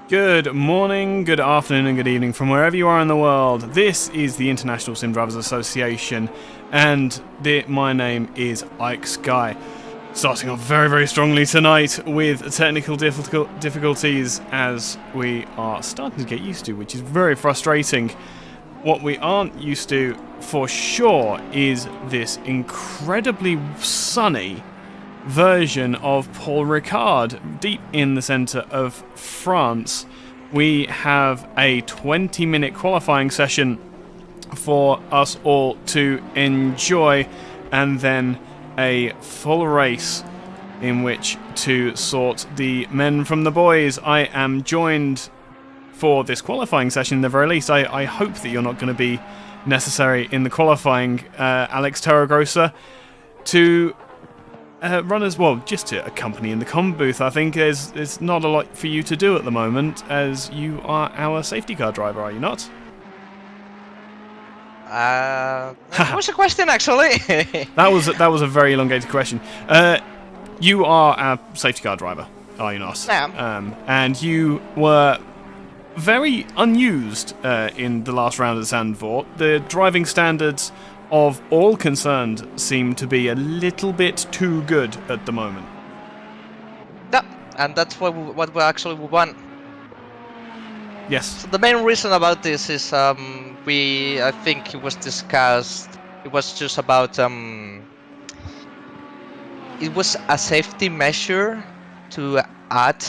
Good morning, good afternoon, and good evening from wherever you are in the world. This is the International Sim Drivers Association, and my name is Ike Sky. Starting off very, very strongly tonight with technical difficulties as we are starting to get used to, which is very frustrating. What we aren't used to, for sure, is this incredibly sunny version of Paul Ricard deep in the centre of France. We have a 20-minute qualifying session for us all to enjoy, and then a full race in which to sort the men from the boys. I am joined for this qualifying session, at the very least. I hope that you're not going to be necessary in the qualifying, Alex Torregrossa, to run as well, just to accompany in the comm booth. I think there's not a lot for you to do at the moment, as you are our safety car driver, are you not? What's the question, actually? That was a very elongated question. You are our safety car driver, are you not? Yeah. And you were very unused in the last round at Zandvoort. The driving standards of all concerned seem to be a little bit too good at the moment. Yeah, and that's what we actually want. Yes. So the main reason about this is I think it was discussed. It was just about it was a safety measure to add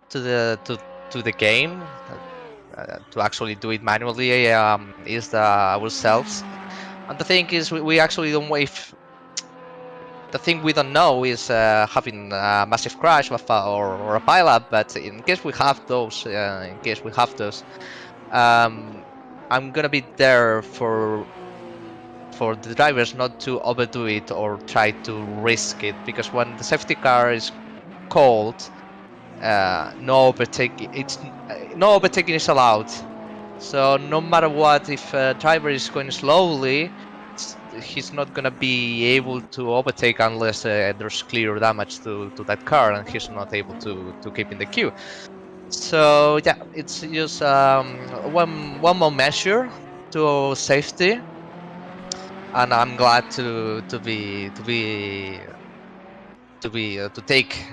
to the game, to actually do it manually ourselves. And the thing is, we actually don't wait. The thing we don't know is having a massive crash or a pileup. But in case we have those, I'm gonna be there for the drivers not to overdo it or try to risk it, because when the safety car is called, no overtaking is allowed. So no matter what, if a driver is going slowly, he's not gonna be able to overtake unless there's clear damage to that car and he's not able to keep in the queue. So yeah, it's just one more measure to safety, and I'm glad to take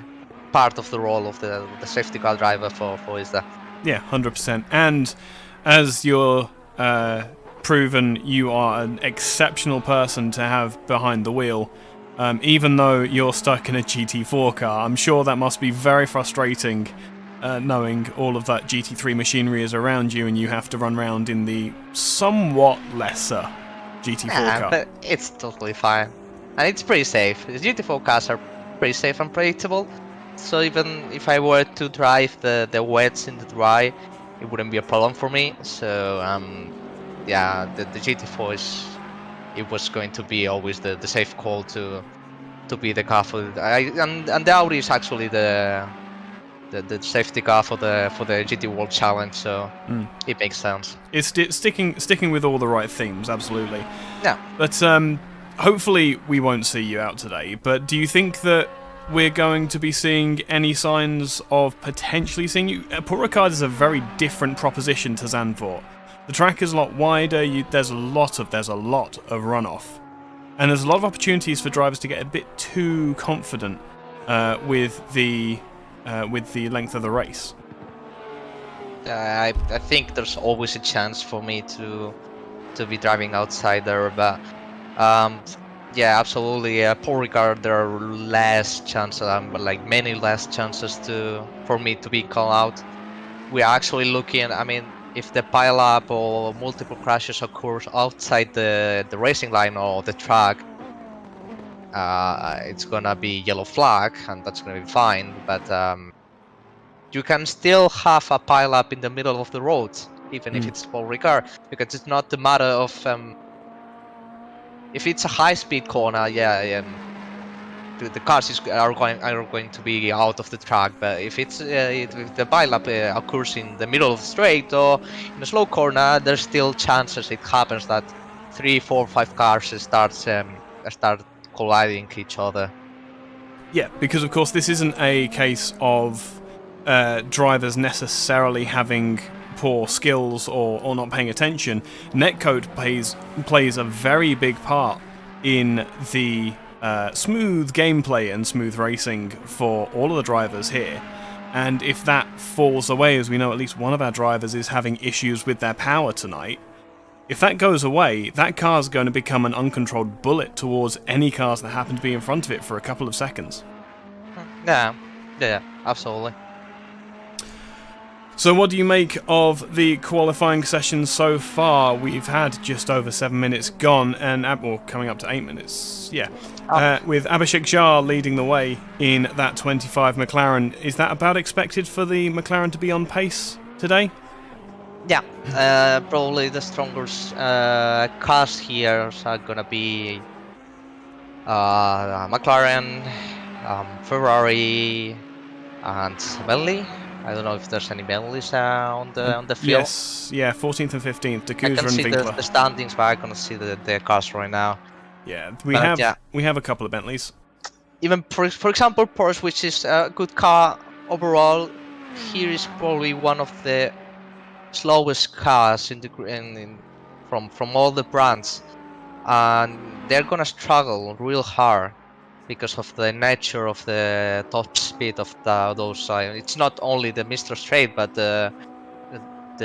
part of the role of the safety car driver for ISDA. Yeah, 100%. And as you're proven, you are an exceptional person to have behind the wheel. Even though you're stuck in a GT4 car, I'm sure that must be very frustrating, knowing all of that GT3 machinery is around you and you have to run around in the somewhat lesser GT4 car. But it's totally fine. And it's pretty safe. The GT4 cars are pretty safe and predictable. So even if I were to drive the wets in the dry, it wouldn't be a problem for me. So yeah, the GT4 it was going to be always the safe call to be the car for and the Audi is actually the safety car for the GT World Challenge. So it makes sense. It's sticking with all the right themes, absolutely. Yeah. But hopefully we won't see you out today. But do you think that we're going to be seeing any signs of potentially seeing you? Paul Ricard is a very different proposition to Zandvoort. The track is a lot wider. There's a lot of runoff, and there's a lot of opportunities for drivers to get a bit too confident with the length of the race. I think there's always a chance for me to be driving outside there, but yeah, absolutely. Paul Ricard, there are less chances, many less chances for me to be called out. We are actually looking. I mean, if the pileup or multiple crashes occurs outside the racing line or the track, it's gonna be yellow flag, and that's gonna be fine. But you can still have a pileup in the middle of the road, even if it's Paul Ricard, because it's not the matter of if it's a high-speed corner, the cars are going to be out of the track. But if if the pileup occurs in the middle of the straight or in a slow corner, there's still chances it happens that 3, 4, 5 cars start colliding each other. Yeah, because of course this isn't a case of drivers necessarily having poor skills or not paying attention. Netcode plays a very big part in the smooth gameplay and smooth racing for all of the drivers here. And if that falls away, as we know at least one of our drivers is having issues with their power tonight, if that goes away, that car's going to become an uncontrolled bullet towards any cars that happen to be in front of it for a couple of seconds. Yeah, absolutely. So what do you make of the qualifying session so far? We've had just over 7 minutes gone, and coming up to 8 minutes, with Abhishek Shah leading the way in that 25 Mclaren. Is that about expected for the McLaren to be on pace today? Yeah, probably the strongest cars here are gonna be McLaren, Ferrari, and Bentley. I don't know if there's any Bentleys on the field. Yes, 14th and 15th, D'Coursera and I can see Winkler. the standings, but I can't see the cars right now. Yeah, we have a couple of Bentleys. Even for example, Porsche, which is a good car overall, here is probably one of the slowest cars from all the brands, and they're gonna struggle real hard because of the nature of the top speed of those. It's not only the Mistral Straight, but the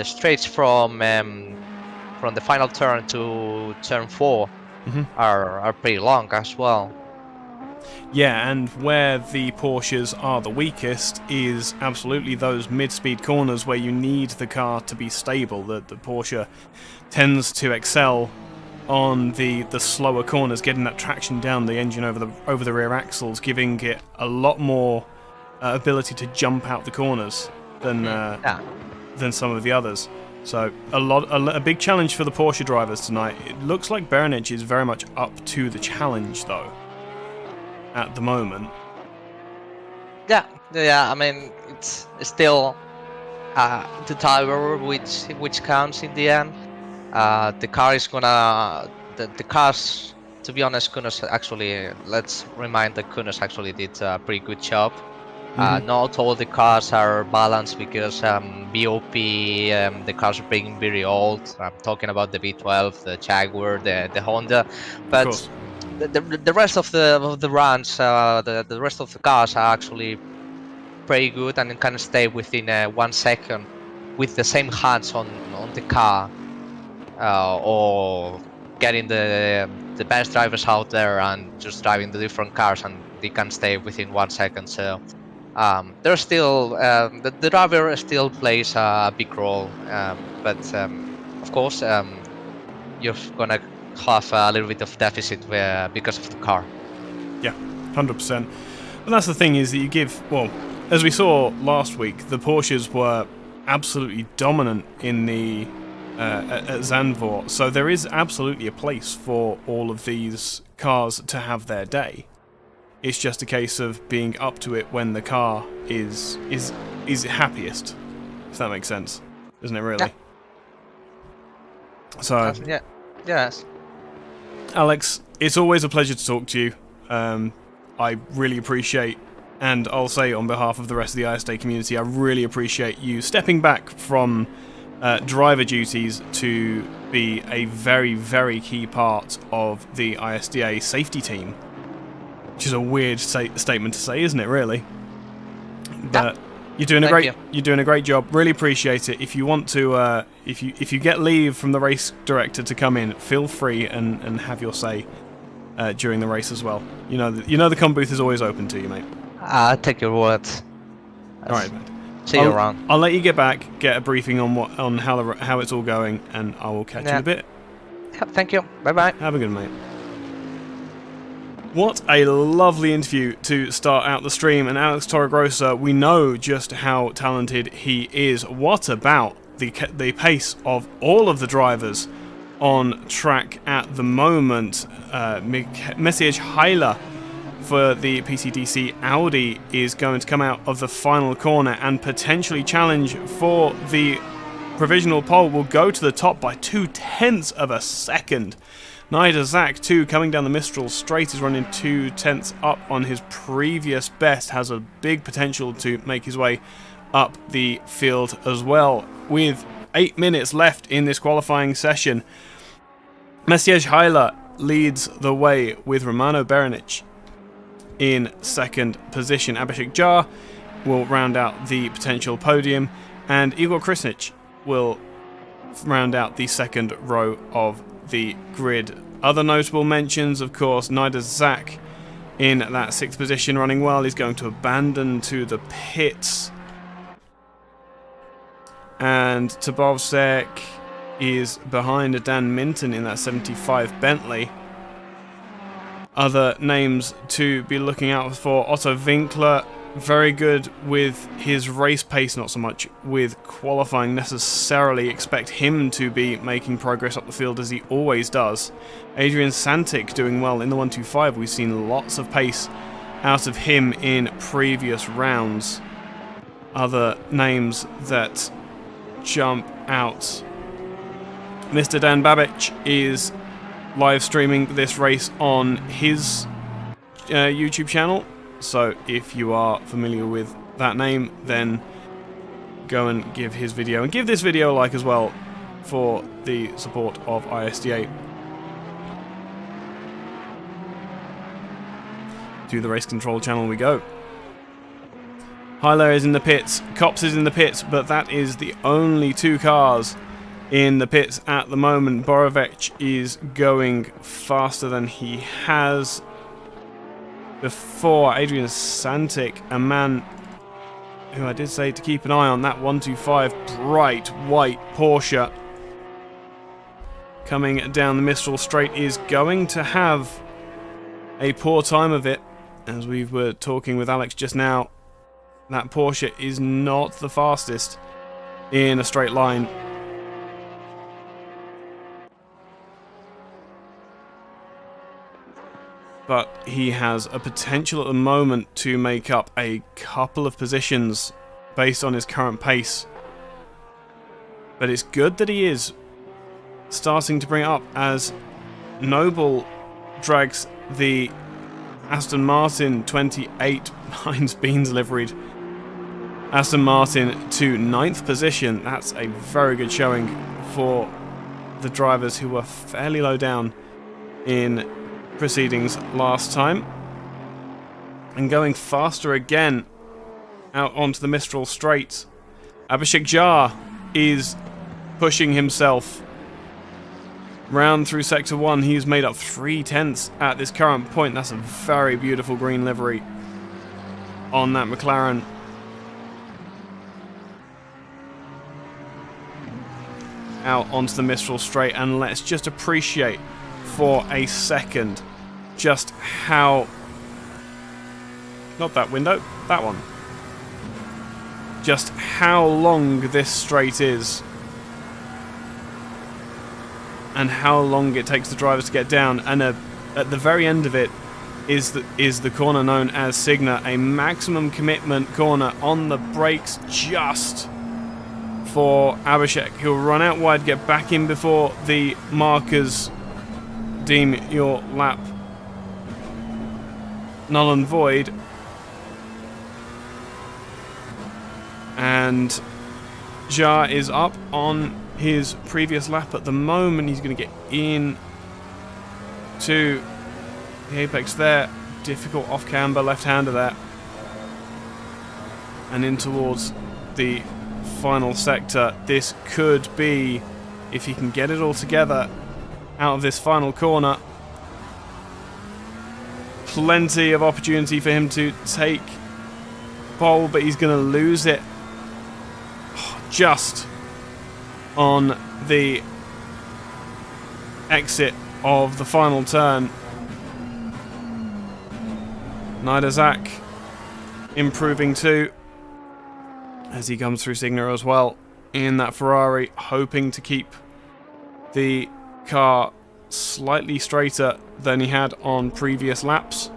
straights from the final turn to turn 4 are pretty long as well. Yeah, and where the Porsches are the weakest is absolutely those mid-speed corners where you need the car to be stable. The Porsche tends to excel on the slower corners, getting that traction down the engine over the rear axles, giving it a lot more ability to jump out the corners than some of the others. So a big challenge for the Porsche drivers tonight. It looks like Berenic is very much up to the challenge though at the moment. Yeah. I mean, it's still the driver which counts in the end. The cars, to be honest, Kunos actually, let's remind that Kunos actually did a pretty good job. Not all the cars are balanced because BOP, the cars are being very old. I'm talking about the V12, the Jaguar, the Honda, but the rest of the runs, the rest of the cars are actually pretty good and can stay within 1 second with the same hands on the car. Or getting the best drivers out there and just driving the different cars, and they can stay within 1 second. So there's still the driver still plays a big role, but of course you're gonna have a little bit of deficit because of the car. Yeah, 100%. And that's the thing, is that you give, well, as we saw last week, the Porsches were absolutely dominant in the at Zandvoort, so there is absolutely a place for all of these cars to have their day. It's just a case of being up to it when the car is happiest, if that makes sense, isn't it really? Yeah. So yes. Alex, it's always a pleasure to talk to you. I really appreciate, and I'll say on behalf of the rest of the ISDA community, I really appreciate you stepping back from driver duties to be a very, very key part of the ISDA safety team, which is a weird statement to say, isn't it? Really, but you're doing a great job. Really appreciate it. If you want to, if you get leave from the race director to come in, feel free and have your say during the race as well. You know the com booth is always open to you, mate. Take your word. All right, mate. See you around. I'll let you get back, get a briefing on how it's all going, and I will catch you in a bit. Thank you. Bye bye. Have a good mate. What a lovely interview to start out the stream, and Alex Torregrossa, we know just how talented he is. What about the pace of all of the drivers on track at the moment? Messiej Heiler for the PCDC Audi is going to come out of the final corner and potentially challenge for the provisional pole. Will go to the top by 0.2 of a second. Nida Zak, too, coming down the Mistral Straight, is running 0.2 up on his previous best, has a big potential to make his way up the field as well. With 8 minutes left in this qualifying session, Messiej Heiler leads the way with Romano Berenic in second position. Abhishek Jha will round out the potential podium, and Igor Krisnic will round out the second row of the grid. Other notable mentions, of course, Nida Zak in that 6th position, running well. He's going to abandon to the pits. And Borovec is behind Dan Minton in that 75 Bentley. Other names to be looking out for: Otto Winkler, very good with his race pace, not so much with qualifying necessarily. Expect him to be making progress up the field as he always does. Adrian Santic doing well in the 125. We've seen lots of pace out of him in previous rounds. Other names that jump out: Mr. Dan Babic is live streaming this race on his YouTube channel, so if you are familiar with that name, then go and give his video, and give this video a like as well for the support of ISDA. To the race control channel we go. Heiler is in the pits, Cops is in the pits, but that is the only 2 cars in the pits at the moment. Borovec is going faster than he has before. Adrian Santic, a man who I did say to keep an eye on, that 125 bright white Porsche coming down the Mistral Straight, is going to have a poor time of it. As we were talking with Alex just now, that Porsche is not the fastest in a straight line. But he has a potential at the moment to make up a couple of positions based on his current pace. But it's good that he is starting to bring it up, as Noble drags the Aston Martin 28 Heinz Beans liveried Aston Martin to 9th position. That's a very good showing for the drivers who were fairly low down in proceedings last time. And going faster again out onto the Mistral Straight, Abhishek Jha is pushing himself round through Sector 1. He's made up 3/10 at this current point. That's a very beautiful green livery on that McLaren. Out onto the Mistral Straight, and let's just appreciate for a second just how, not that window, that one, just how long this straight is and how long it takes the drivers to get down. And at the very end of it is the corner known as Signa, a maximum commitment corner on the brakes just for Abhishek. He'll run out wide, get back in before the markers deem your lap null and void. And Jha is up on his previous lap at the moment. He's going to get in to the apex there. Difficult off-camber left-hander there. And in towards the final sector. This could be, if he can get it all together out of this final corner, plenty of opportunity for him to take pole, but he's going to lose it just on the exit of the final turn. Nida Zak improving too as he comes through Signa as well in that Ferrari, hoping to keep the car slightly straighter than he had on previous laps.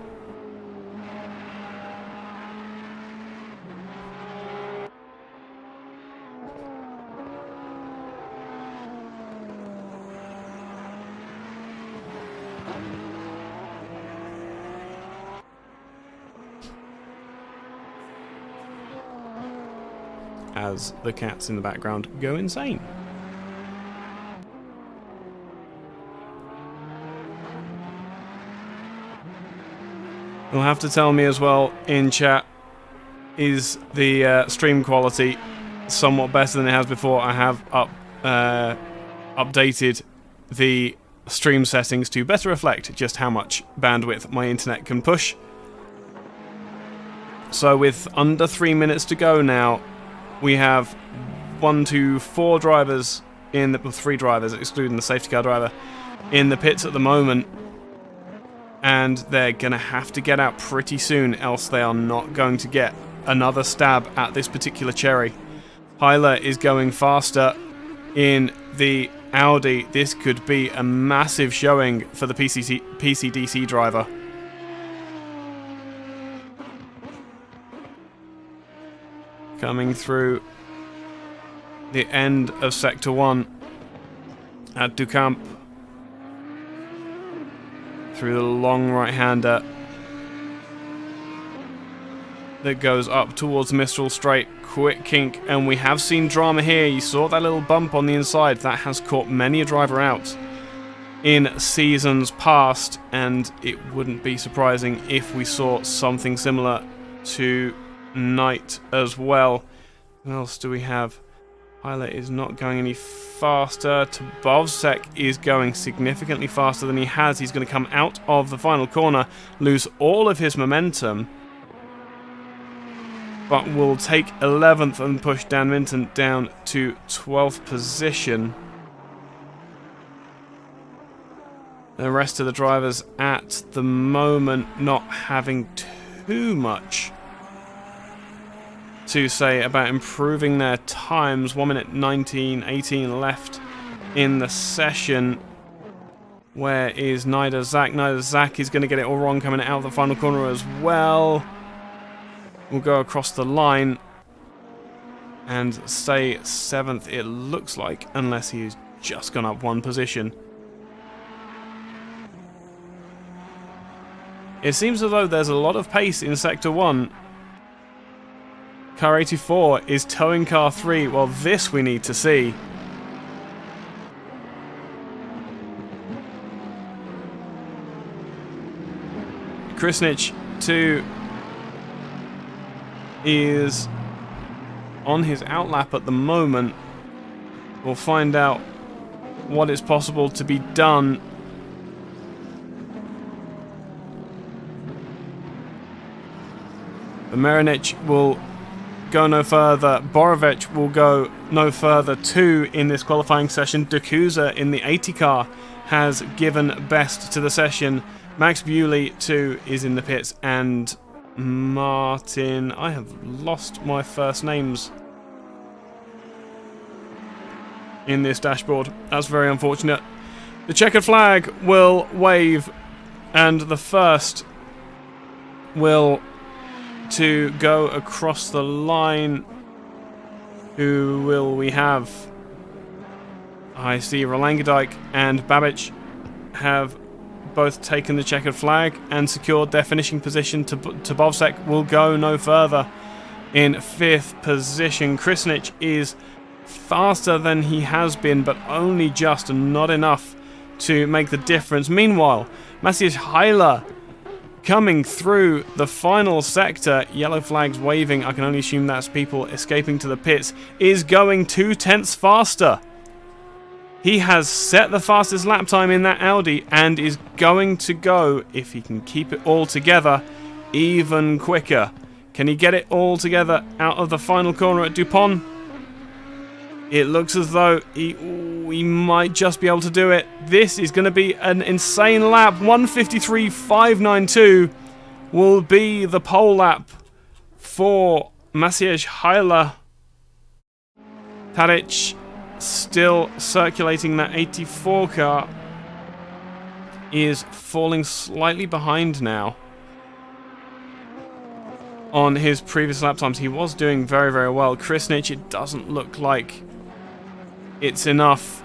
as the cats in the background go insane. You'll have to tell me as well in chat, is the stream quality somewhat better than it has before? I have updated the stream settings to better reflect just how much bandwidth my internet can push. So with under 3 minutes to go now, we have 4 drivers in the 3 drivers, excluding the safety car driver, in the pits at the moment. And they're going to have to get out pretty soon, else they are not going to get another stab at this particular cherry. Heiler is going faster in the Audi. This could be a massive showing for the PCDC driver. Coming through the end of Sector 1 at Ducamp. Through the long right-hander that goes up towards Mistral Straight. Quick kink, and we have seen drama here. You saw that little bump on the inside. That has caught many a driver out in seasons past, and it wouldn't be surprising if we saw something similar tonight as well. What else do we have? Pilot is not going any faster. Borovec is going significantly faster than he has. He's going to come out of the final corner, lose all of his momentum, but will take 11th and push Dan Minton down to 12th position. The rest of the drivers at the moment not having too much to say about improving their times. 1 minute 19:18 left in the session. Where is Nida Zach? Nida Zach is going to get it all wrong coming out of the final corner as well. Will go across the line and stay 7th, it looks like, unless he's just gone up 1 position. It seems as though there's a lot of pace in Sector 1. Car 84 is towing Car 3. Well, this we need to see. Krisnich, too, is on his outlap at the moment. We'll find out what is possible to be done. Berenic will go no further. Borovec will go no further too in this qualifying session. D'Couza in the 80 car has given best to the session. Max Bewley too is in the pits, and Martin, I have lost my first names in this dashboard. That's very unfortunate. The checkered flag will wave, and the first will to go across the line. Who will we have? I see Rolangadijk and Babic have both taken the checkered flag and secured their finishing position. Borovec will go no further in 5th position. Krisnich is faster than he has been, but only just, and not enough to make the difference. Meanwhile, Maciej Heiler coming through the final sector, yellow flags waving, I can only assume that's people escaping to the pits, is going 2/10 faster. He has set the fastest lap time in that Audi and is going to go, if he can keep it all together, even quicker. Can he get it all together out of the final corner at Dupont? It looks as though he might just be able to do it. This is going to be an insane lap. 1:53.592 will be the pole lap for Maciej Heiler. Tadic still circulating that 84 car, is falling slightly behind now on his previous lap times. He was doing very, very well. Krisnich, it doesn't look like it's enough.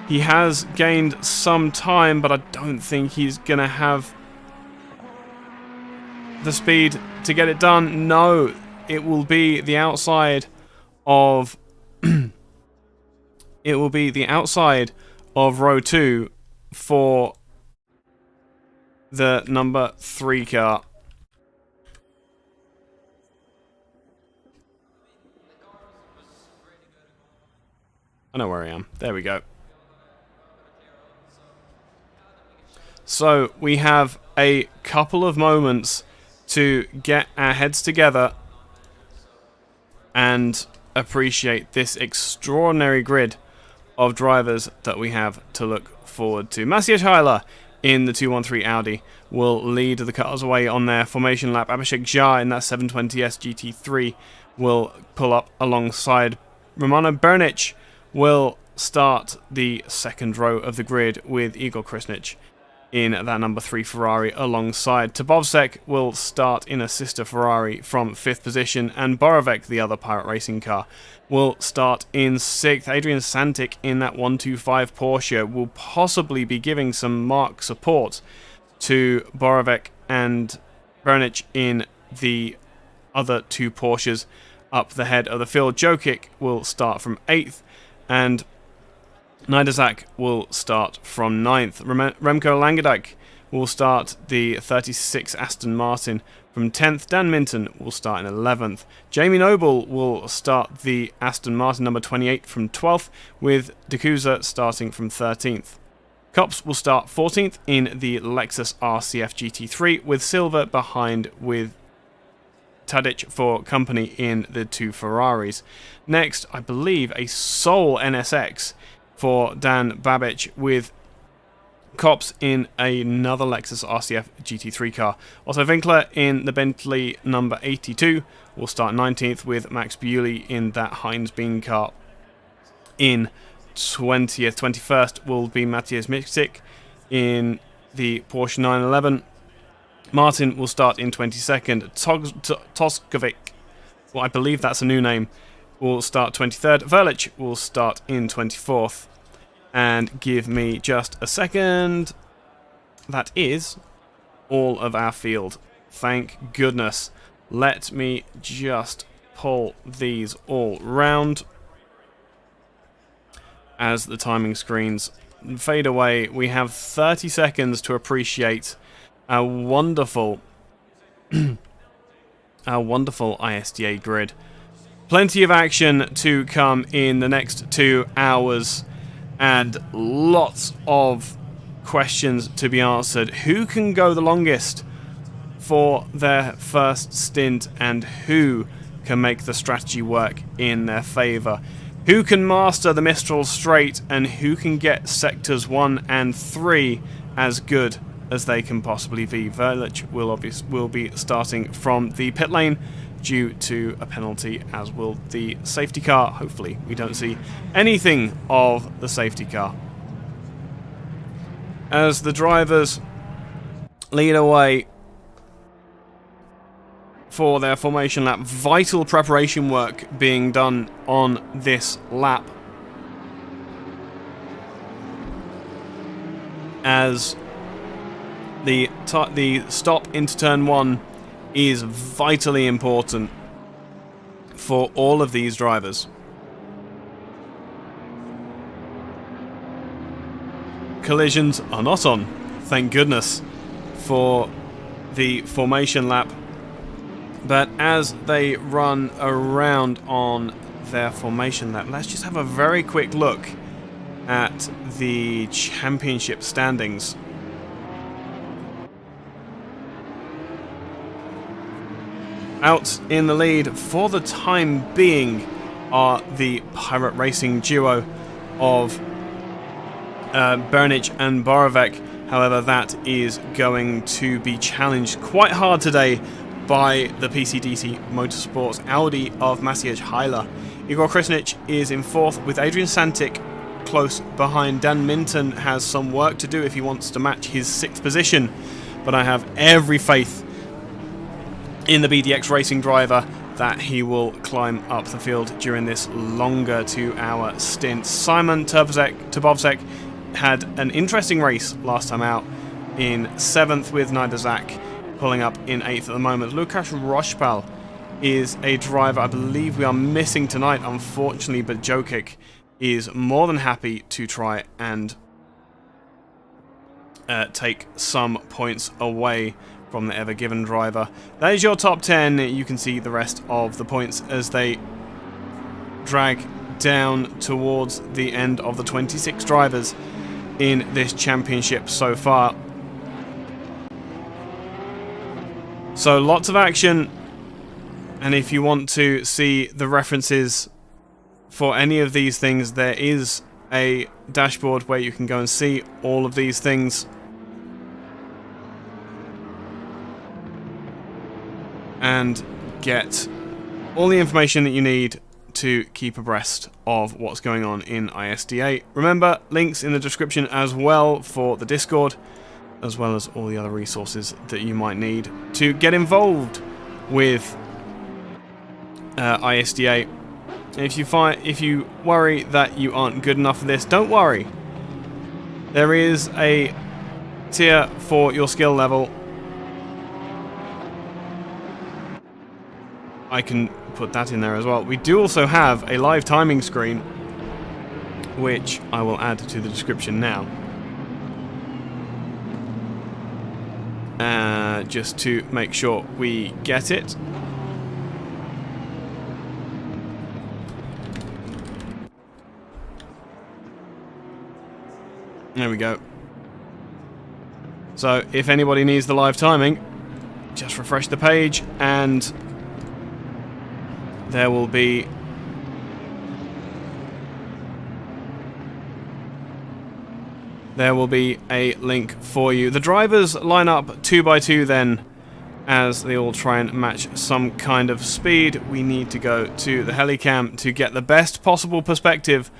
He has gained some time, but I don't think he's going to have the speed to get it done? No, it will be the outside of it will be the outside of row 2 for the number 3 car. I know where I am. There we go. So we have a couple of moments to get our heads together and appreciate this extraordinary grid of drivers that we have to look forward to. Maciej Heiler in the 213 Audi will lead the cars away on their formation lap. Abhishek Jha in that 720S GT3 will pull up alongside Romano. Berenic will start the second row of the grid with Igor Krisnich in that number 3 Ferrari alongside. Borovec will start in a sister Ferrari from 5th position, and Borovec, the other Pirate Racing car, will start in 6th. Adrian Santic in that 125 Porsche will possibly be giving some mark support to Borovec and Berenic in the other 2 Porsches up the head of the field. Jokic will start from 8th, and Nidazak will start from 9th. Remco Langendijk will start the 36 Aston Martin from 10th. Dan Minton will start in 11th. Jamie Noble will start the Aston Martin number 28 from 12th, with D'Couza starting from 13th. Copse will start 14th in the Lexus RCF GT3, with Silva behind with Tadic for company in the 2 Ferraris. Next, I believe a sole NSX for Dan Babic, with Copse in another Lexus RCF GT3 car. Also Winkler in the Bentley number 82 will start 19th, with Max Bewley in that Heinz Bean car in 20th. 21st will be Matthias Michik in the Porsche 911. Martin will start in 22nd. Toskovic, well, I believe that's a new name, will start 23rd. Verlich will start in 24th. And give me just a second. That is all of our field. Thank goodness. Let me just pull these all round as the timing screens fade away. We have 30 seconds to appreciate our wonderful ISDA grid. Plenty of action to come in the next 2 hours, and lots of questions to be answered. Who can go the longest for their first stint, and who can make the strategy work in their favour? Who can master the Mistral Straight, and who can get sectors 1 and 3 as good as they can possibly be? Verlich will be starting from the pit lane due to a penalty, as will the safety car. Hopefully we don't see anything of the safety car. As the drivers lead away for their formation lap, vital preparation work being done on this lap, as the stop into turn 1 is vitally important for all of these drivers. Collisions are not on, thank goodness, for the formation lap. But as they run around on their formation lap, let's just have a very quick look at the championship standings. Out in the lead for the time being are the Pirate Racing duo of Berenic and Borovec. However, that is going to be challenged quite hard today by the PCDC Motorsports Audi of Maciej Heiler. Igor Krisnich is in 4th, with Adrian Santic close behind. Dan Minton has some work to do if he wants to match his 6th position, but I have every faith in the BDX Racing driver that he will climb up the field during this longer 2-hour stint. Simon Trbovzek had an interesting race last time out in 7th, with Nidazak pulling up in 8th at the moment. Lukasz Rochpal is a driver I believe we are missing tonight, unfortunately, but Jokic is more than happy to try and take some points away from the Ever Given driver. That is your top 10. You can see the rest of the points as they drag down towards the end of the 26 drivers in this championship so far. So lots of action, and if you want to see the references for any of these things, there is a dashboard where you can go and see all of these things. And get all the information that you need to keep abreast of what's going on in ISDA. Remember, links in the description as well for the Discord, as well as all the other resources that you might need to get involved with ISDA. If you worry that you aren't good enough for this, don't worry. There is a tier for your skill level. I can put that in there as well. We do also have a live timing screen, which I will add to the description now. Just to make sure we get it. There we go. So if anybody needs the live timing, just refresh the page and there will be a link for you. The drivers line up 2 by 2 then, as they all try and match some kind of speed. We need to go to the helicam to get the best possible perspective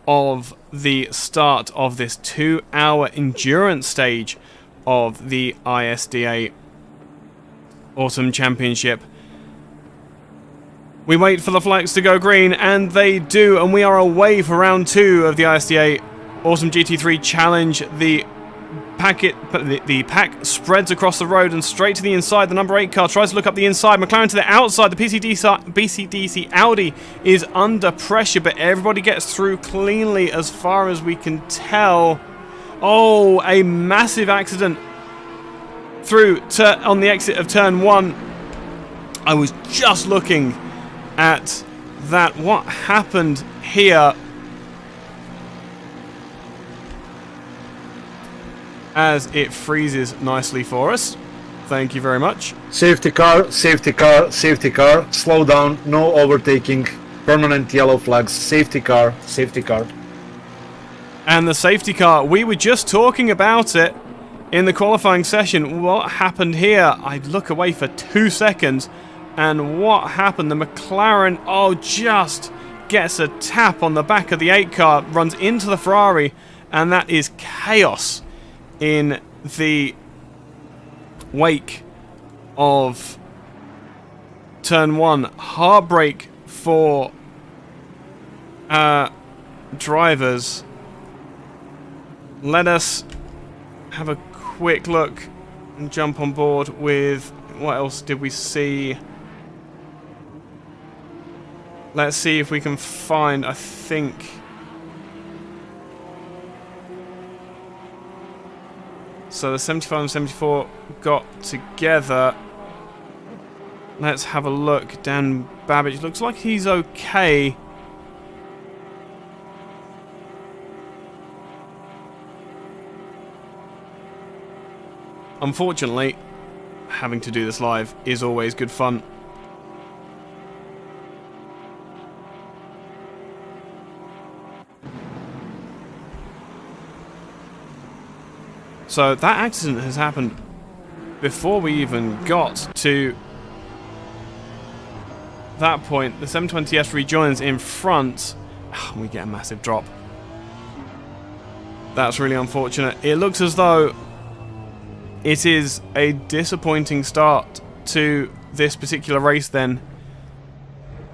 of the start of this 2-hour endurance stage of the ISDA Autumn Championship. We wait for the flags to go green, and they do, and we are away for round 2 of the ISDA Autumn GT3 Challenge. The pack spreads across the road and straight to the inside. The number 8 car tries to look up the inside. McLaren to the outside. The BCDC Audi is under pressure, but everybody gets through cleanly as far as we can tell. Oh, a massive accident through on the exit of turn 1. I was just looking at that. What happened here? As it freezes nicely for us. Thank you very much. Safety car, safety car, safety car. Slow down, no overtaking. Permanent yellow flags. Safety car, safety car. And the safety car, we were just talking about it in the qualifying session. What happened here? I look away for 2 seconds, and what happened? The McLaren, just gets a tap on the back of the 8 car, runs into the Ferrari, and that is chaos in the wake of turn 1. Heartbreak for drivers. Let us have a quick look and jump on board with what else did we see. Let's see if we can find, I think, so the 75 and 74 got together. Let's have a look. Dan Babbage looks like he's okay. Unfortunately, having to do this live is always good fun. So that accident has happened before we even got to that point. The 720S rejoins in front. We get a massive drop. That's really unfortunate. It looks as though it is a disappointing start to this particular race then.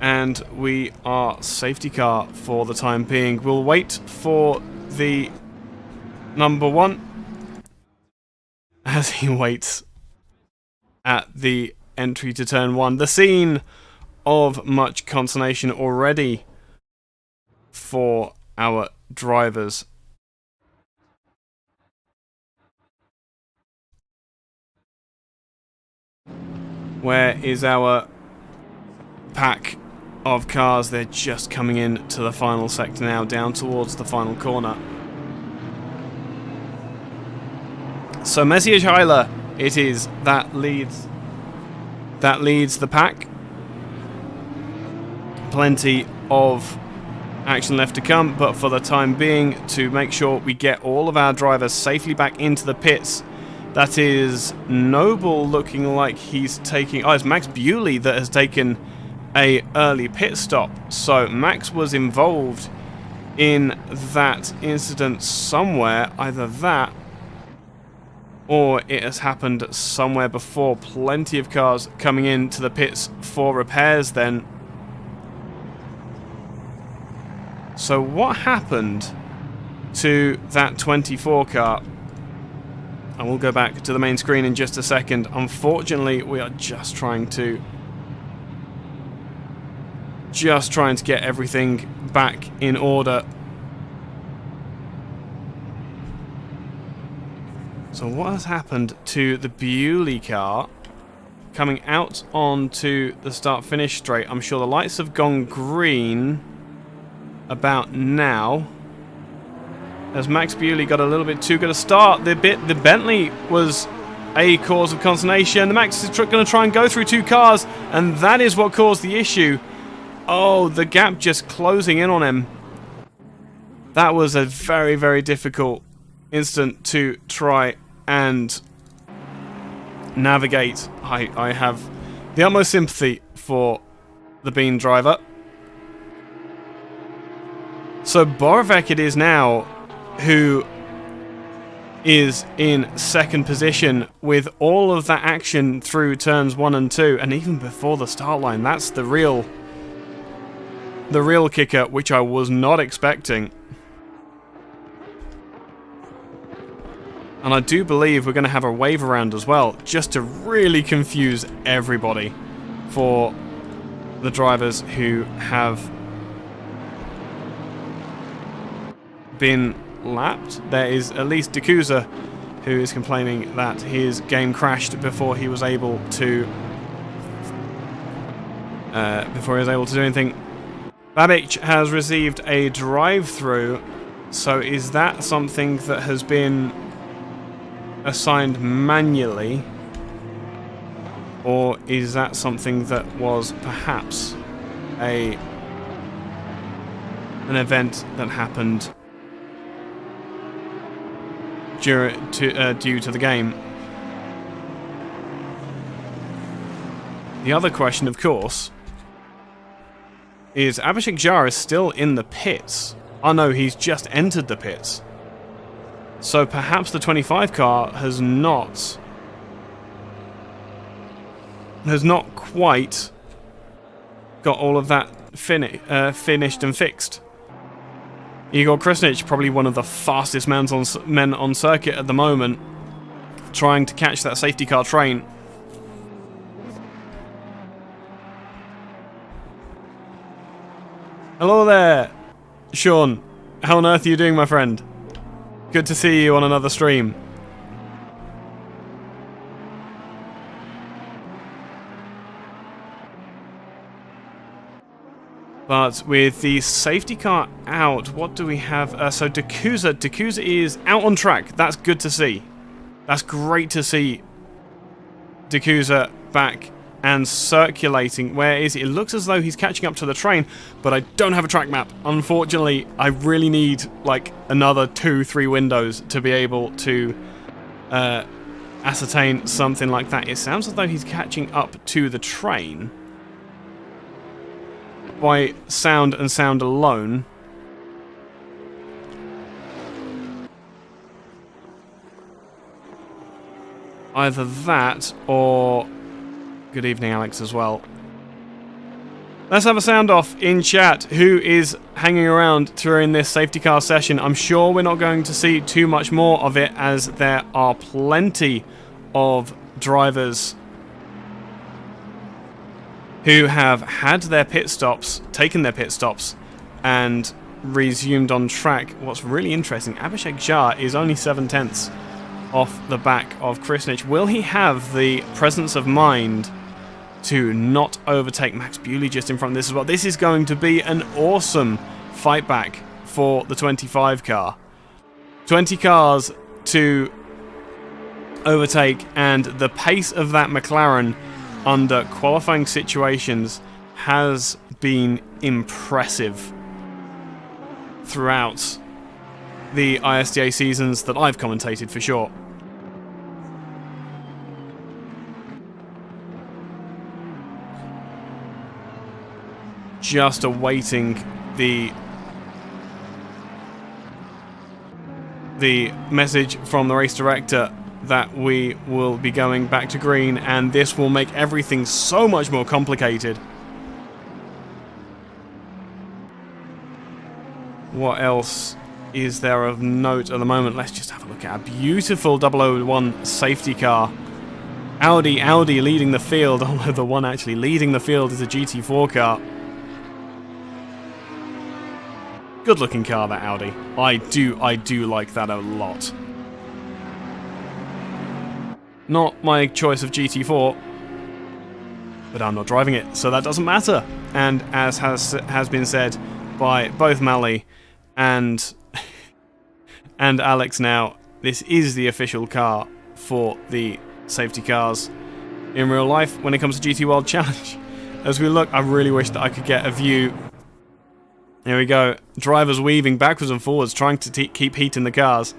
And we are safety car for the time being. We'll wait for the number 1 as he waits at the entry to turn 1. The scene of much consternation already for our drivers. Where is our pack of cars? They're just coming in to the final sector now, down towards the final corner. So Messier Heiler it is that leads the pack. Plenty of action left to come, but for the time being, to make sure we get all of our drivers safely back into the pits. That is Noble looking like he's taking... Oh, it's Max Bewley that has taken a early pit stop. So Max was involved in that incident somewhere. Either that or it has happened somewhere before. Plenty of cars coming into the pits for repairs then. So what happened to that 24 car? I will go back to the main screen in just a second. Unfortunately, we are just trying to get everything back in order. So what has happened to the Bewley car coming out onto the start-finish straight? I'm sure the lights have gone green about now. As Max Bewley got a little bit too good a start. The Bentley was a cause of consternation. The Max is going to try and go through two cars, and that is what caused the issue. Oh, the gap just closing in on him. That was a very, very difficult incident to try and navigate. I have the utmost sympathy for the Bean driver. So Borovec it is now, who is in second position with all of that action through turns 1 and 2, and even before the start line. That's the real kicker, which I was not expecting. And I do believe we're going to have a wave around as well, just to really confuse everybody for the drivers who have been lapped. There is at least D'Couza who is complaining that his game crashed before he was able to do anything. Babic has received a drive-through, so is that something that has been assigned manually, or is that something that was perhaps an event that happened due to the game? The other question, of course, is Abhishek Jha is still in the pits. Oh no, he's just entered the pits. So perhaps the 25 car has not quite got all of that finished and fixed. Igor Krasnich, probably one of the fastest men on circuit at the moment, trying to catch that safety car train. Hello there, Sean. How on earth are you doing, my friend? Good to see you on another stream. But with the safety car out, what do we have? So D'Couza is out on track. That's good to see. That's great to see D'Couza back and circulating. Where is he? It looks as though he's catching up to the train, but I don't have a track map. Unfortunately, I really need like another 2-3 windows to be able to ascertain something like that. It sounds as though he's catching up to the train by sound and sound alone. Either that or... Good evening, Alex, as well. Let's have a sound off in chat. Who is hanging around during this safety car session? I'm sure we're not going to see too much more of it, as there are plenty of drivers who have had their pit stops, taken their pit stops, and resumed on track. What's really interesting, Abhishek Jha is only 7/10 off the back of Krasnic. Will he have the presence of mind to not overtake Max Bewley just in front of this as well? This is going to be an awesome fight back for the 25 car. 20 cars to overtake, and the pace of that McLaren under qualifying situations has been impressive throughout the ISDA seasons that I've commentated, for sure. Just awaiting the message from the race director that we will be going back to green, and this will make everything so much more complicated. What else is there of note at the moment? Let's just have a look at a beautiful 001 safety car. Audi leading the field, although the one actually leading the field is a GT4 car. Good looking car, that Audi. I do like that a lot. Not my choice of GT4, but I'm not driving it, so that doesn't matter. And as has been said by both Mally and Alex now, this is the official car for the safety cars in real life when it comes to GT World Challenge. As we look, I really wish that I could get a view. There we go. Drivers weaving backwards and forwards, trying to keep heat in the cars.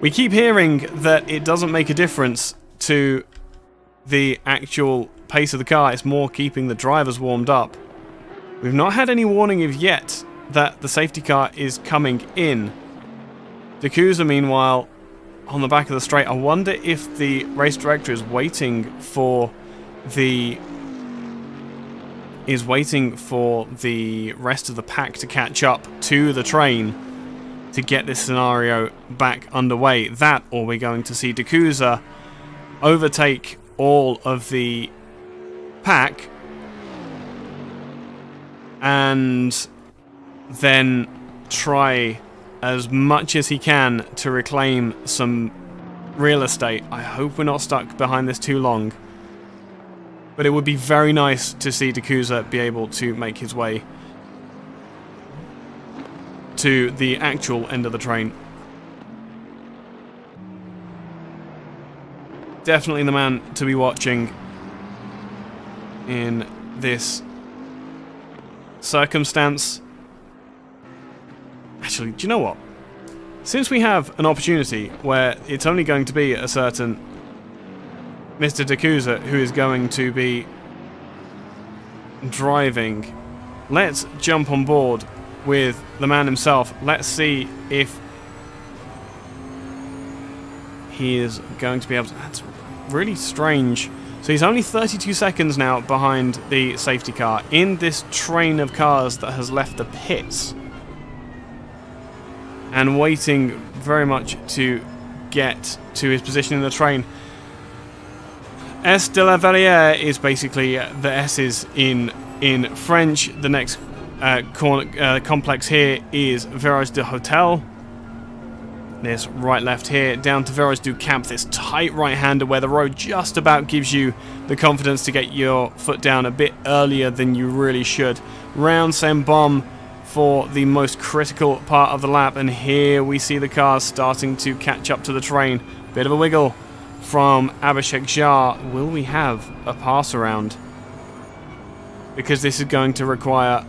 We keep hearing that it doesn't make a difference to the actual pace of the car. It's more keeping the drivers warmed up. We've not had any warning of yet that the safety car is coming in. D'Couza, meanwhile, on the back of the straight. I wonder if the race director is waiting for the rest of the pack to catch up to the train to get this scenario back underway. That, or we're going to see D'Couza overtake all of the pack and then try as much as he can to reclaim some real estate. I hope we're not stuck behind this too long. But it would be very nice to see D'Couza be able to make his way to the actual end of the train. Definitely the man to be watching in this circumstance. Actually, do you know what? Since we have an opportunity where it's only going to be a certain Mr. D'Couza who is going to be driving, let's jump on board with the man himself. Let's see if he is going to be able to... That's really strange. So he's only 32 seconds now behind the safety car in this train of cars that has left the pits and waiting very much to get to his position in the train. S de la Verrière is basically the S's in French. The next complex here is Virage de Hotel. This right left here down to Virage du Camp, this tight right-hander where the road just about gives you the confidence to get your foot down a bit earlier than you really should. Round Saint-Baume for the most critical part of the lap, and here we see the cars starting to catch up to the train. Bit of a wiggle from Abhishek Jha. Will we have a pass around? Because this is going to require...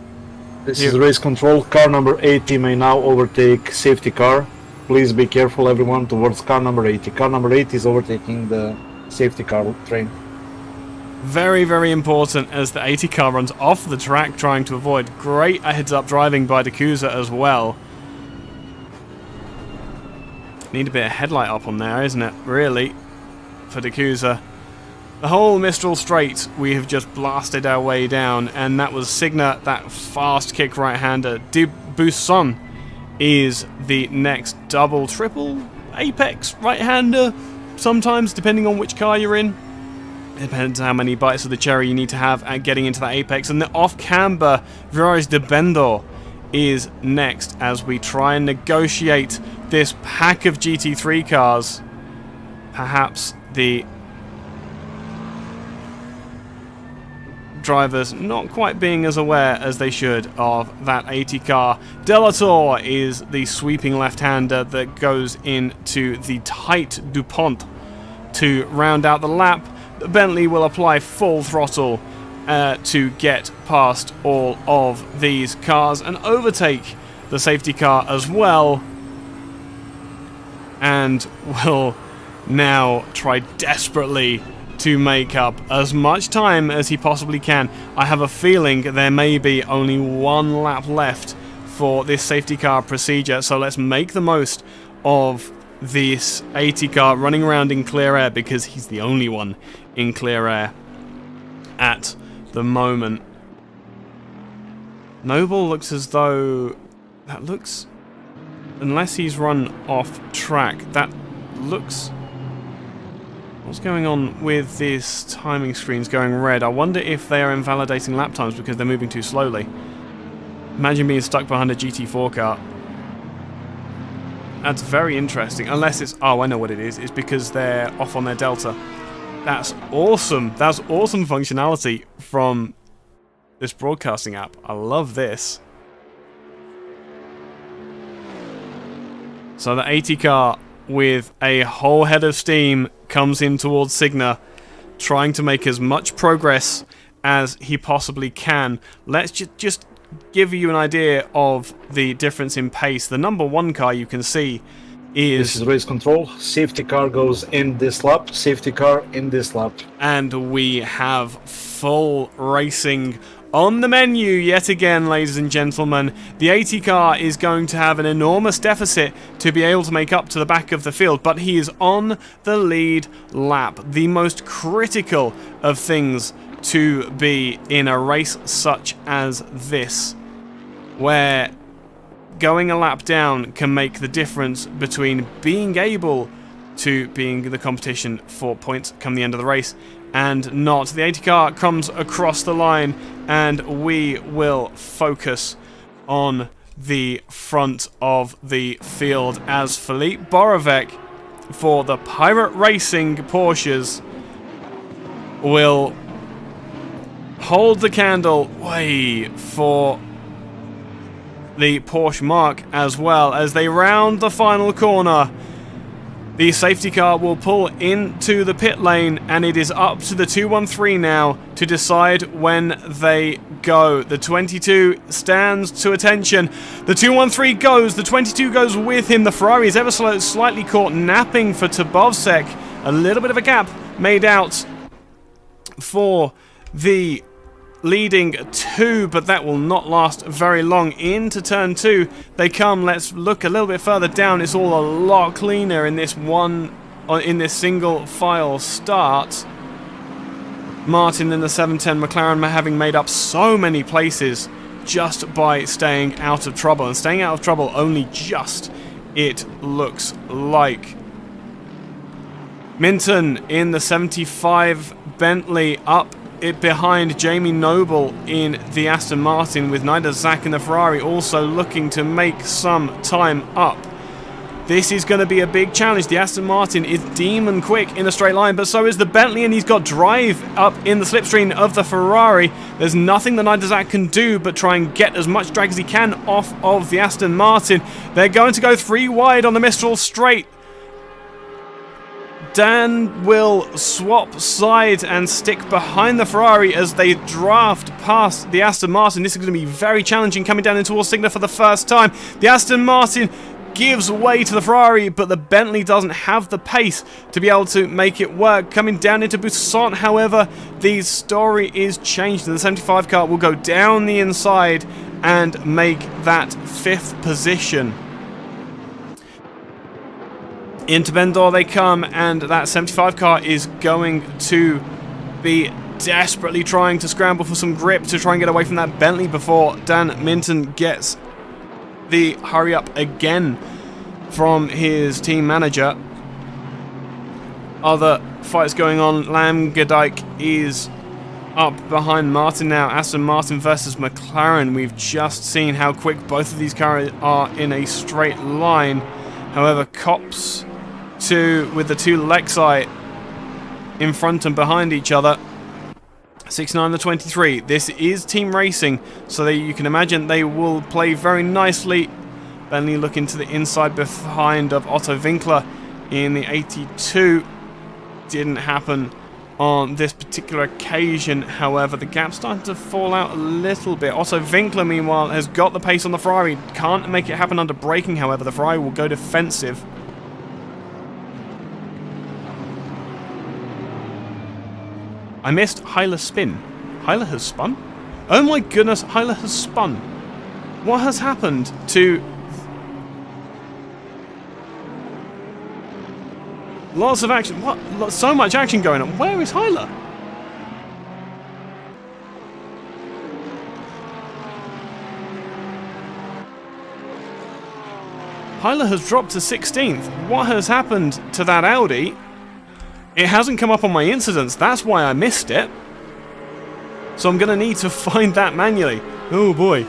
This is race control. Car number 80 may now overtake safety car. Please be careful, everyone, towards car number 80. Car number 80 is overtaking the safety car train. Very, very important as the 80 car runs off the track trying to avoid. Great heads-up driving by D'Couza as well. Need a bit of headlight up on there, isn't it? Really, for D'Couza. The whole Mistral Straight we have just blasted our way down, and that was Signa, that fast kick right-hander. Dubusson is the next double, triple, apex right-hander, sometimes, depending on which car you're in. Depends how many bites of the cherry you need to have at getting into that apex. And the off-camber Virage de Bendor is next as we try and negotiate this pack of GT3 cars. Perhaps the drivers not quite being as aware as they should of that 80 car. Delator is the sweeping left-hander that goes into the tight DuPont to round out the lap. The Bentley will apply full throttle to get past all of these cars and overtake the safety car as well, and will now try desperately to make up as much time as he possibly can. I have a feeling there may be only one lap left for this safety car procedure, so let's make the most of this 80 car running around in clear air, because he's the only one in clear air at the moment. Noble looks as though that looks, unless he's run off track, that looks... What's going on with these timing screens going red? I wonder if they are invalidating lap times because they're moving too slowly. Imagine being stuck behind a GT4 car. That's very interesting. Unless it's... Oh, I know what it is. It's because they're off on their delta. That's awesome. That's awesome functionality from this broadcasting app. I love this. So the 80 car with a whole head of steam comes in towards Signa, trying to make as much progress as he possibly can. Let's just give you an idea of the difference in pace. The number one car you can see is... This is race control. Safety car goes in this lap. Safety car in this lap. And we have full racing on the menu yet again, ladies and gentlemen. The 80 car is going to have an enormous deficit to be able to make up to the back of the field, but he is on the lead lap. The most critical of things to be in a race such as this, where going a lap down can make the difference between being able to being in the competition for points come the end of the race and not. The 80 car comes across the line, and we will focus on the front of the field as Filip Borovec for the Pirate Racing Porsches will hold the candle way for the Porsche mark as well as they round the final corner. The safety car will pull into the pit lane, and it is up to the 213 now to decide when they go. The 22 stands to attention. The 213 goes. The 22 goes with him. The Ferrari is ever so slightly caught napping for Borovec. A little bit of a gap made out for the leading two, but that will not last very long. Into turn two they come. Let's look a little bit further down. It's all a lot cleaner in this single file start. Martin in the 710 McLaren having made up so many places just by staying out of trouble, and staying out of trouble only just, it looks like. Minton in the 75 Bentley up it behind Jamie Noble in the Aston Martin, with neither Zach in the Ferrari also looking to make some time up. This is going to be a big challenge. The Aston Martin is demon quick in a straight line, but so is the Bentley, and he's got drive up in the slipstream of the Ferrari. There's nothing that neither Zach can do but try and get as much drag as he can off of the Aston Martin. They're going to go 3 wide on the Mistral Straight. Dan will swap sides and stick behind the Ferrari as they draft past the Aston Martin. This is going to be very challenging coming down into towards Signa for the first time. The Aston Martin gives way to the Ferrari, but the Bentley doesn't have the pace to be able to make it work. Coming down into Buisson, however, the story is changed, and the 75 car will go down the inside and make that 5th position. Into Bendor they come, and that 75 car is going to be desperately trying to scramble for some grip to try and get away from that Bentley before Dan Minton gets the hurry up again from his team manager. other fights going on. Lamgedijk is up behind Martin now. Aston Martin versus Mclaren. We've just seen how quick both of these cars are in a straight line. However, Cops with the two Lexi in front and behind each other. 69 to 23. This is team racing, so you can imagine they will play very nicely. Bentley looking to the inside behind of Otto Winkler in the 82. Didn't happen on this particular occasion. However, the gap's starting to fall out a little bit. Otto Winkler, meanwhile, has got the pace on the Ferrari. Can't make it happen under braking, however. The Ferrari will go defensive. I missed Heiler's spin. Heiler has spun? Oh my goodness, Heiler has spun. What has happened to... Lots of action. What? So much action going on. Where is Heiler? Heiler has dropped to 16th. What has happened to that Audi? It hasn't come up on my incidents. That's why I missed it. So I'm going to need to find that manually. Oh boy.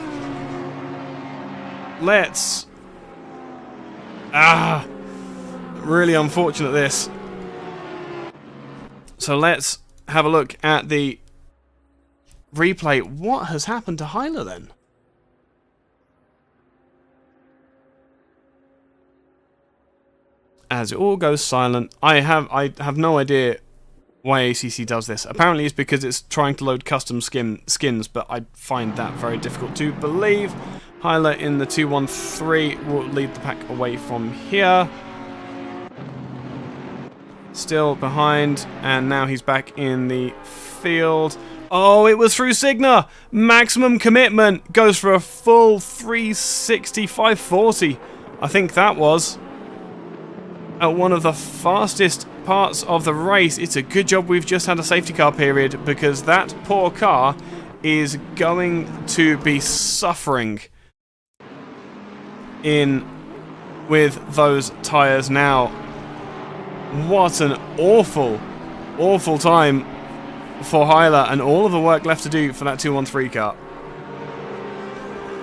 Let's... Really unfortunate this. So let's have a look at the replay. What has happened to Heiler then? As it all goes silent, I have no idea why ACC does this. Apparently it's because it's trying to load custom skins, but I find that very difficult to believe. Heiler in the 213 will lead the pack away from here. Still behind, and now he's back in the field. Oh, it was through Signa! Maximum commitment goes for a full 365.40. I think that was at one of the fastest parts of the race. It's a good job we've just had a safety car period, because that poor car is going to be suffering in with those tyres now. What an awful, awful time for Heiler, and all of the work left to do for that 213 car.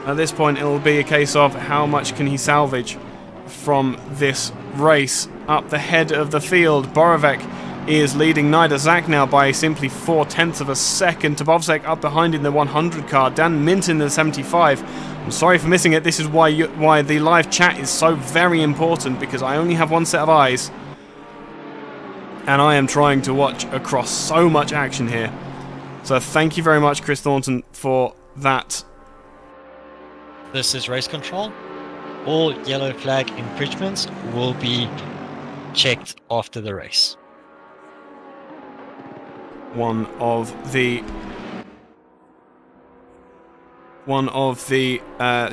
At this point, it'll be a case of how much can he salvage from this race. Up the head of the field, Borovec is leading Nida Zak now by simply 0.4 of a second. Borovec up behind in the 100 car. Dan Minton in the 75. I'm sorry for missing it. This is why the live chat is so very important, because I only have one set of eyes, and I am trying to watch across so much action here. So thank you very much, Chris Thornton, for that. This is race control. All yellow flag infringements will be checked after the race. One of the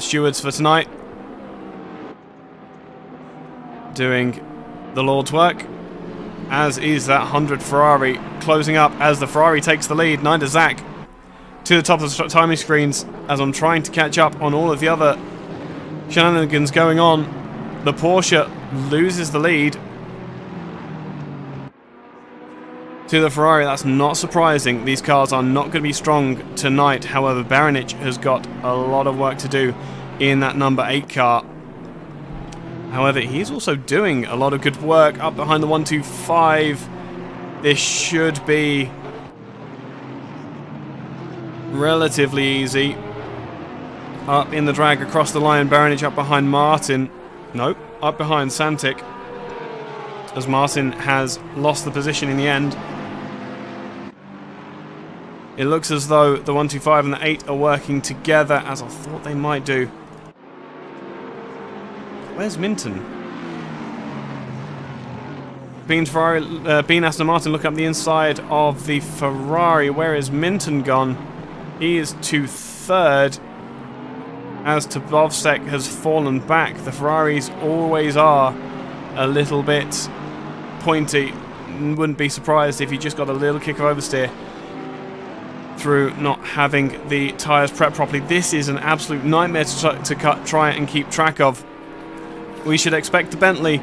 stewards for tonight doing the Lord's work, as is that 100 Ferrari closing up as the Ferrari takes the lead. Nida Zak to the top of the timing screens as I'm trying to catch up on all of the other shenanigans going on. The Porsche loses the lead to the Ferrari. That's not surprising. These cars are not going to be strong tonight. However, Berenic has got a lot of work to do in that number 8 car. However, he's also doing a lot of good work up behind the 125. This should be relatively easy. Up in the drag across the line, Berenic up behind Martin. Nope, up behind Santic, as Martin has lost the position in the end. It looks as though the 125 and the 8 are working together, as I thought they might do. Where's Minton? Bean Aston Martin look up the inside of the Ferrari. Where is Minton gone? He is to 3rd, as Borovec has fallen back. The Ferraris always are a little bit pointy. Wouldn't be surprised if he just got a little kick of oversteer through not having the tyres prepped properly. This is an absolute nightmare to try and keep track of. We should expect the Bentley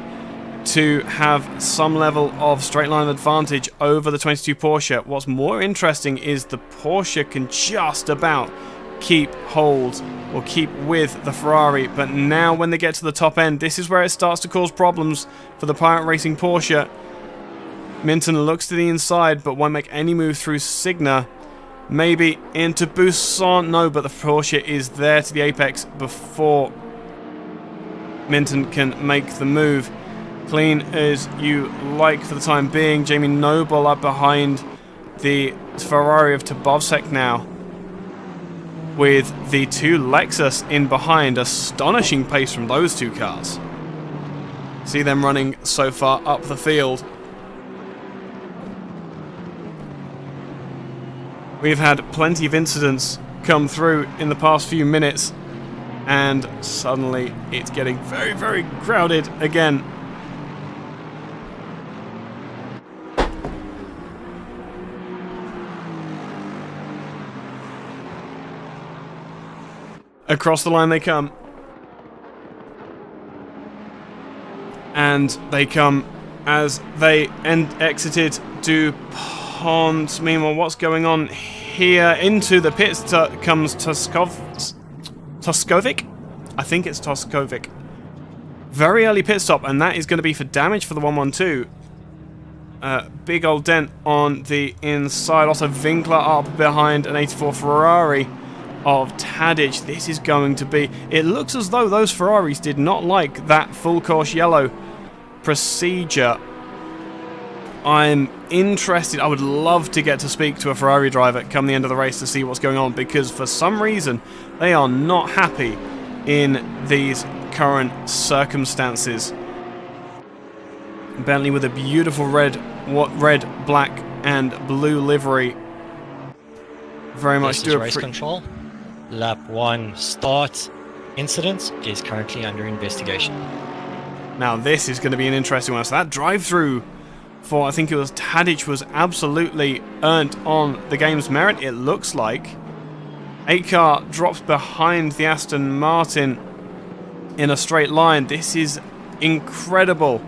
to have some level of straight line advantage over the 22 Porsche. What's more interesting is the Porsche can just about keep hold or keep with the Ferrari, but now when they get to the top end, this is where it starts to cause problems for the Pirate Racing Porsche. Minton looks to the inside but won't make any move through Signa. Maybe into Buisson. No, but the Porsche is there to the apex before Minton can make the move. Clean as you like for the time being. Jamie Noble up behind the Ferrari of Borovec now, with the two Lexus in behind. Astonishing pace from those two cars. See them running so far up the field. We've had plenty of incidents come through in the past few minutes, and suddenly it's getting very, very crowded again. Across the line they come. And they come as they exited DuPont. Meanwhile, what's going on here? Into the pits comes Toskovic? I think it's Toskovic. Very early pit stop, and that is going to be for damage for the 112. Big old dent on the inside. Also, Winkler up behind an 84 Ferrari of Tadic. This is going to be... It looks as though those Ferraris did not like that full course yellow procedure. I'm interested. I would love to get to speak to a Ferrari driver come the end of the race to see what's going on, because for some reason they are not happy in these current circumstances. Bentley with a beautiful red, black and blue livery. Very much This is race control. Lap 1 start incident is currently under investigation. Now this is going to be an interesting one. So that drive-through for, I think it was Tadic, was absolutely earned on the game's merit, it looks like. 8-car drops behind the Aston Martin in a straight line. This is incredible.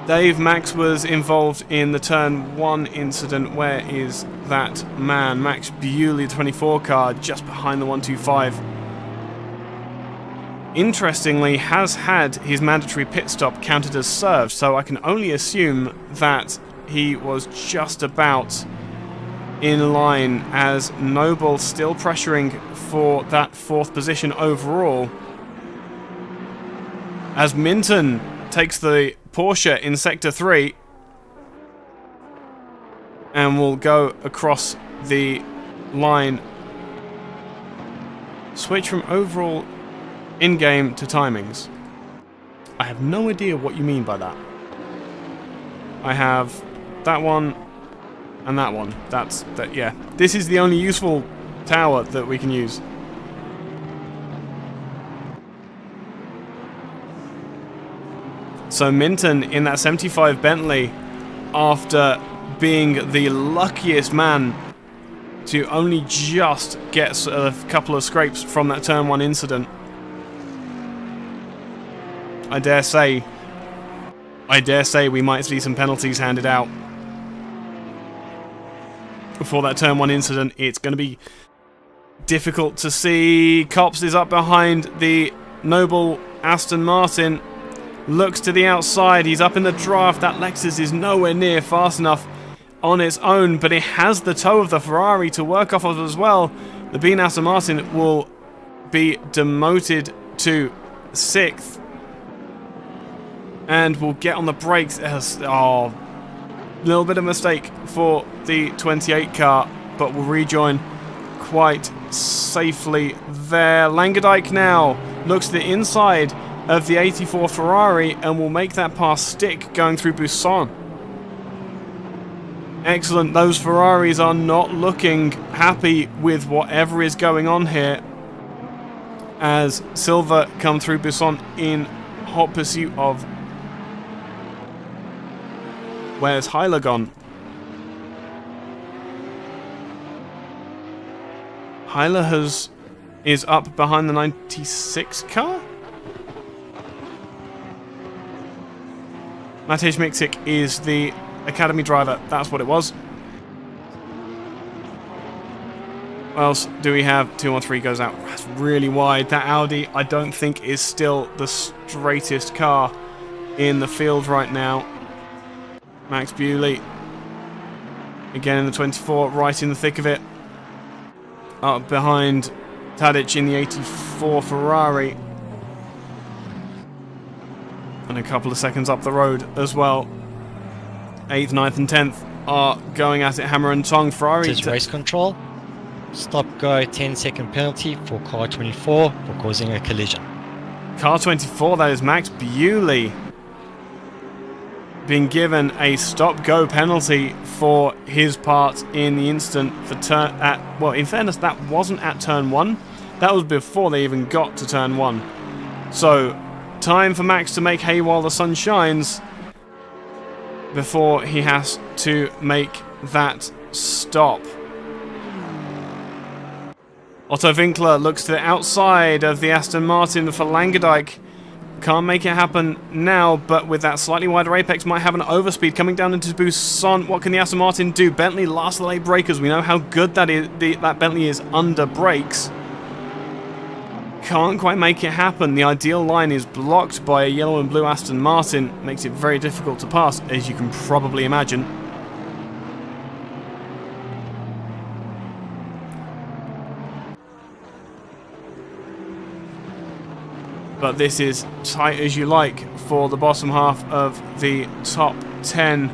Dave Max was involved in the turn 1 incident. Where is that man? Max Bewley, 24 car, just behind the 125. Interestingly, has had his mandatory pit stop counted as served, so I can only assume that he was just about in line, as Noble still pressuring for that 4th position overall. As Minton takes the Porsche in Sector 3 and will go across the line. Switch from overall in-game to timings. I have no idea what you mean by that. I have that one and that one. Yeah. This is the only useful tower that we can use. So Minton in that 75 Bentley, after being the luckiest man to only just get a couple of scrapes from that turn 1 incident. I dare say we might see some penalties handed out for that turn 1 incident. It's going to be difficult to see. Cops is up behind the Noble Aston Martin. Looks to the outside. He's up in the draft. That Lexus is nowhere near fast enough on its own, but it has the toe of the Ferrari to work off of as well. The Bean Aston Martin will be demoted to 6th and will get on the brakes. Oh, little bit of mistake for the 28 car, but will rejoin quite safely there. Langendijk now looks to the inside of the 84 Ferrari and will make that pass stick going through Buisson. Excellent. Those Ferraris are not looking happy with whatever is going on here, as Silva come through Buisson in hot pursuit of... Where's Heiler gone? Heiler has is up behind the 96 car. Matej Micsic is the academy driver. That's what it was. What else do we have? 213 goes out. That's really wide. That Audi, I don't think, is still the straightest car in the field right now. Max Bewley, again in the 24, right in the thick of it. Up behind Tadic in the 84 Ferrari. And a couple of seconds up the road as well. 8th, 9th and 10th are going at it hammer and tongue. Ferrari... This is race control. Stop go 10-second penalty for car 24 for causing a collision. Car 24, that is Max Bewley, being given a stop-go penalty for his part in the incident for turn at, well, in fairness, that wasn't at turn 1. That was before they even got to turn 1. So, time for Max to make hay while the sun shines before he has to make that stop. Otto Winkler looks to the outside of the Aston Martin for Langendijk. Can't make it happen now, but with that slightly wider apex, might have an overspeed coming down into Buisson. What can the Aston Martin do? Bentley last of the late breakers. We know how good that is. That Bentley is under brakes. Can't quite make it happen. The ideal line is blocked by a yellow and blue Aston Martin. Makes it very difficult to pass, as you can probably imagine. But this is tight as you like for the bottom half of the top 10.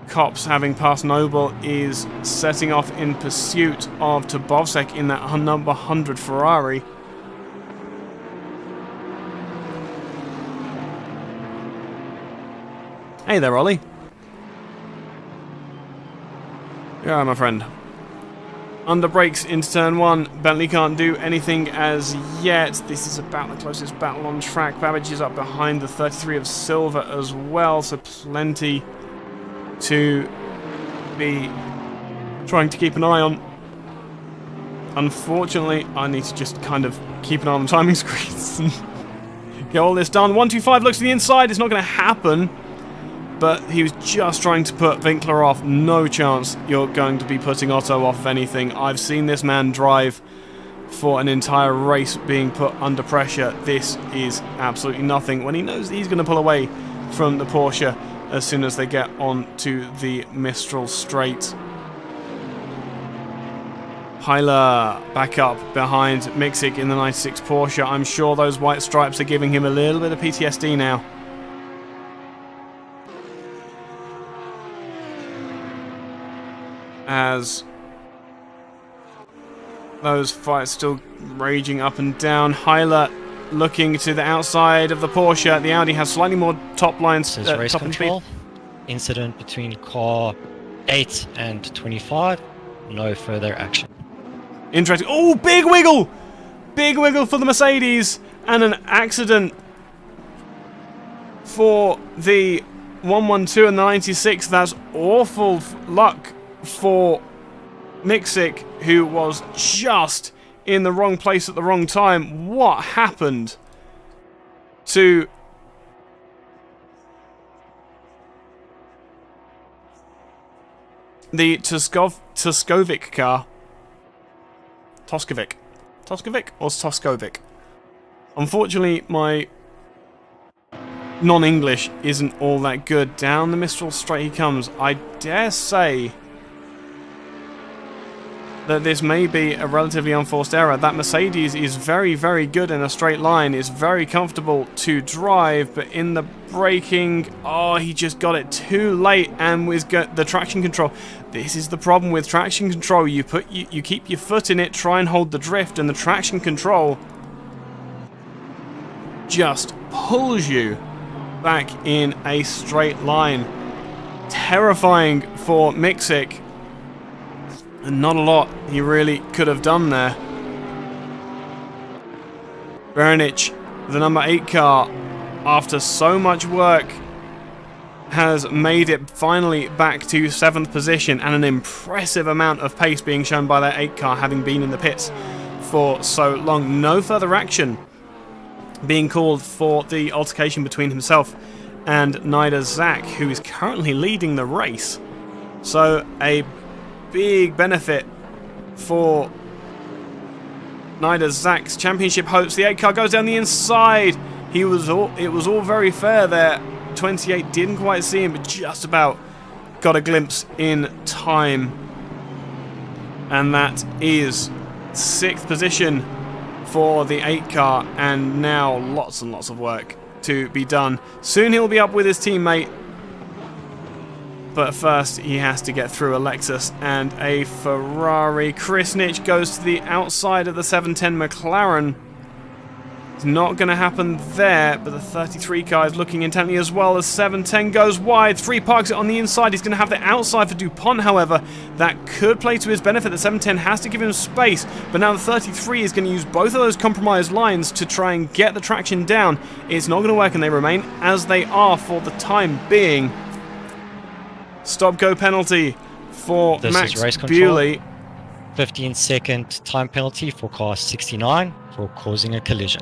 Kops, having passed Noble, is setting off in pursuit of Borovec in that number 100 Ferrari. Hey there, Ollie. Yeah, my friend. Under brakes into turn 1. Bentley can't do anything as yet. This is about the closest battle on track. Babbage is up behind the 33 of Silver as well, so plenty to be trying to keep an eye on. Unfortunately, I need to just kind of keep an eye on the timing screens and get all this done. 125 looks to the inside. It's not going to happen. But he was just trying to put Winkler off. No chance you're going to be putting Otto off anything. I've seen this man drive for an entire race being put under pressure. This is absolutely nothing when he knows he's going to pull away from the Porsche as soon as they get on to the Mistral Straight. Heiler back up behind Micsic in the 96 Porsche. I'm sure those white stripes are giving him a little bit of PTSD now. As those fights still raging up and down. Heiler looking to the outside of the Porsche. The Audi has slightly more top lines. This is race control. Incident between car 8 and 25. No further action. Interesting. Oh, big wiggle! Big wiggle for the Mercedes. And an accident for the 112 and the 96. That's awful luck for Micsic, who was just in the wrong place at the wrong time. What happened to the Toskovic car? Toskovic or Toskovic? Unfortunately, my non-English isn't all that good. Down the Mistral Straight he comes. I dare say that this may be a relatively unforced error. That Mercedes is very, very good in a straight line, is very comfortable to drive, but in the braking, oh, he just got it too late, and with the traction control. This is the problem with traction control. You keep your foot in it, try and hold the drift, and the traction control just pulls you back in a straight line. Terrifying for Micsic. And not a lot he really could have done there. Berenic, the number 8 car, after so much work, has made it finally back to 7th position, and an impressive amount of pace being shown by that 8 car, having been in the pits for so long. No further action being called for the altercation between himself and Nida Zak, who is currently leading the race. So a big benefit for Nida Zak's championship hopes. The 8 car goes down the inside. It was all very fair there. 28 didn't quite see him, but just about got a glimpse in time. And that is 6th position for the 8 car, and now lots and lots of work to be done. Soon he'll be up with his teammate, but first he has to get through a Lexus and a Ferrari. Krisnich goes to the outside of the 710 Mclaren. It's not going to happen there, but the 33 car is looking intently as well as 710 goes wide. 3 parks it on the inside. He's going to have the outside for DuPont, however. That could play to his benefit. The 710 has to give him space, but now the 33 is going to use both of those compromised lines to try and get the traction down. It's not going to work, and they remain as they are for the time being. Stop-go penalty for This Max is race control. Bewley. 15-second time penalty for car 69 for causing a collision.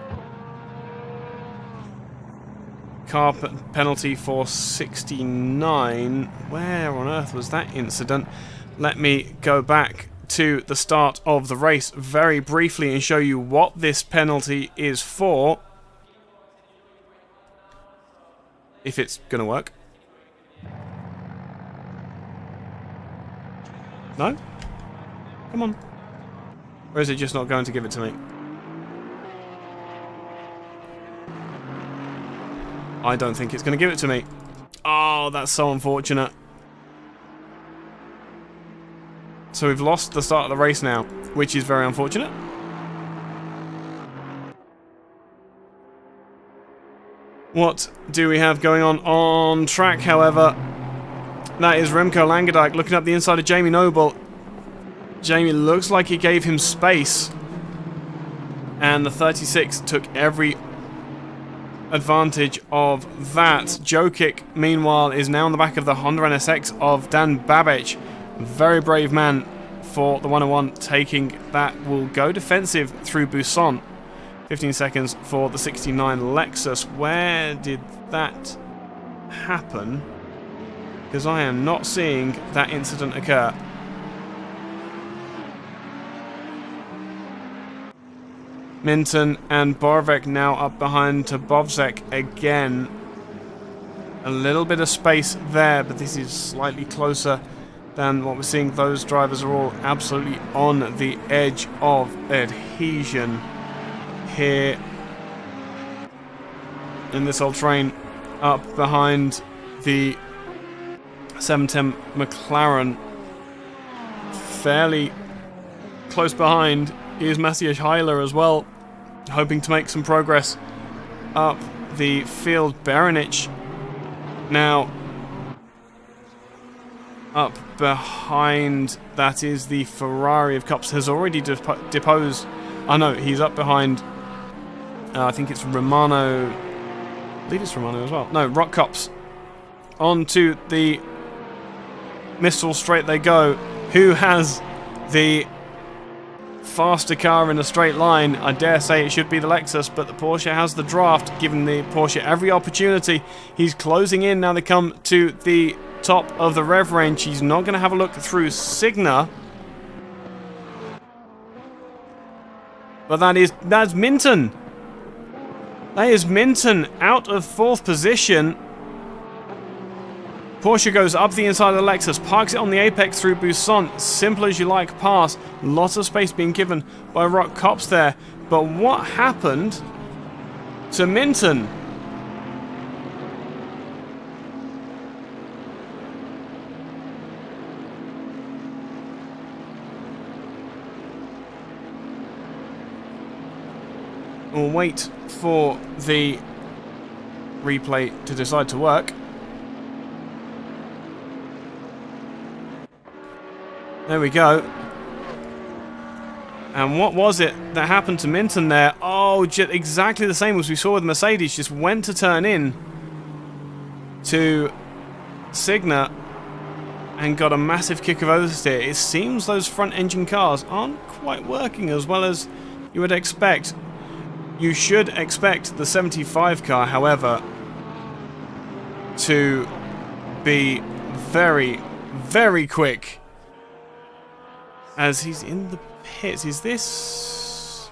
Car penalty for 69. Where on earth was that incident? Let me go back to the start of the race very briefly and show you what this penalty is for. If it's going to work. No? Come on. Or is it just not going to give it to me? I don't think it's going to give it to me. Oh, that's so unfortunate. So we've lost the start of the race now, which is very unfortunate. What do we have going on track, however? That is Remco Langendijk looking up the inside of Jamie Noble. Jamie looks like he gave him space. And the 36 took every advantage of that. Jokic, meanwhile, is now on the back of the Honda NSX of Dan Babic. Very brave man for the 101, taking that. Will go defensive through Buisson. 15 seconds for the 69 Lexus. Where did that happen? Because I am not seeing that incident occur. Minton and Borovec now up behind Borovec again. A little bit of space there, but this is slightly closer than what we're seeing. Those drivers are all absolutely on the edge of adhesion here in this old train. Up behind the 710 McLaren, fairly close behind, is Matthias Heiler as well, hoping to make some progress up the field. Berenic now up behind. That is the Ferrari of Cups, has already deposed. Oh no, he's up behind. I think it's Romano. I believe it's Romano as well. No, Rock Cups. On to the Mistral Straight they go. Who has the faster car in a straight line? I dare say it should be the Lexus, but the Porsche has the draft, giving the Porsche every opportunity. He's closing in now. They come to the top of the rev range. He's not going to have a look through Signa, but that's Minton. That is Minton out of 4th position. Porsche goes up the inside of the Lexus, parks it on the apex through Buisson. Simple as you like pass. Lots of space being given by Rock Cops there. But what happened to Minton? We'll wait for the replay to decide to work. There we go. And what was it that happened to Minton there? Oh, exactly the same as we saw with Mercedes. Just went to turn in to Signa and got a massive kick of oversteer. It seems those front engine cars aren't quite working as well as You should expect the 75 car, however, to be very, very quick as he's in the pits. Is this...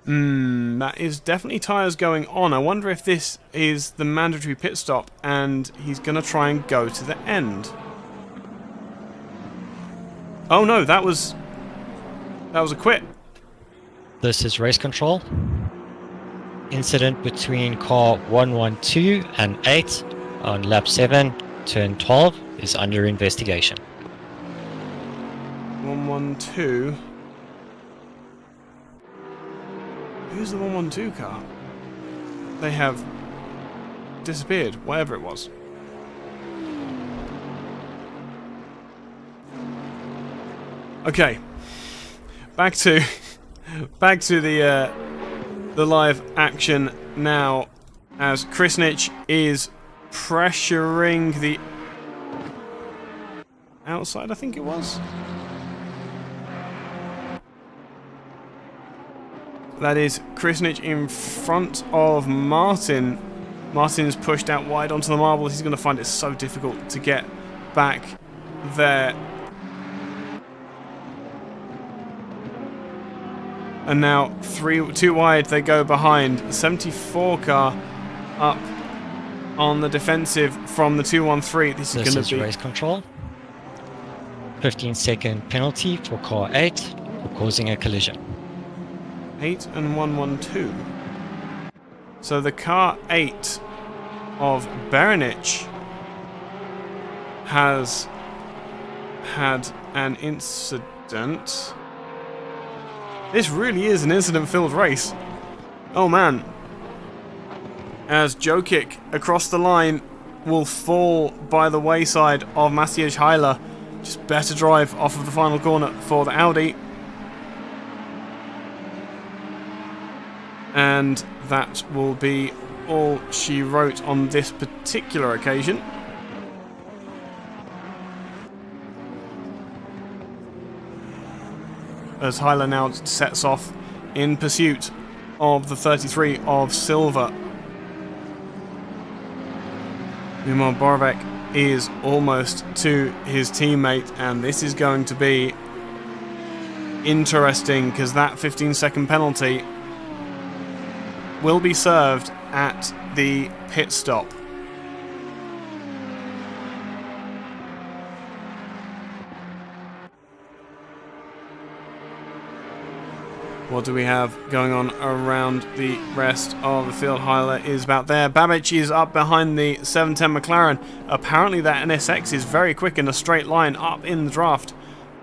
that is definitely tyres going on. I wonder if this is the mandatory pit stop and he's going to try and go to the end. Oh no, that was a quit. This is race control. Incident between car 112 and 8 on lap 7, turn 12 is under investigation. 112. Who's the 112 car? They have disappeared, whatever it was. Okay, back to the live action now, as Krisnich is pressuring the outside, I think it was. That is Krisnich in front of Martin. Martin's pushed out wide onto the marbles. He's going to find it so difficult to get back there. And now 2 wide, they go behind. The 74 car up on the defensive from the 213. This is going to be race control. 15-second penalty for car 8 for causing a collision. 8 and 112. So the car 8 of Berenic has had an incident. This really is an incident-filled race. Oh man. As Jokic across the line will fall by the wayside of Maciej Heiler. Just better drive off of the final corner for the Audi. And that will be all she wrote on this particular occasion. As Heiler now sets off in pursuit of the 33 of silver. Meanwhile, Borovec is almost to his teammate, and this is going to be interesting because that 15-second penalty will be served at the pit stop. What do we have going on around the rest of the field? Heiler is about there. Babic is up behind the 710 McLaren. Apparently that NSX is very quick in a straight line up in the draft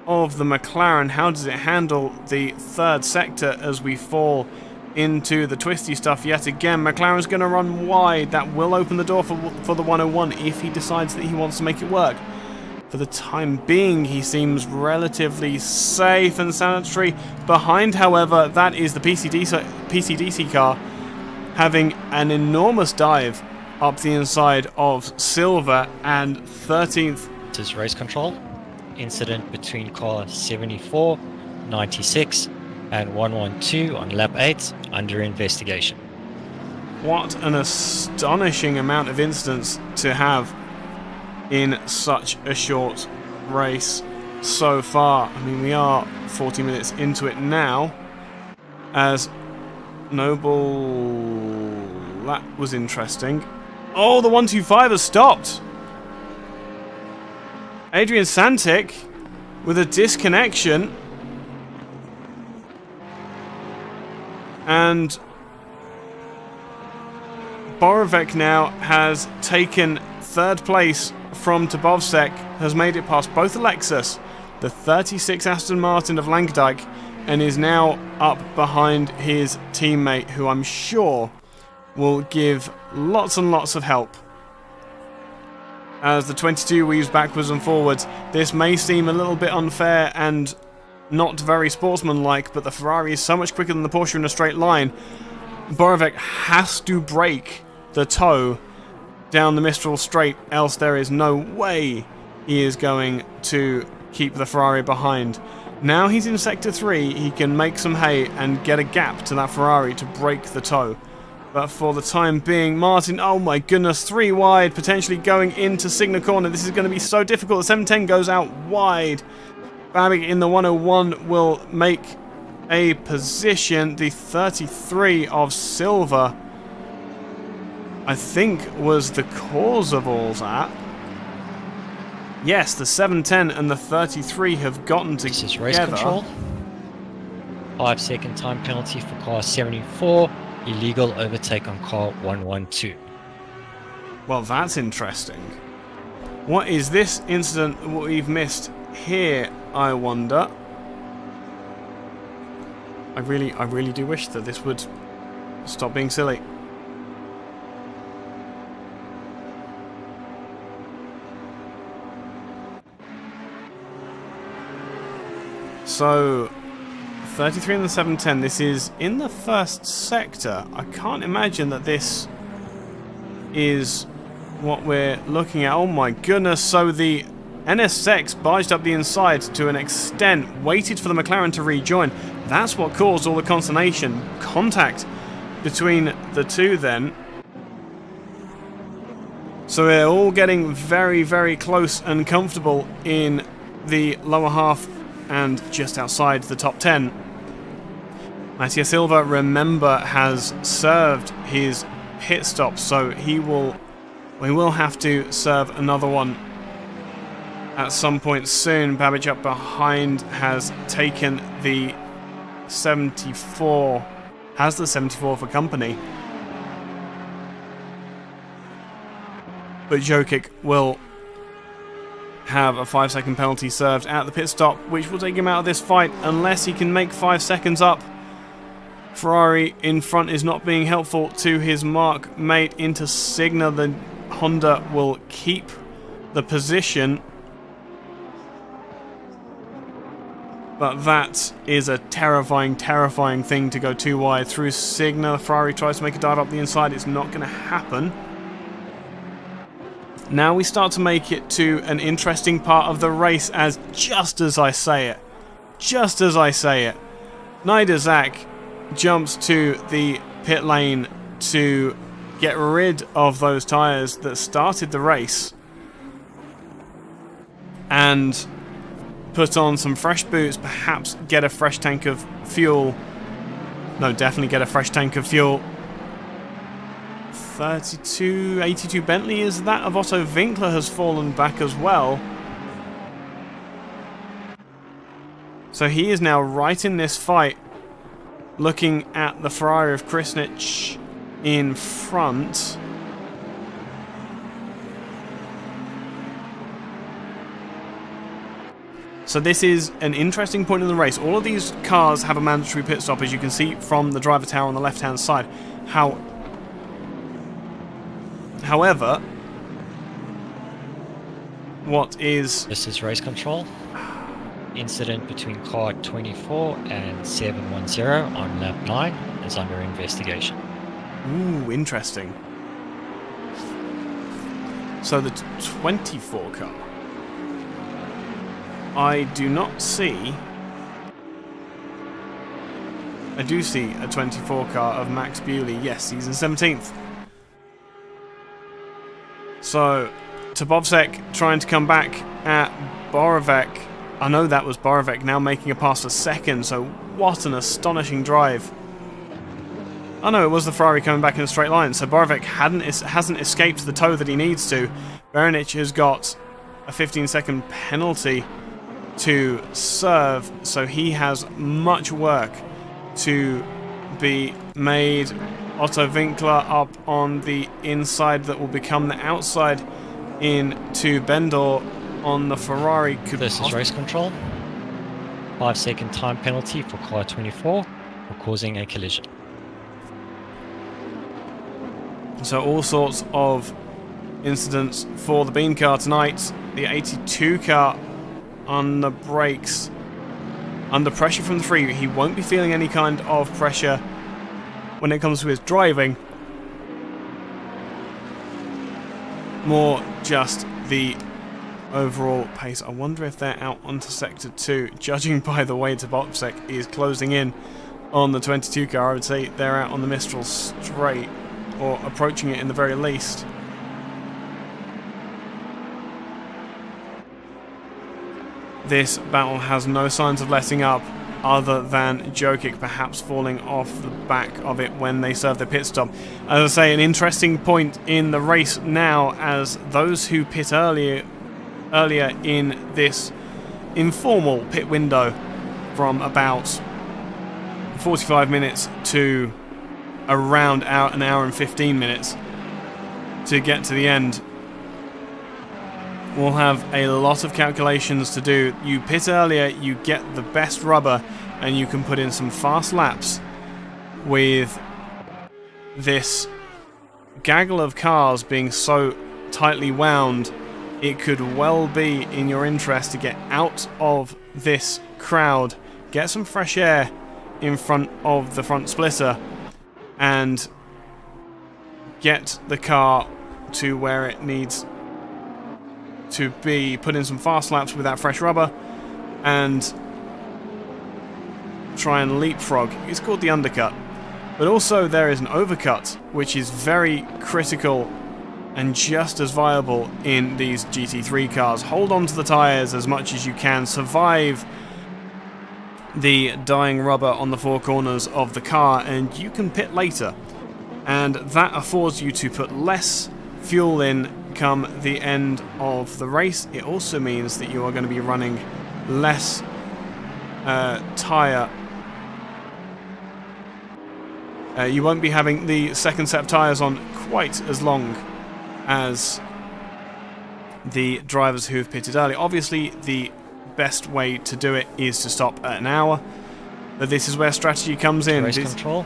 of the McLaren. How does it handle the third sector as we fall into the twisty stuff yet again? McLaren's going to run wide. That will open the door for the 101 if he decides that he wants to make it work. For the time being, he seems relatively safe and sanitary. Behind, however, that is the PCDC car having an enormous dive up the inside of silver, and 13th. This is race control. Incident between car 74, 96 and 112 on lap 8 under investigation. What an astonishing amount of incidents to have in such a short race so far. I mean, we are 40 minutes into it now, as Noble... that was interesting. Oh, the 125 has stopped! Adrian Santic with a disconnection. And Borovec now has taken third place from Borovec, has made it past both Lexus, the 36 Aston Martin of Lankdijk, and is now up behind his teammate, who I'm sure will give lots and lots of help. As the 22 weaves backwards and forwards, this may seem a little bit unfair and not very sportsmanlike, but the Ferrari is so much quicker than the Porsche in a straight line. Borovec has to break the toe down the Mistral Straight, else there is no way he is going to keep the Ferrari behind. Now he's in Sector 3, he can make some hay and get a gap to that Ferrari to break the toe. But for the time being, Martin, oh my goodness, 3 wide, potentially going into Signal Corner. This is going to be so difficult. The 710 goes out wide. Berenic in the 101 will make a position. The 33 of Silver, I think, was the cause of all that. Yes, the 710 and the 33 have gotten together. This is race control. 5-second time penalty for car 74. Illegal overtake on car 112. Well, that's interesting. What is this incident we've missed here, I wonder? I really do wish that this would stop being silly. So 33 and the 710, this is in the first sector. I can't imagine that this is what we're looking at. Oh my goodness, so the NSX barged up the inside to an extent, waited for the Mclaren to rejoin. That's what caused all the consternation. Contact between the two then. So we're all getting very, very close and comfortable in the lower half and just outside the top 10. Mattia Silva, remember, has served his pit stop, so we will have to serve another one at some point soon. Babbage up behind has taken the 74, has the 74 for company. But Jokic will have a 5-second penalty served at the pit stop, which will take him out of this fight unless he can make 5 seconds up. Ferrari in front is not being helpful to his mark mate into Signa. The Honda will keep the position, but that is a terrifying, terrifying thing to go too wide through Signa. Ferrari tries to make a dive up the inside. It's not going to happen. Now we start to make it to an interesting part of the race, as just as I say it, Nida Zak jumps to the pit lane to get rid of those tyres that started the race and put on some fresh boots, perhaps get a fresh tank of fuel. No, definitely get a fresh tank of fuel. 82 Bentley is that of Otto Winkler has fallen back as well. So he is now right in this fight, looking at the Ferrari of Krisnic in front. So this is an interesting point in the race. All of these cars have a mandatory pit stop, as you can see from the driver tower on the left-hand side. However, This is race control. Incident between car 24 and 710 on lap 9 is under investigation. Ooh, interesting. So the 24 car. I do see a 24 car of Max Bewley. Yes, he's in 17th. So, Tabovsek trying to come back at Borovec. I know that was Borovec now making a pass for second, so what an astonishing drive. Oh no, it was the Ferrari coming back in a straight line, so Borovec hasn't escaped the toe that he needs to. Berenic has got a 15-second penalty to serve, so he has much work to be made. Otto Winkler up on the inside that will become the outside into Bendor on the Ferrari. This is race control. 5-second time penalty for car 24 for causing a collision. So all sorts of incidents for the Bean car tonight. The 82 car on the brakes, under pressure from the free. He won't be feeling any kind of pressure when it comes to his driving. More just the overall pace. I wonder if they're out onto Sector 2. Judging by the way Borovec is closing in on the 22 car, I would say they're out on the Mistral Straight, or approaching it in the very least. This battle has no signs of letting up, other than Jokic perhaps falling off the back of it when they serve their pit stop. As I say, an interesting point in the race now, as those who pit earlier in this informal pit window from about 45 minutes to around an hour and 15 minutes to get to the end, we'll have a lot of calculations to do. You pit earlier, you get the best rubber, and you can put in some fast laps with this gaggle of cars being so tightly wound. It could well be in your interest to get out of this crowd, get some fresh air in front of the front splitter, and get the car to where it needs to be, put in some fast laps with that fresh rubber, and try and leapfrog. It's called the undercut. But also there is an overcut, which is very critical and just as viable in these GT3 cars. Hold on to the tyres as much as you can, survive the dying rubber on the four corners of the car, and you can pit later. And that affords you to put less fuel in come the end of the race. It also means that you are going to be running less tyre. You won't be having the second set of tyres on quite as long as the drivers who have pitted early. Obviously, the best way to do it is to stop at an hour, but this is where strategy comes in. Race control.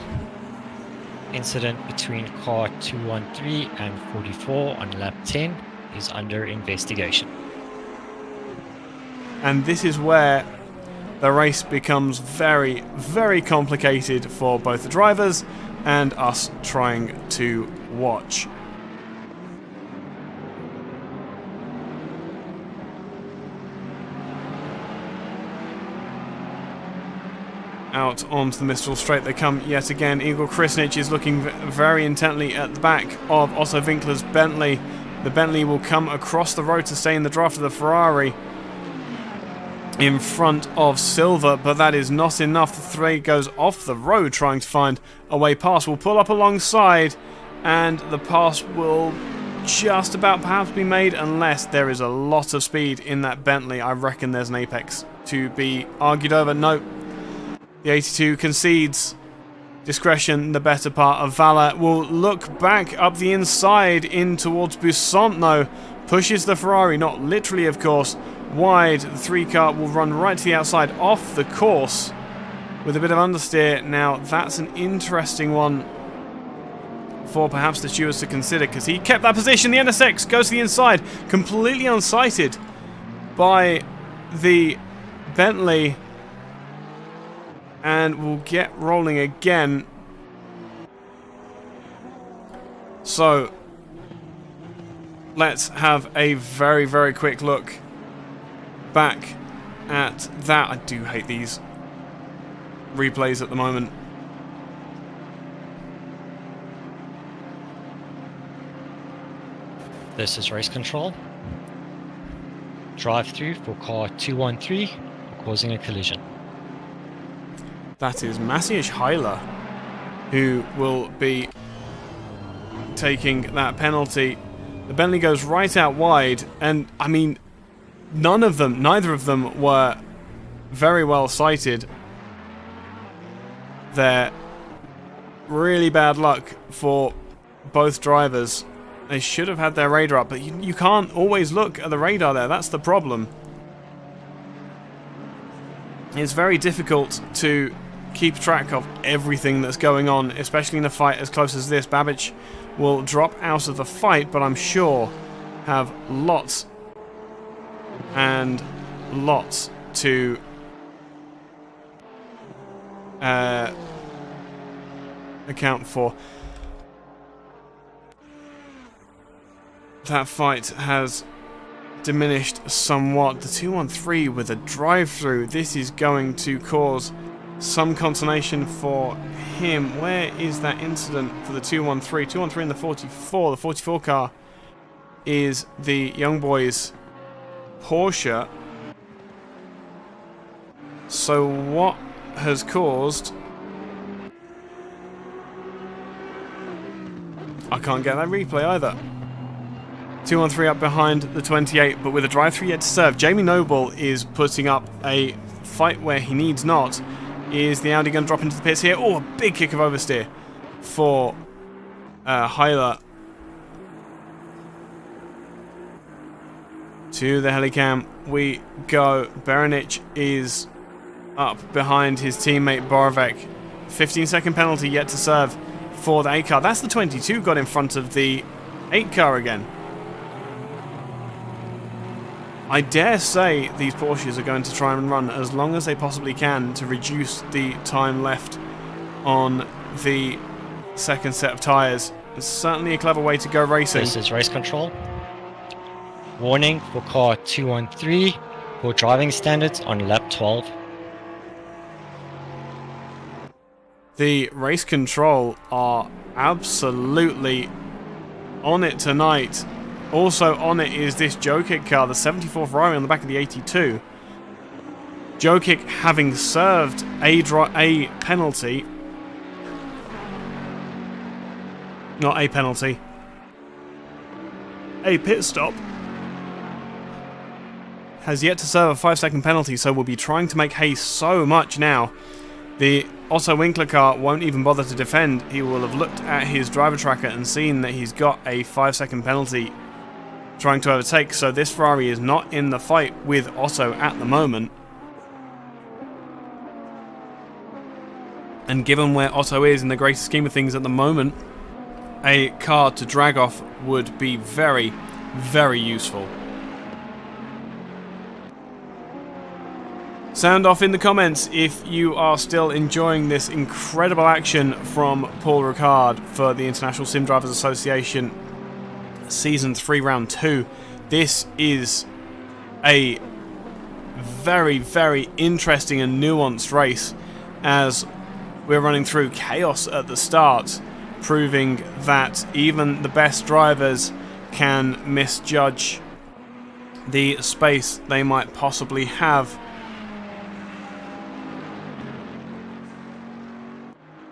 Incident between car 213 and 44 on lap 10 is under investigation. And this is where the race becomes very, very complicated for both the drivers and us trying to watch. Out onto the Mistral Straight they come yet again. Igor Krisnic is looking very intently at the back of Otto Winkler's Bentley. The Bentley will come across the road to stay in the draft of the Ferrari in front of Silva, but that is not enough. The three goes off the road trying to find a way past. We'll pull up alongside, and the pass will just about perhaps be made, unless there is a lot of speed in that Bentley. I reckon there's an apex to be argued over. No. The 82 concedes. Discretion, the better part of valor. Will look back up the inside in towards Buisson, though. Pushes the Ferrari, not literally of course, wide. The 3 car will run right to the outside off the course with a bit of understeer. Now that's an interesting one for perhaps the stewards to consider, because he kept that position. The NSX goes to the inside, completely unsighted by the Bentley, and we'll get rolling again. So let's have a very, very quick look back at that. I do hate these replays at the moment. This is race control. Drive through for car 213 for causing a collision. That is Maciej Heiler who will be taking that penalty. The Bentley goes right out wide, and I mean, neither of them were very well sighted. They're really bad luck for both drivers. They should have had their radar up, but you can't always look at the radar there. That's the problem. It's very difficult to keep track of everything that's going on, especially in a fight as close as this. Babic will drop out of the fight, but I'm sure have lots and lots to account for. That fight has diminished somewhat. The 213 with a drive-through. This is going to cause some consternation for him. Where is that incident for the 213? 213 in the 44. The 44 car is the young boys' Porsche. So what has caused... I can't get that replay either. 213 up behind the 28, but with a drive-through yet to serve. Jamie Noble is putting up a fight where he needs not. Is the Audi going to drop into the pits here? Oh, a big kick of oversteer for Hyler. To the helicam we go. Berenic is up behind his teammate Borovec. 15-second penalty yet to serve for the 8 car. That's the 22 got in front of the 8 car again. I dare say these Porsches are going to try and run as long as they possibly can to reduce the time left on the second set of tyres. It's certainly a clever way to go racing. This is race control. Warning for car 213 for driving standards on lap 12. The race control are absolutely on it tonight. Also on it is this Jokic car, the 74 Ferrari on the back of the 82. Jokic having served a penalty. Not a penalty. A pit stop. Has yet to serve a 5-second penalty, so will be trying to make hay so much now. The Otto Winkler car won't even bother to defend. He will have looked at his driver tracker and seen that he's got a 5-second penalty trying to overtake, so this Ferrari is not in the fight with Otto at the moment. And given where Otto is in the greater scheme of things at the moment, a car to drag off would be very, very useful. Sound off in the comments if you are still enjoying this incredible action from Paul Ricard for the International Sim Drivers Association Season 3 Round 2. This is a very, very interesting and nuanced race as we're running through chaos at the start, proving that even the best drivers can misjudge the space they might possibly have.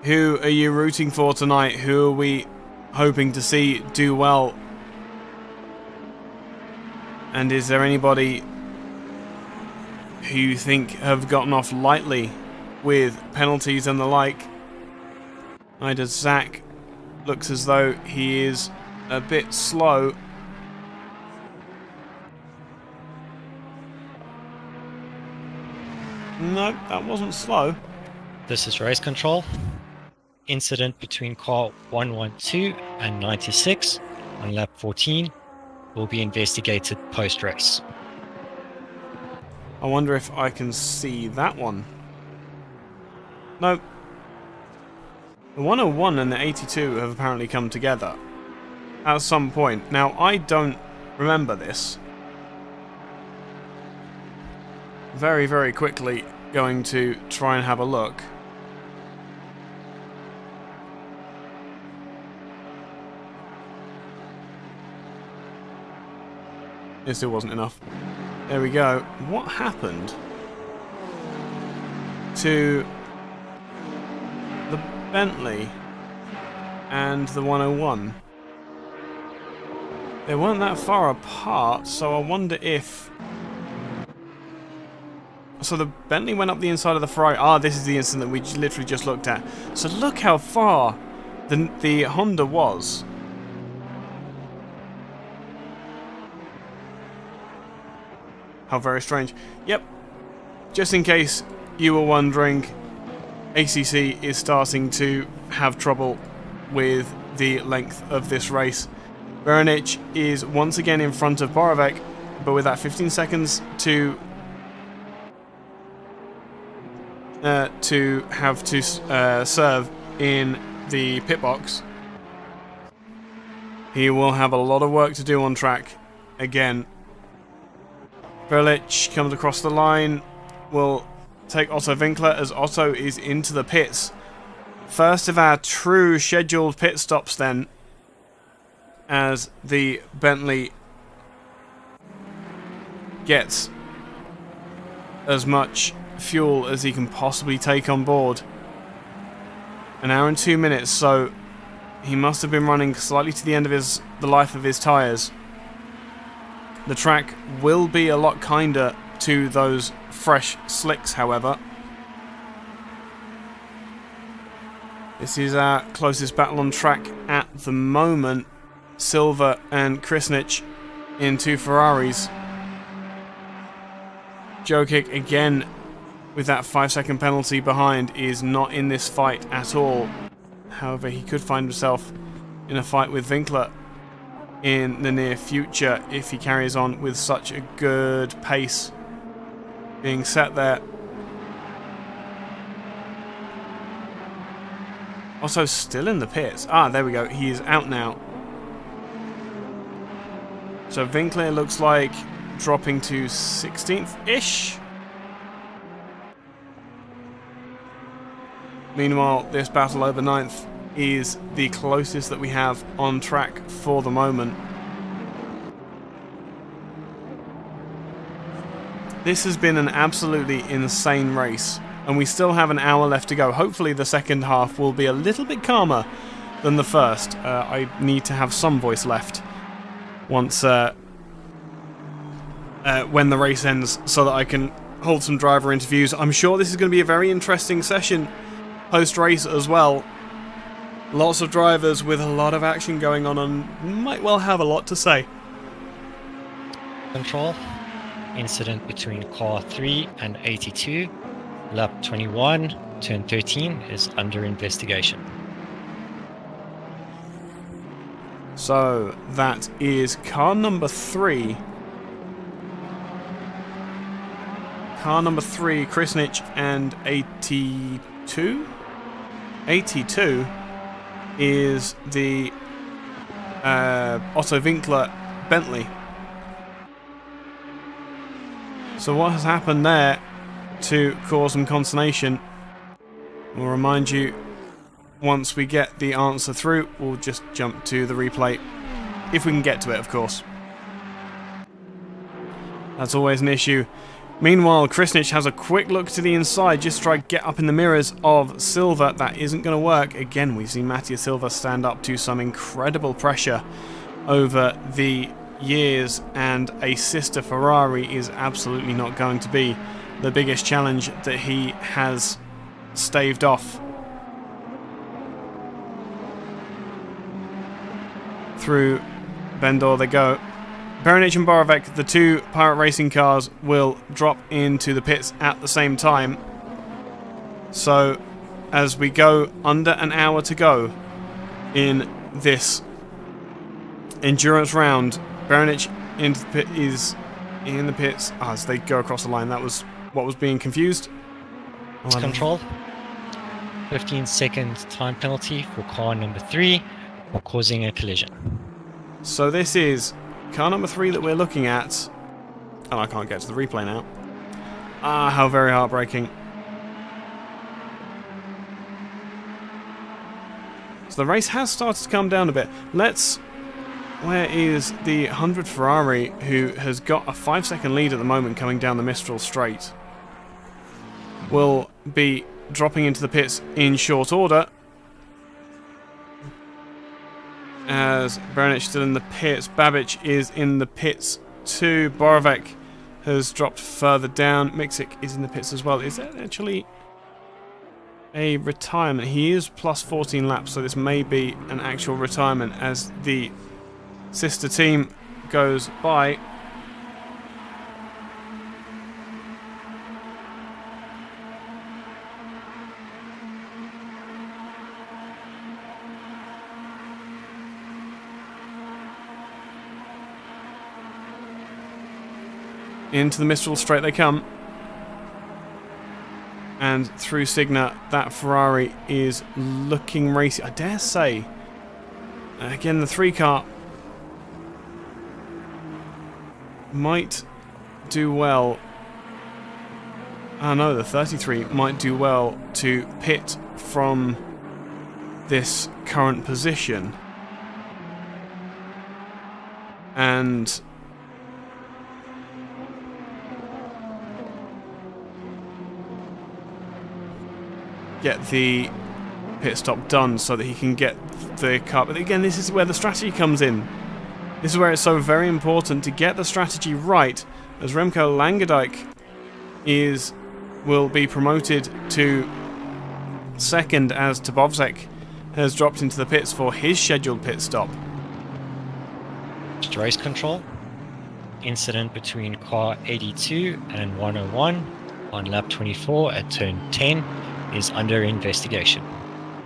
Who are you rooting for tonight? Who are we hoping to see do well? And is there anybody who you think have gotten off lightly with penalties and the like? Ida Zach looks as though he is a bit slow. No, that wasn't slow. This is race control. Incident between car 112 and 96 on lap 14 will be investigated post-race. I wonder if I can see that one. No. The 101 and the 82 have apparently come together at some point. Now, I don't remember this. Very, very quickly going to try and have a look. It still wasn't enough. There we go. What happened to the Bentley and the 101? They weren't that far apart, so I wonder if... So the Bentley went up the inside of the Ferrari. Ah, this is the instant that we literally just looked at. So look how far the Honda was. How very strange. Yep. Just in case you were wondering, ACC is starting to have trouble with the length of this race. Berenic is once again in front of Borovec, but with that 15 seconds to have to serve in the pit box, he will have a lot of work to do on track again. Berenic comes across the line. Will take Otto Winkler as Otto is into the pits. First of our true scheduled pit stops then, as the Bentley gets as much fuel as he can possibly take on board. An hour and 2 minutes, so he must have been running slightly to the end of the life of his tyres. The track will be a lot kinder to those fresh slicks, however. This is our closest battle on track at the moment. Silva and Krisnic in 2 Ferraris. Jokic again with that 5-second penalty behind is not in this fight at all. However, he could find himself in a fight with Winkler in the near future if he carries on with such a good pace being set there. Also still in the pits. Ah, there we go. He is out now. So Winkler looks like dropping to 16th-ish. Meanwhile, this battle over 9th is the closest that we have on track for the moment. This has been an absolutely insane race, and we still have an hour left to go. Hopefully the second half will be a little bit calmer than the first. I need to have some voice left once when the race ends, so that I can hold some driver interviews. I'm sure this is going to be a very interesting session post-race as well. Lots of drivers with a lot of action going on and might well have a lot to say. Control. Incident between car 3 and 82. Lap 21, turn 13 is under investigation. So that is car number 3. Car number 3, Krisnic and 82? 82 is the Otto Winkler Bentley. So what has happened there to cause some consternation? We'll remind you once we get the answer through. We'll just jump to the replay, if we can get to it, of course. That's always an issue. Meanwhile, Krisnic has a quick look to the inside, just try to get up in the mirrors of Silva. That isn't going to work. Again, we've seen Mattia Silva stand up to some incredible pressure over the years, and a sister Ferrari is absolutely not going to be the biggest challenge that he has staved off. Through Bendor they go. Berenic and Borovec, the 2 Pirate Racing cars, will drop into the pits at the same time. So, as we go under an hour to go in this endurance round, Berenic into the pit is in the pits as they go across the line. That was what was being confused. Control. 15-second time penalty for car number 3 for causing a collision. So this is car number 3 that we're looking at. Oh, I can't get to the replay now. Ah, how very heartbreaking. So the race has started to calm down a bit. Where is the 100 Ferrari, who has got a 5-second lead at the moment coming down the Mistral Straight? Will be dropping into the pits in short order. As Berenic still in the pits, Babic is in the pits too. Borovec has dropped further down. Miksic is in the pits as well. Is that actually a retirement? He is plus 14 laps, so this may be an actual retirement as the sister team goes by. Into the Mistral Straight they come. And through Signa, that Ferrari is looking racy. I dare say, again, the 3 car might do well. Oh no, the 33 might do well to pit from this current position and get the pit stop done so that he can get the car. But again, this is where the strategy comes in. This is where it's so very important to get the strategy right, as Remco Langendijk will be promoted to second as Borovec has dropped into the pits for his scheduled pit stop. Race control. Incident between car 82 and 101 on lap 24 at turn 10 is under investigation.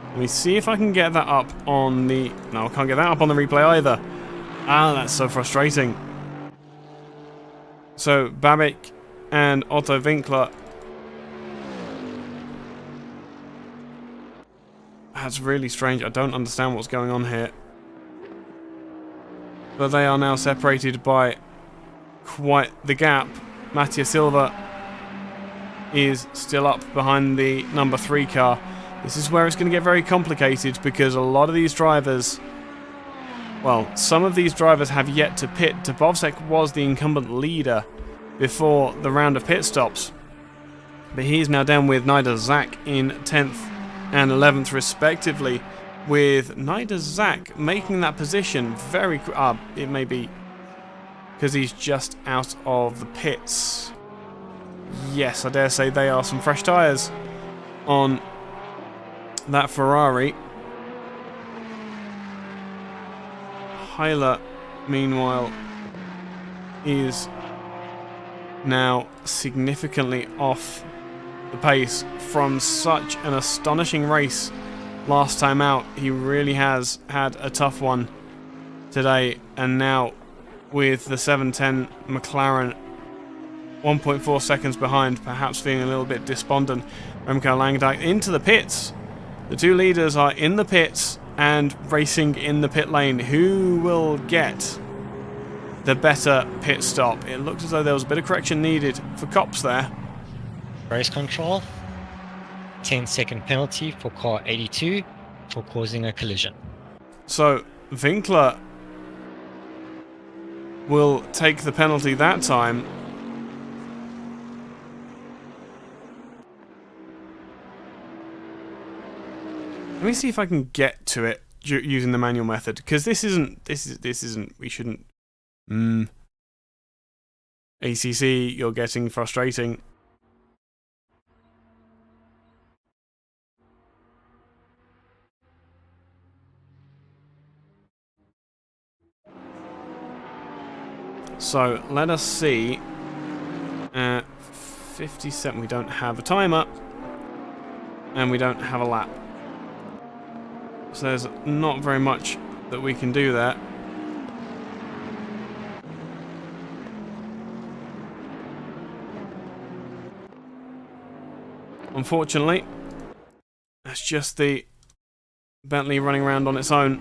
Let me see if I can get that up on the... No, I can't get that up on the replay either. Ah, that's so frustrating. So, Babic and Otto Winkler. That's really strange. I don't understand what's going on here. But they are now separated by quite the gap. Mattia Silva is still up behind the number 3 car. This is where it's going to get very complicated because a lot of these drivers... Well, some of these drivers have yet to pit. Borovec was the incumbent leader before the round of pit stops. But he's now down with Nida Zak in 10th and 11th respectively, with Nida Zak making that position very... it may be because he's just out of the pits. Yes, I dare say they are some fresh tyres on that Ferrari. Heiler, meanwhile, is now significantly off the pace from such an astonishing race last time out. He really has had a tough one today, and now with the 710 McLaren 1.4 seconds behind, perhaps feeling a little bit despondent. Remco Langendijk into the pits. The two leaders are in the pits and racing in the pit lane. Who will get the better pit stop? It looked as though there was a bit of correction needed for Kops there. Race control. 10-second penalty for car 82 for causing a collision. So Winkler will take the penalty that time. Let me see if I can get to it using the manual method, because this isn't. We shouldn't. ACC, you're getting frustrating. So let us see. 57. We don't have a timer, and we don't have a lap. So there's not very much that we can do there. Unfortunately, that's just the Bentley running around on its own.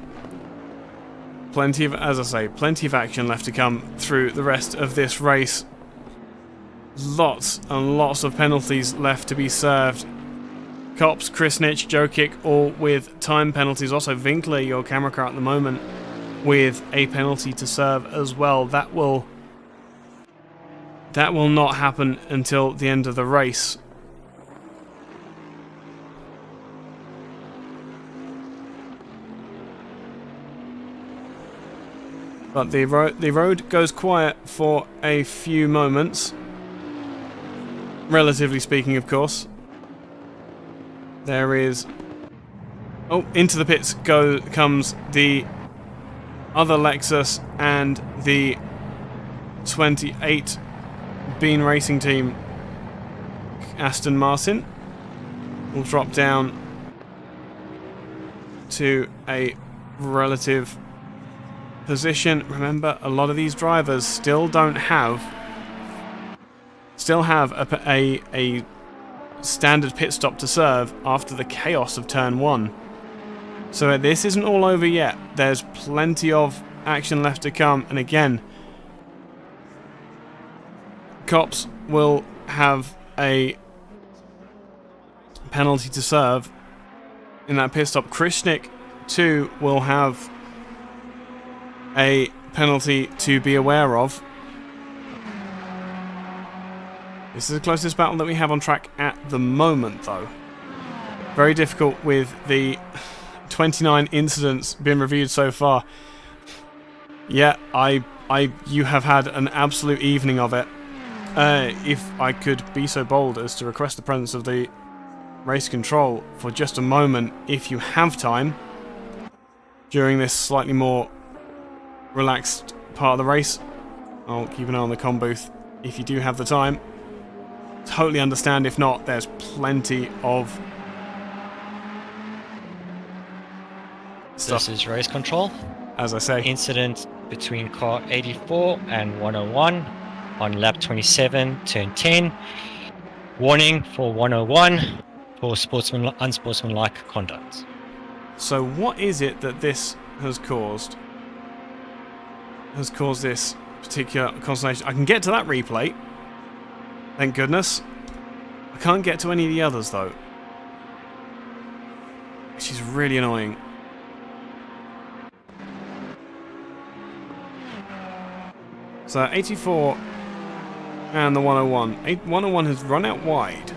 Plenty of, as I say, plenty of action left to come through the rest of this race. Lots and lots of penalties left to be served. Kops, Krisnich, Jokic, all with time penalties. Also, Winkler, your camera car at the moment, with a penalty to serve as well. That will not happen until the end of the race. But the road goes quiet for a few moments. Relatively speaking, of course. There is... Oh, into the pits comes the other Lexus and the 28 Bean Racing Team. Aston Martin will drop down to a relative position. Remember, a lot of these drivers still have a standard pit stop to serve after the chaos of turn 1. So this isn't all over yet. There's plenty of action left to come, and again, Cops will have a penalty to serve in that pit stop. Krishnik, too, will have a penalty to be aware of. This is the closest battle that we have on track at the moment, though. Very difficult with the 29 incidents being reviewed so far. Yeah, you have had an absolute evening of it. If I could be so bold as to request the presence of the race control for just a moment, if you have time, during this slightly more relaxed part of the race. I'll keep an eye on the comm booth if you do have the time. Totally understand if not, there's plenty of stuff. This is race control. As I say, Incident between car 84 and 101 on lap 27, turn 10. Warning for 101 for unsportsmanlike conduct. so what is it that this has caused? Has caused this particular consternation? I can get to that replay. Thank goodness. I can't get to any of the others though. Which is really annoying. So 84 and the 101. 101 has run out wide.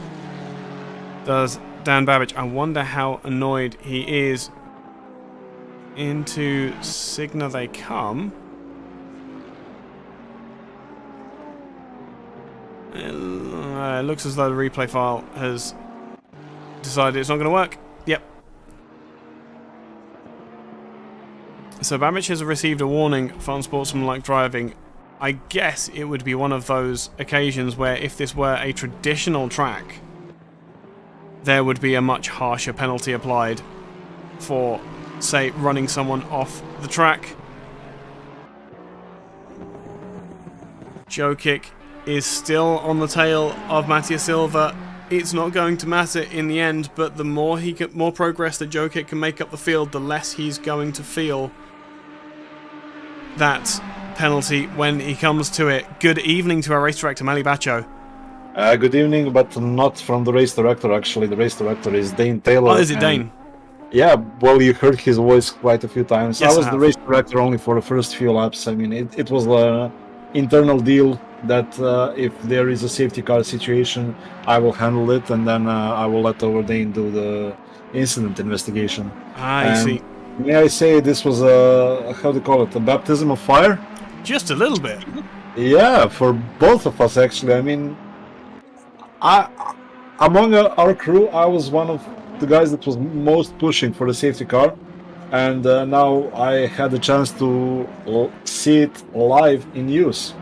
Does Dan Babbage. I wonder how annoyed he is. Into Signa they come. It looks as though the replay file has decided it's not going to work. Yep. So Babbage has received a warning for unsportsmanlike driving. I guess it would be one of those occasions where if this were a traditional track, there would be a much harsher penalty applied for, say, running someone off the track. Joe Kick is still on the tail of Mattia Silva. It's not going to matter in the end, but the more more progress that Joe Kick can make up the field, the less he's going to feel that penalty when he comes to it. Good evening to our race director, Mali Bacho. Good evening, but not from the race director, actually. The race director is Dane Taylor. Oh, is it Dane? Yeah, well, you heard his voice quite a few times. Yes, I was the race director only for the first few laps. I mean, it was an internal deal that if there is a safety car situation, I will handle it, and then I will let over Dane do the incident investigation. I see. May I say this was a, how do you call it, a baptism of fire? Just a little bit. Yeah, for both of us, actually. I mean, among our crew, I was one of the guys that was most pushing for the safety car, and now I had the chance to see it live in use.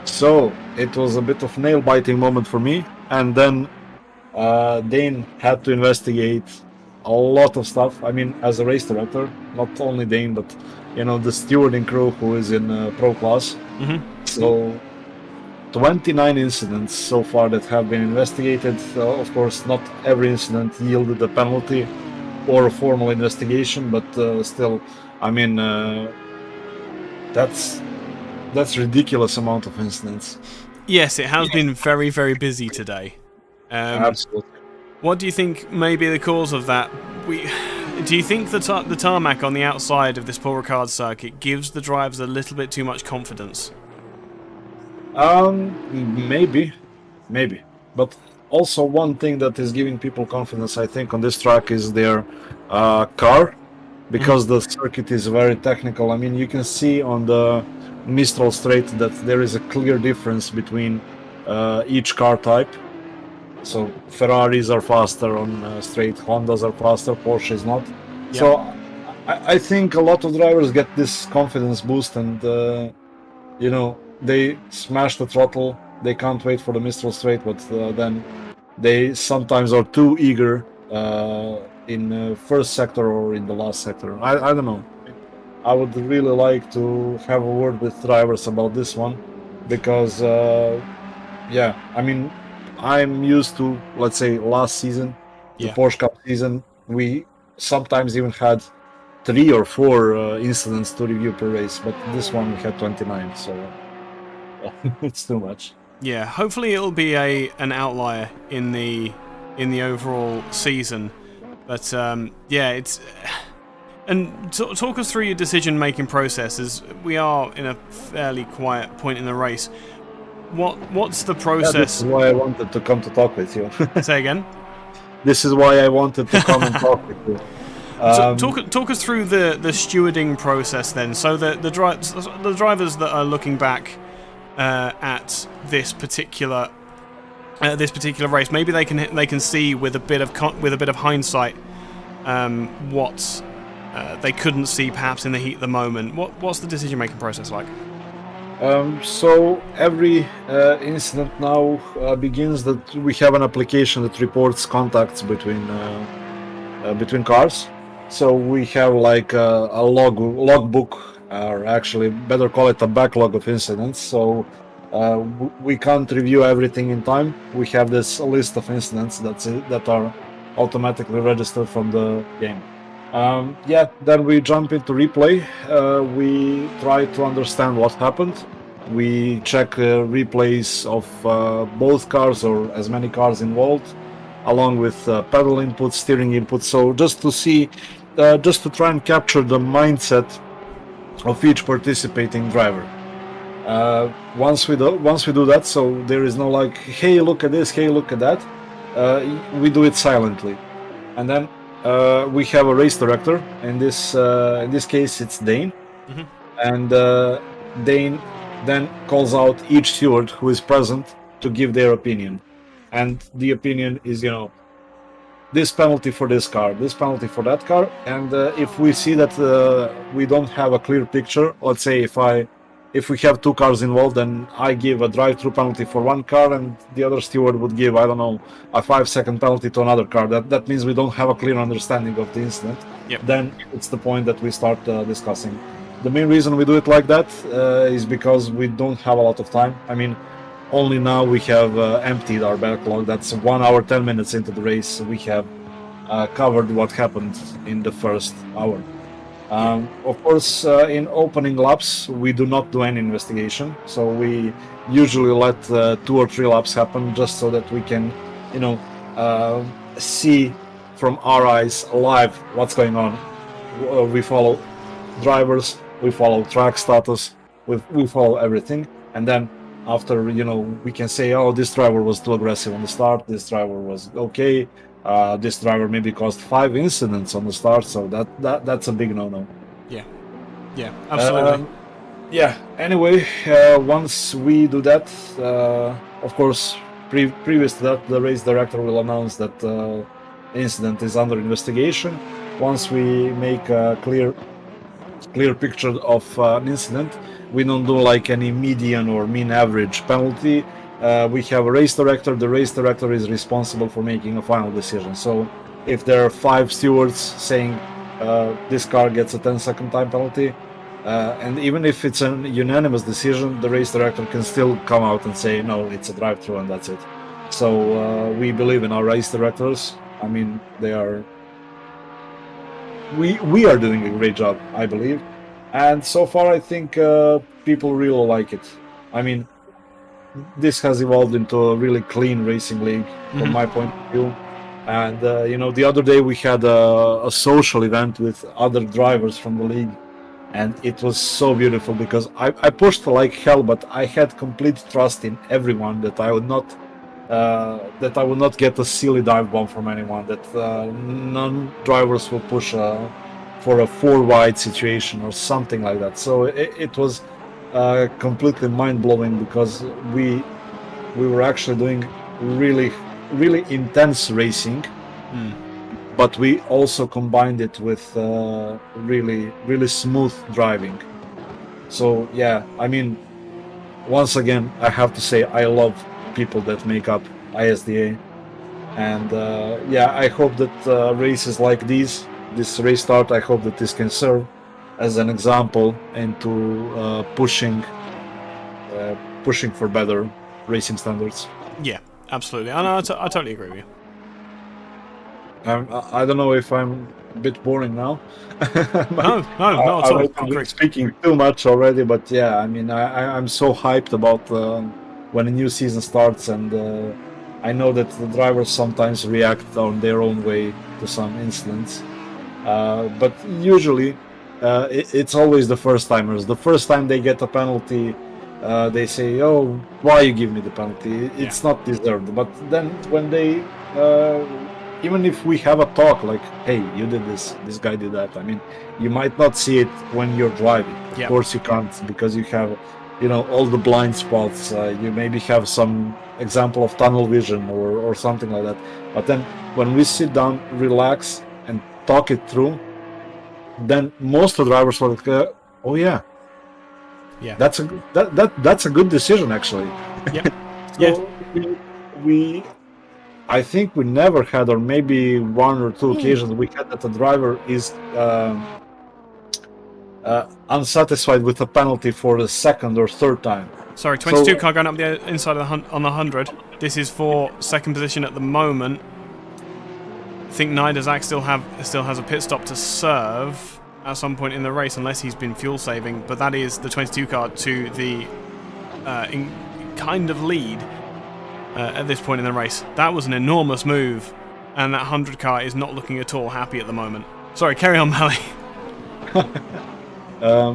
So it was a bit of nail-biting moment for me, and then Dane had to investigate a lot of stuff. I mean, as a race director, not only Dane, but you know, the stewarding crew who is in pro class. Mm-hmm. So 29 incidents so far that have been investigated. Of course, not every incident yielded a penalty or a formal investigation, but still, I mean, that's ridiculous amount of incidents. Yes, it has been very, very busy today. Absolutely. What do you think may be the cause of that? Do you think the tarmac on the outside of this Paul Ricard circuit gives the drivers a little bit too much confidence? Maybe. But also one thing that is giving people confidence, I think, on this track is their car, because the circuit is very technical. I mean, you can see on the Mistral Straight that there is a clear difference between each car type. So Ferraris are faster on straight, Hondas are faster, Porsche is not. Yep. So I think a lot of drivers get this confidence boost, and you know, they smash the throttle. They can't wait for the Mistral Straight, but then they sometimes are too eager in first sector or in the last sector. I don't know. I would really like to have a word with drivers about this one, because yeah, I mean, I'm used to, let's say, last season, the Porsche Cup season, we sometimes even had 3 or 4 incidents to review per race, but this one we had 29, so it's too much. Yeah, hopefully it'll be an outlier in the overall season. But yeah, it's and talk us through your decision-making process, as we are in a fairly quiet point in the race. What's the Yeah, this process? is why I wanted to come to talk with you. Say again. This is why I wanted to come and talk with you. So talk us through the stewarding process then. So the drivers that are looking back at this particular race, maybe they can see with a bit of hindsight what they couldn't see perhaps in the heat of the moment. What's the decision making process like? So every incident now begins that we have an application that reports contacts between cars. So we have like a logbook, or actually better call it a backlog of incidents. So we can't review everything in time. We have this list of incidents that are automatically registered from the game. Then we jump into replay. We try to understand what happened. We check replays of both cars or as many cars involved, along with pedal input, steering input. So just to see, just to try and capture the mindset of each participating driver. Once we do that, so there is no like, hey, look at this, hey, look at that. We do it silently, and then we have a race director. In this case, it's Dane, and Dane then calls out each steward who is present to give their opinion, and the opinion is, this penalty for this car, this penalty for that car. And if we see that we don't have a clear picture, let's say if we have two cars involved, then I give a drive-through penalty for one car and the other steward would give, I don't know, a 5-second penalty to another car. That means we don't have a clear understanding of the incident. Yep. Then it's the point that we start discussing. The main reason we do it like that is because we don't have a lot of time. I mean, only now we have emptied our backlog. That's 1 hour 10 minutes into the race. We have covered what happened in the first hour. Of course, in opening laps, we do not do any investigation. So we usually let 2 or 3 laps happen just so that we can, see from our eyes live what's going on. We follow drivers, we follow track status, we follow everything. And then after, we can say, oh, this driver was too aggressive on the start, this driver was okay. This driver maybe caused 5 incidents on the start, so that's a big no-no. Yeah, absolutely. Anyway, once we do that, of course, previous to that, the race director will announce that the incident is under investigation. Once we make a clear picture of an incident, we don't do like any median or mean average penalty. We have a race director. The race director is responsible for making a final decision. So if there are 5 stewards saying this car gets a 10-second time penalty, and even if it's a unanimous decision, the race director can still come out and say, no, it's a drive-through and that's it. So we believe in our race directors. I mean, we are doing a great job, I believe. And so far, I think people really like it. I mean, this has evolved into a really clean racing league from my point of view. And the other day we had a social event with other drivers from the league, and it was so beautiful because I pushed like hell, but I had complete trust in everyone that I would not get a silly dive bomb from anyone, that none drivers will push for a 4 wide situation or something like that. So it was completely mind-blowing because we were actually doing really intense racing, but we also combined it with really smooth driving. So yeah, I mean, once again, I have to say I love people that make up ISDA, and I hope that races like this race start, I hope that this can serve as an example into pushing for better racing standards. Yeah, absolutely. I totally agree with you. I don't know if I'm a bit boring now. No, not at all. I'm speaking too much already, but yeah, I mean, I'm so hyped about when a new season starts, and I know that the drivers sometimes react on their own way to some incidents, but usually it's always the first timers. The first time they get a penalty, they say, "Oh, why you give me the penalty? It's not deserved." But then when they even if we have a talk like, "Hey, you did this guy did that," I mean, you might not see it when you're driving. Of course you can't, because you have, all the blind spots. You maybe have some example of tunnel vision or something like that. But then when we sit down, relax, and talk it through, then most of the drivers will go, "Oh yeah, that's a good decision, actually." Yeah. we I think we never had, or maybe one or two occasions we had, that the driver is unsatisfied with a penalty for the second or third time. Sorry, 22 car going up the inside of on the 100. This is for second position at the moment. I think Nidazak still has a pit stop to serve at some point in the race, unless he's been fuel saving. But that is the 22 car to the kind of lead at this point in the race. That was an enormous move, and that 100 car is not looking at all happy at the moment. Sorry, carry on, Mally.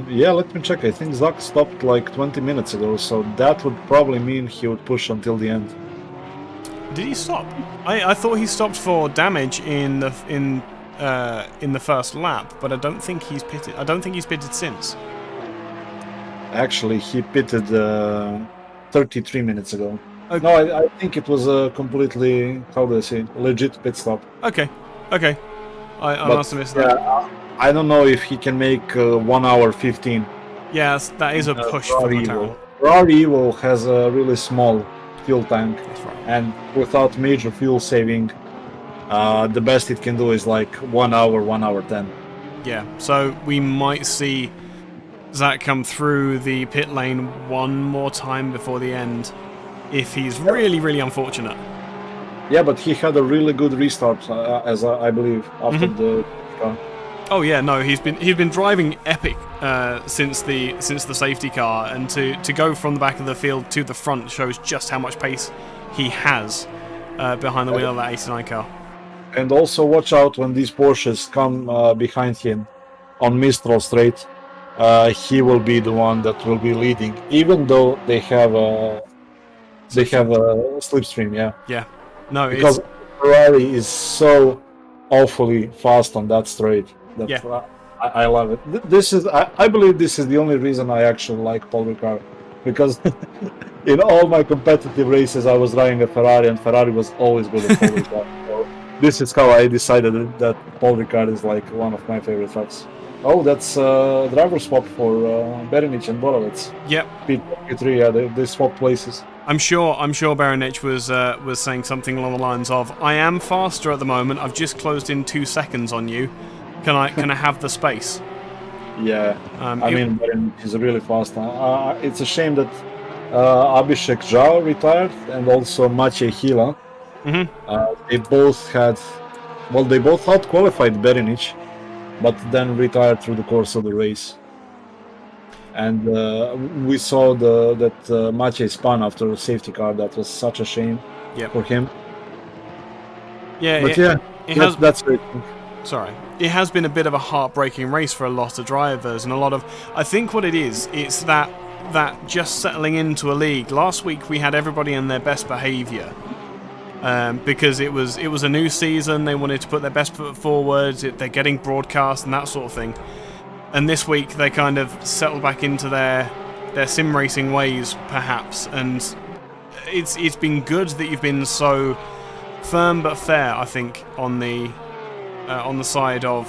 Yeah, let me check. I think Zach stopped like 20 minutes ago, so that would probably mean he would push until the end. Did he stop? I thought he stopped for damage in the first lap, but I don't think he's pitted. I don't think he's pitted since. Actually, he pitted 33 minutes ago. Okay. No, I think it was a completely, how do I say, legit pit stop. Okay. I must have missed that. I don't know if he can make 1 hour 15. Yes, that is a push for McLaren. Ferrari Evo has a really small fuel tank, That's right. and without major fuel saving, the best it can do is like 1 hour, 1 hour 10. Yeah, so we might see Zach come through the pit lane one more time before the end, if he's really, really unfortunate. Yeah, but he had a really good restart, as I believe, after the car. Oh yeah, no, he's been driving epic since the safety car, and to go from the back of the field to the front shows just how much pace he has behind the wheel of that 89 car. And also watch out when these Porsches come behind him on Mistral Straight. He will be the one that will be leading, even though they have a slipstream. Yeah, no, because Ferrari is so awfully fast on that straight. I love it. I believe this is the only reason I actually like Paul Ricard, because in all my competitive races I was driving a Ferrari, and Ferrari was always good at Paul Ricard. So this is how I decided that Paul Ricard is like one of my favorite trucks. Oh, that's driver swap for Berenic and Borovec. Yep. GT3, yeah, they swapped places. I'm sure Berenic was saying something along the lines of, "I am faster at the moment. I've just closed in 2 seconds on you. Can I have the space?" Yeah, I mean, he's really fast. It's a shame that Abhishek Jha retired, and also Maciej Hila. They both out-qualified Berenic, but then retired through the course of the race. And we saw that Maciej spun after a safety car. That was such a shame for him. Yeah, but that's great. Sorry. It has been a bit of a heartbreaking race for a lot of drivers, and a lot of... I think what it is, it's that just settling into a league. Last week we had everybody in their best behaviour, because it was a new season, they wanted to put their best foot forward, they're getting broadcast and that sort of thing. And this week they kind of settled back into their sim racing ways, perhaps, and it's been good that you've been so firm but fair, I think, on the side of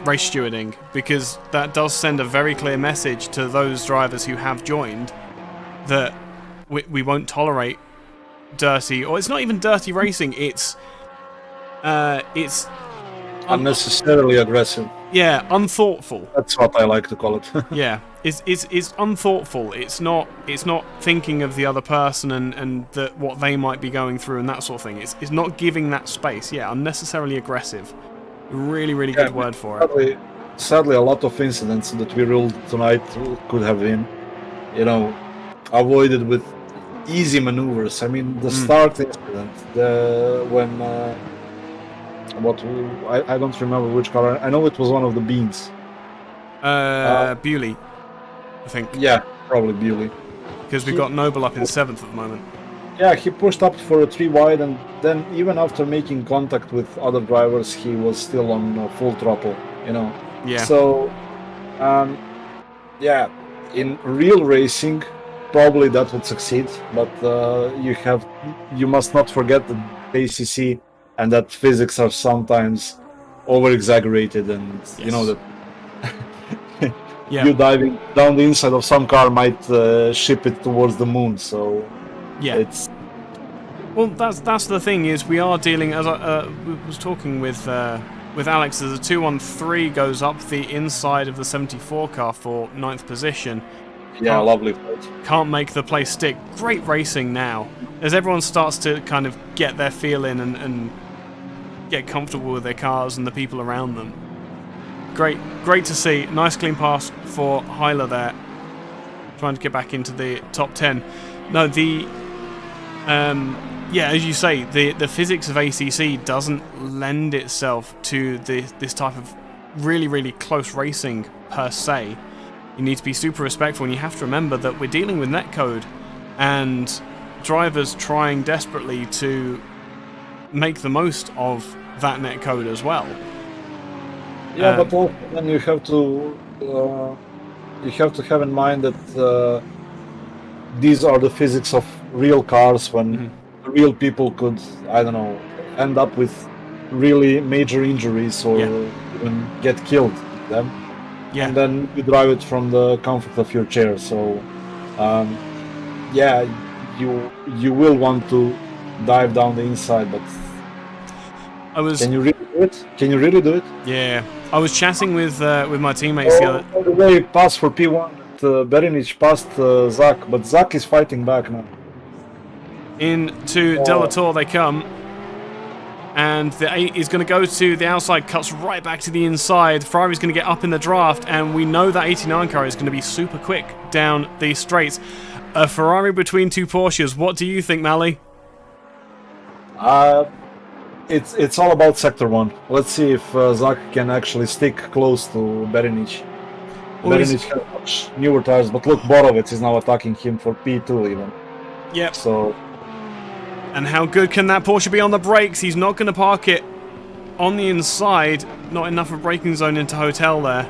race stewarding, because that does send a very clear message to those drivers who have joined that we won't tolerate dirty, or it's not even dirty racing, it's unnecessarily aggressive. Yeah, unthoughtful. That's what I like to call it. Yeah, it's unthoughtful. It's not thinking of the other person and what they might be going through and that sort of thing. It's not giving that space. Yeah, unnecessarily aggressive. Really, really good word for it. Sadly, a lot of incidents that we ruled tonight could have been, avoided with easy maneuvers. I mean, the start incident, when I don't remember which car. I know it was one of the beans. Bewley, I think. Yeah, probably Bewley. Because we've got Noble up in 7th at the moment. Yeah, he pushed up for a 3 wide, and then even after making contact with other drivers, he was still on full throttle, you know. Yeah. So, yeah, in real racing, probably that would succeed, but you must not forget that ACC and that physics are sometimes over-exaggerated, and you know that Yeah. you diving down the inside of some car might ship it towards the moon. So Yeah. it's Well, that's the thing, is we are dealing, as I was talking with Alex, as a 213 goes up the inside of the 74 car for 9th position. lovely fight. Can't make the place stick. Great racing now, as everyone starts to kind of get their feel in and get comfortable with their cars and the people around them. Great to see. Nice clean pass for Heiler there, trying to get back into the top 10. No, as you say, the physics of ACC doesn't lend itself to this type of really, really close racing per se. You need to be super respectful, and you have to remember that we're dealing with netcode and drivers trying desperately to make the most of that netcode as well. Yeah, but also then you have to have in mind that these are the physics of real cars, when real people could, I don't know, end up with really major injuries or even get killed them. Yeah. And then you drive it from the comfort of your chair. So, you will want to dive down the inside, but can you really do it? Can you really do it? Yeah, I was chatting with my teammates the other. By the way, pass for P1. Berenic passed Zach, but Zach is fighting back now. Into Delator they come, and the 8 is going to go to the outside, cuts right back to the inside. Ferrari's going to get up in the draft, and we know that 89 car is going to be super quick down these straights. A Ferrari between 2 Porsches. What do you think, Mally? It's all about sector 1. Let's see if Zach can actually stick close to Berenic. Well, Berenic has much newer tires, but look, Borovec is now attacking him for P2 even. Yep. So. And how good can that Porsche be on the brakes? He's not going to park it on the inside. Not enough of braking zone into Hotel there.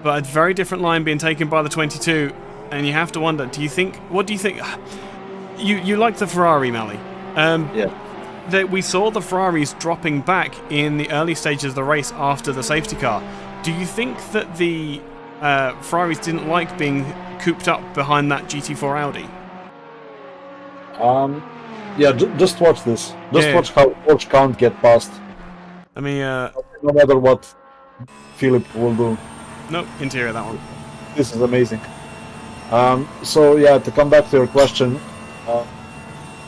But a very different line being taken by the 22. And you have to wonder, what do you think? You like the Ferrari, Mally. Yeah. That we saw the Ferraris dropping back in the early stages of the race after the safety car. Do you think that the Ferraris didn't like being cooped up behind that GT4 Audi? Just watch this. Watch how Porsche can't get past. I mean, no matter what Filip will do. Nope, interior that one. This is amazing. To come back to your question,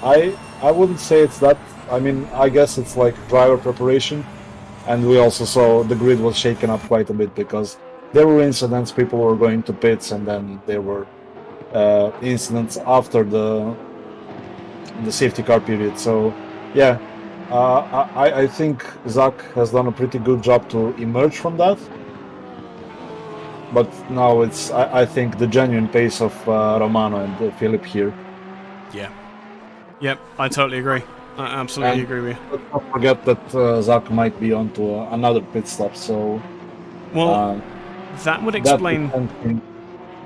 I wouldn't say it's that. I mean, I guess it's like driver preparation, and we also saw the grid was shaken up quite a bit because there were incidents, people were going to pits, and then there were incidents after the safety car period. So, I think Zach has done a pretty good job to emerge from that. But now it's, I think, the genuine pace of Romano and Filip here. Yeah. Yep, I totally agree. I absolutely agree with you. Let's not forget that Zach might be onto another pit stop, so... Well, that would explain...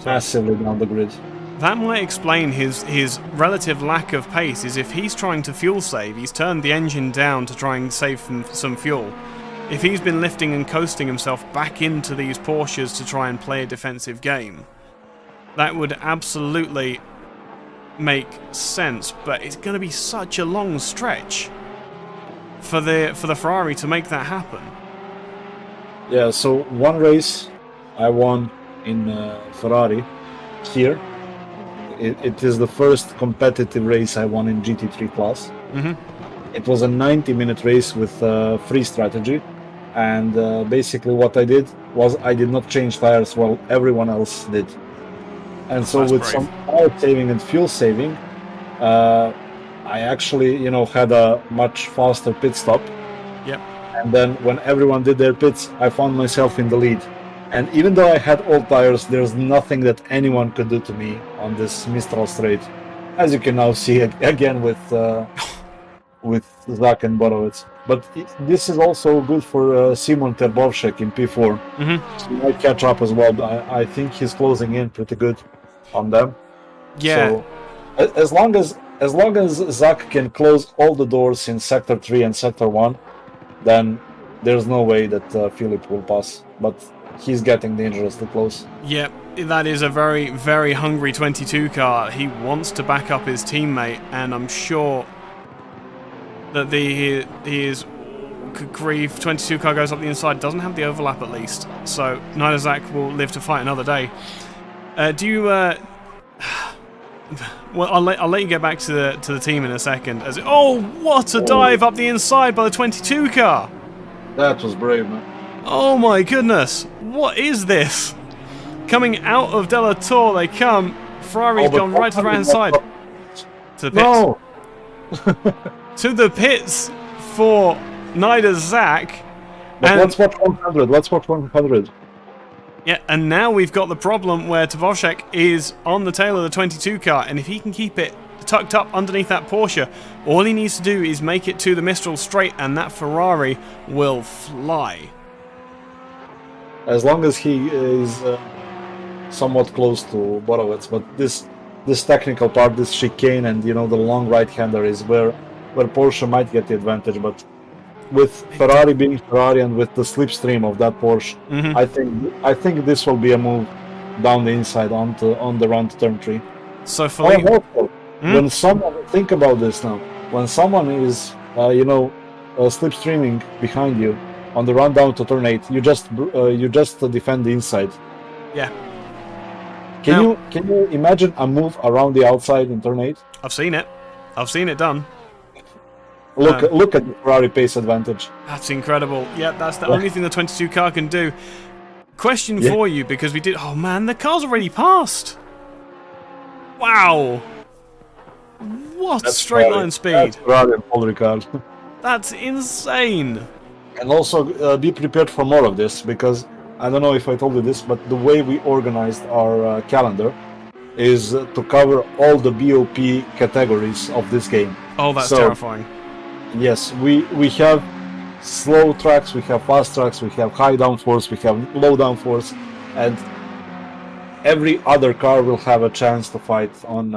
massively down the grid. That might explain his relative lack of pace, is if he's trying to fuel save, he's turned the engine down to try and save some fuel. If he's been lifting and coasting himself back into these Porsches to try and play a defensive game, that would absolutely make sense, but it's going to be such a long stretch for the Ferrari to make that happen. Yeah, so one race I won in Ferrari here. It is the first competitive race I won in GT3 class. Mm-hmm. It was a 90-minute race with free strategy, and basically what I did was I did not change tires while everyone else did. And so That's with brave. some power saving and fuel saving, I actually, had a much faster pit stop. Yep. And then when everyone did their pits, I found myself in the lead. And even though I had old tires, there's nothing that anyone could do to me on this Mistral Straight, as you can now see again with Zach and Borovec. But this is also good for Simon Terbovšek in P4. Mm-hmm. So he might catch up as well. I think he's closing in pretty good on them. Yeah. So as long as Zach can close all the doors in Sector 3 and Sector 1, then there's no way that Filip will pass. But he's getting dangerously close. Yep, that is a very, very hungry 22 car. He wants to back up his teammate, and I'm sure that he is. Good grief, 22 car goes up the inside, doesn't have the overlap at least. So neither Zach will live to fight another day. Do you? Well, I'll let you get back to the team in a second. Oh, what a dive up the inside by the 22 car! That was brave, man. Oh my goodness! What is this? Coming out of Della Torre, they come. Ferrari's gone right to the right hand side. To the pits. No! To the pits for neither Zach. But let's watch 100. Let's watch 100. Yeah, and now we've got the problem where Terbovšek is on the tail of the 22 car, and if he can keep it tucked up underneath that Porsche, all he needs to do is make it to the Mistral Straight, and that Ferrari will fly. As long as he is somewhat close to Borovec, but this technical part, this chicane, and the long right-hander is where Porsche might get the advantage. But with Ferrari being Ferrari and with the slipstream of that Porsche, I think this will be a move down the inside on the run to turn 3. So Filip, when someone think about this now, when someone is slipstreaming behind you on the run down to turn 8, you just defend the inside. Yeah. Can you imagine a move around the outside in turn 8? I've seen it. I've seen it done. Look at the Ferrari pace advantage. That's incredible. Yeah, that's the only thing the 22 car can do. Question for you, because we did... Oh man, the car's already passed. Wow. What straight line speed. That's Ferrari and Paul Ricard. That's insane. And also be prepared for more of this, because I don't know if I told you this, but the way we organized our calendar is to cover all the BOP categories of this game. Oh, that's terrifying. Yes, we have slow tracks, we have fast tracks, we have high downforce, we have low downforce, and every other car will have a chance to fight on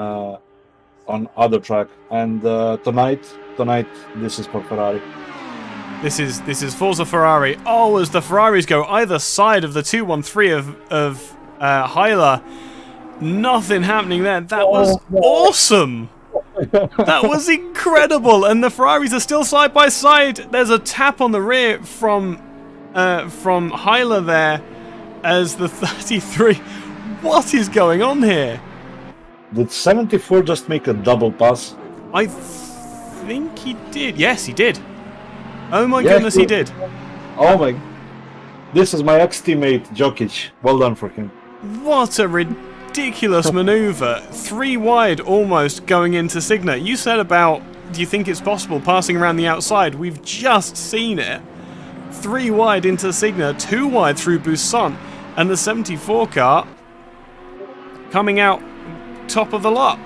other track. And tonight, this is for Ferrari. This is Forza Ferrari. Oh, as the Ferraris go either side of the 213 of Heiler, nothing happening there. That was awesome. That was incredible, and the Ferraris are still side by side. There's a tap on the rear from Heiler there as the 33. What is going on here? Did 74 just make a double pass? I think he did. Yes, he did. Oh my goodness, he did. Oh my! This is my ex-teammate Jokic. Well done for him. What a ridiculous maneuver. 3 wide almost going into Signa. You said about, do you think it's possible passing around the outside? We've just seen it. 3 wide into Signa, 2 wide through Busan, and the 74 car coming out top of the lot.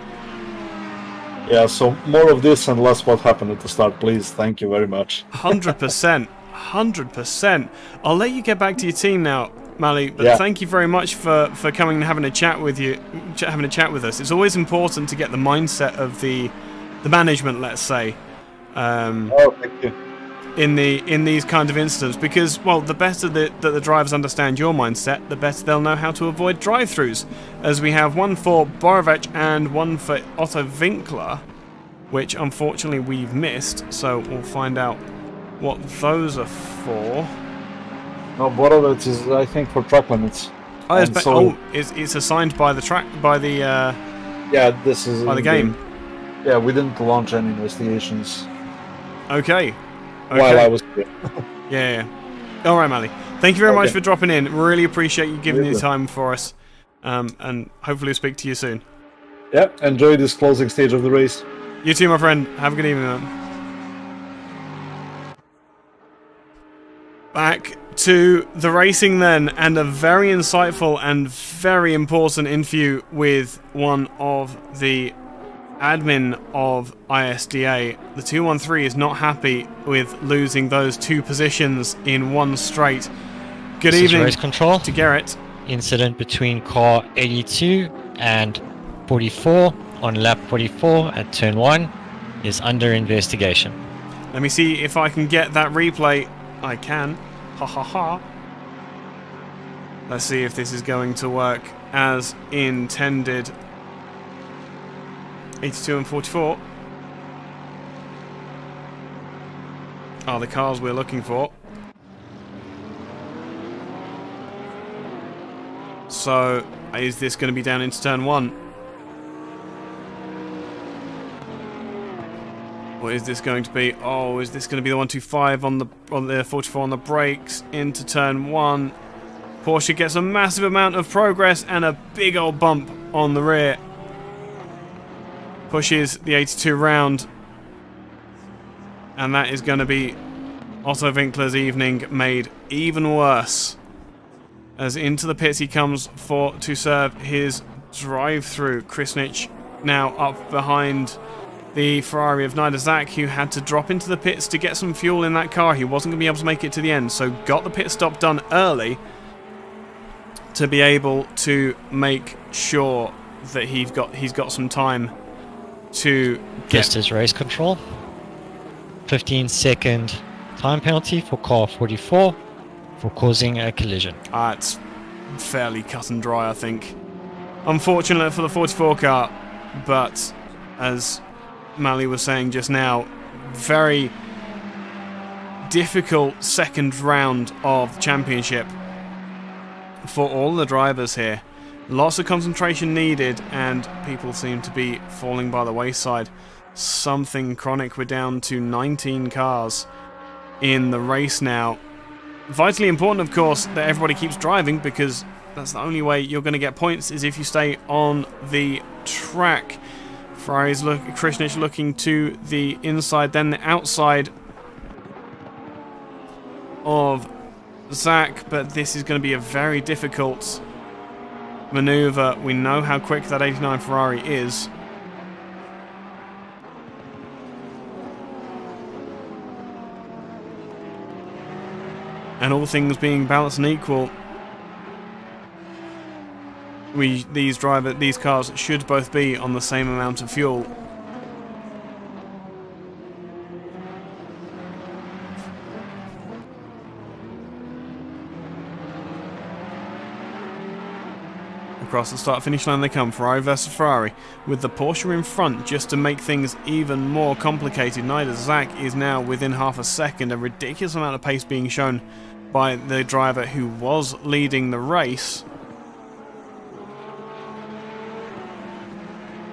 Yeah, so more of this and less what happened at the start, please. Thank you very much. 100%. 100%. I'll let you get back to your team now, Mali, but thank you very much for coming and having a chat with us. It's always important to get the mindset of the management, let's say. Thank you. In these kind of incidents, because, well, the better that the drivers understand your mindset, the better they'll know how to avoid drive-thrus. As we have one for Borovec and one for Otto Winkler, which unfortunately we've missed, so we'll find out what those are for. No, Borovec is, I think, for track limits. It's assigned by the track, by the this is by the game. Yeah, we didn't launch any investigations. Okay. While I was here. Yeah. All right, Mali. Thank you very much for dropping in. Really appreciate you giving the time for us. and hopefully speak to you soon. Yeah, enjoy this closing stage of the race. You too, my friend. Have a good evening, man. Back to the racing then, and a very insightful and very important interview with one of the admin of ISDA. The 213 is not happy with losing those 2 positions in one straight. Good evening race control to Garrett. Incident between car 82 and 44 on lap 44 at turn 1 is under investigation. Let me see if I can get that replay. I can. Ha ha ha. Let's see if this is going to work as intended. 82 and 44 are the cars we're looking for. So, is this going to be down into turn 1? Or is this going to be... Oh, is this going to be the 125 on the 44 on the brakes into turn 1? Porsche gets a massive amount of progress and a big old bump on the rear. Pushes the 82 round. And that is going to be Otto Winkler's evening made even worse. As into the pits he comes to serve his drive-through. Krisnich now up behind the Ferrari of Nida Zak, who had to drop into the pits to get some fuel in that car. He wasn't going to be able to make it to the end, so got the pit stop done early to be able to make sure that he's got some time to get... Just as race control. 15-second time penalty for car 44 for causing a collision. It's fairly cut and dry, I think. Unfortunate for the 44 car, but as Mally was saying just now, very difficult second round of championship for all the drivers here. Lots of concentration needed, and people seem to be falling by the wayside. Something chronic. We're down to 19 cars in the race now. Vitally important, of course, that everybody keeps driving, because that's the only way you're going to get points, is if you stay on the track. Ferrari's Krisnich looking to the inside, then the outside of Zak, but this is going to be a very difficult maneuver. We know how quick that 89 Ferrari is. And all things being balanced and equal, these cars should both be on the same amount of fuel. Across the start-finish line they come, Ferrari versus Ferrari, with the Porsche in front just to make things even more complicated. Nida Zak is now within half a second, a ridiculous amount of pace being shown by the driver who was leading the race.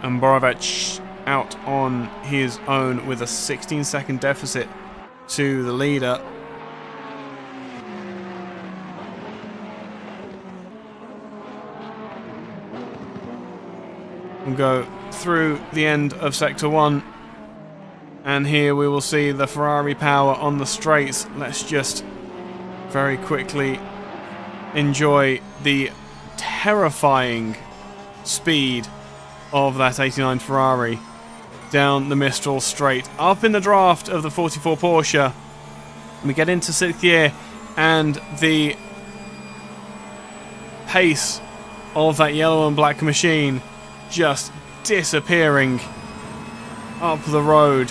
And Borovec out on his own with a 16-second deficit to the leader. We'll go through the end of Sector 1, and here we will see the Ferrari power on the straights. Let's just very quickly enjoy the terrifying speed of that 89 Ferrari down the Mistral Straight, up in the draft of the 44 Porsche. We get into 6th gear, and the pace of that yellow and black machine just disappearing up the road.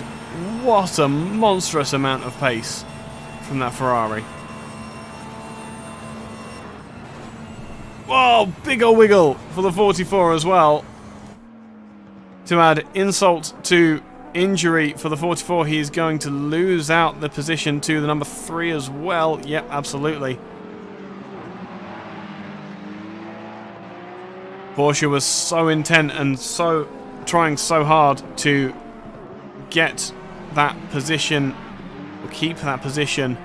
What a monstrous amount of pace from that Ferrari. Whoa, big ol' wiggle for the 44 as well. To add insult to injury for the 44, he is going to lose out the position to the number 3 as well. Yep, absolutely. Porsche was so intent and so trying so hard to get that position, or keep that position.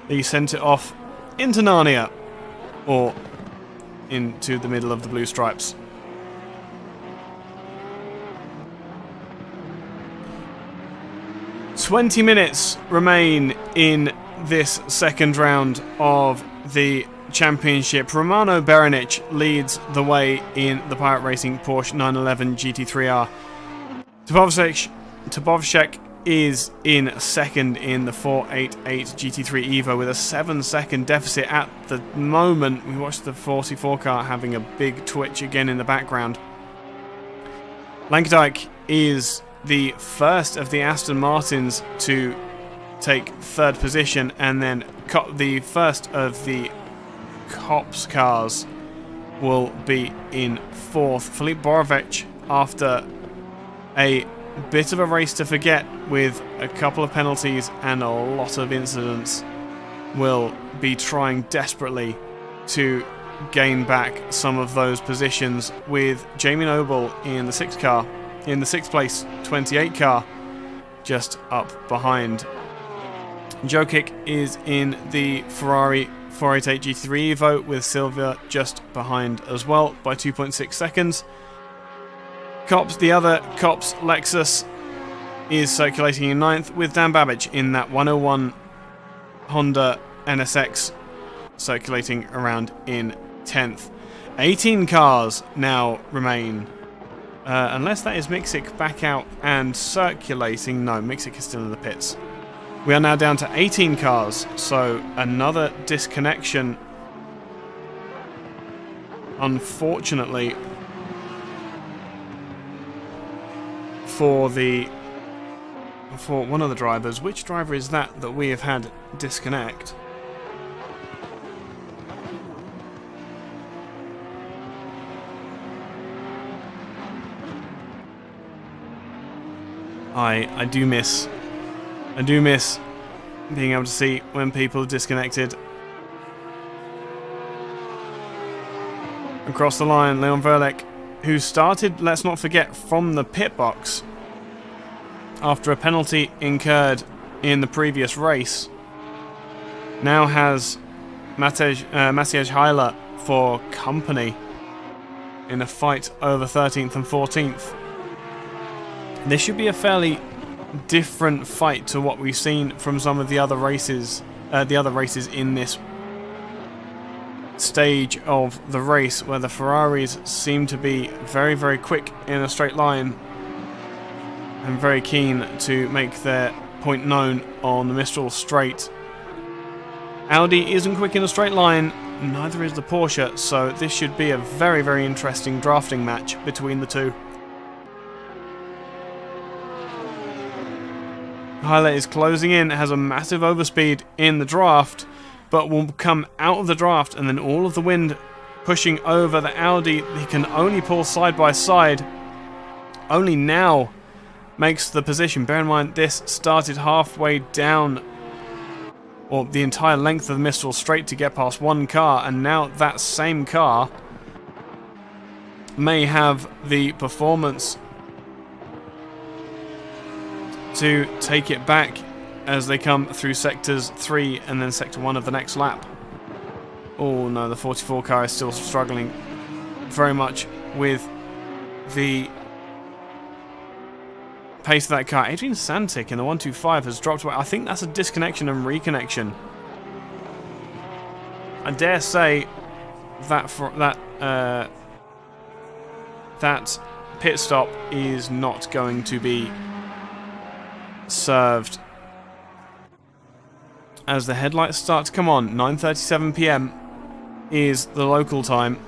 He sent it off into Narnia, or into the middle of the blue stripes. "20 minutes remain in this second round of the championship. Romano Berenic leads the way in the Pirate Racing Porsche 911 GT3R. Tabovcek is in second in the 488 GT3 Evo with a 7-second deficit at the moment. We watched the 44 car having a big twitch again in the background. Lankerdijk is the first of the Aston Martins to take third position, and then the first of the Cops cars will be in fourth. Filip Borovec, after a bit of a race to forget with a couple of penalties and a lot of incidents, will be trying desperately to gain back some of those positions, with Jamie Noble in the sixth place 28 car just up behind. Jokic is in the Ferrari 488 GT3 Evo with Silva just behind as well by 2.6 seconds. The other Cops Lexus is circulating in 9th, with Dan Babbage in that 101 Honda NSX circulating around in 10th. 18 cars now remain. Unless that is Mixic back out and circulating. No, Mixic is still in the pits. We are now down to 18 cars, so another disconnection, unfortunately, for one of the drivers. Which driver is that we have had disconnect? I do miss being able to see when people are disconnected. Across the line, Leon Verlek, who started, let's not forget, from the pit box after a penalty incurred in the previous race, now has Matej Heiler for company in a fight over 13th and 14th. This should be a fairly different fight to what we've seen from some of the other races in this stage of the race, where the Ferraris seem to be very, very quick in a straight line and very keen to make their point known on the Mistral Straight. Audi isn't quick in a straight line, neither is the Porsche, so this should be a very, very interesting drafting match between the two. Heiler is closing in, has a massive overspeed in the draft, but will come out of the draft, and then all of the wind pushing over the Audi. He can only pull side by side. Only now makes the position. Bear in mind, this started halfway down, or the entire length of the Mistral Straight to get past one car, and now that same car may have the performance to take it back as they come through sectors 3 and then sector 1 of the next lap. Oh no, the 44 car is still struggling very much with the pace of that car. Adrian Santic in the 125 has dropped away. I think that's a disconnection and reconnection. I dare say that that pit stop is not going to be served as the headlights start to come on. 9:37 PM is the local time.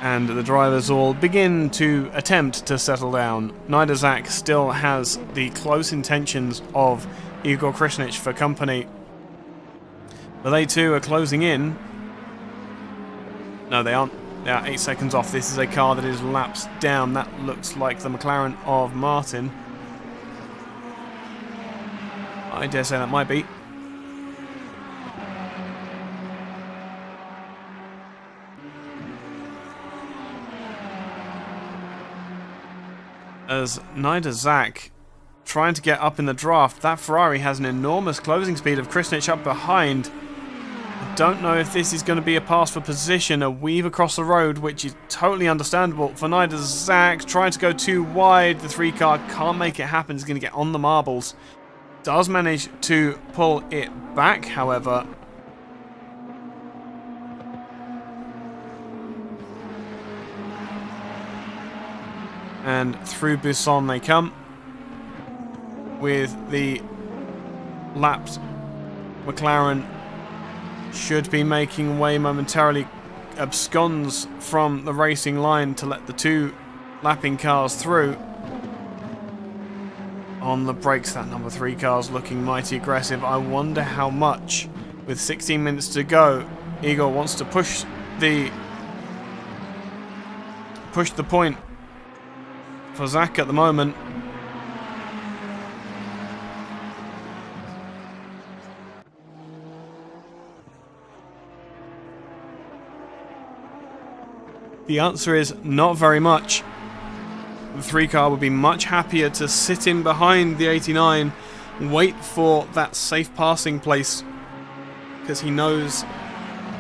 And the drivers all begin to attempt to settle down. Nidazak still has the close intentions of Igor Krishnich for company, but they too are closing in. No, they aren't. They are 8 seconds off. This is a car that is lapsed down. That looks like the McLaren of Martin. I dare say that might be. as neither Zach trying to get up in the draft. That Ferrari has an enormous closing speed of Krasnic up behind. I don't know if this is going to be a pass for position, a weave across the road, which is totally understandable. For neither Zach trying to go too wide, the 3 car can't make it happen. He's going to get on the marbles. Does manage to pull it back, however. And through Buisson they come, with the lapped McLaren should be making way momentarily, absconds from the racing line to let the 2 lapping cars through. On the brakes, that number 3 car's looking mighty aggressive. I wonder how much, with 16 minutes to go, Igor wants to push the point for Zach at the moment. The answer is not very much. The 3 car would be much happier to sit in behind the 89, wait for that safe passing place, because he knows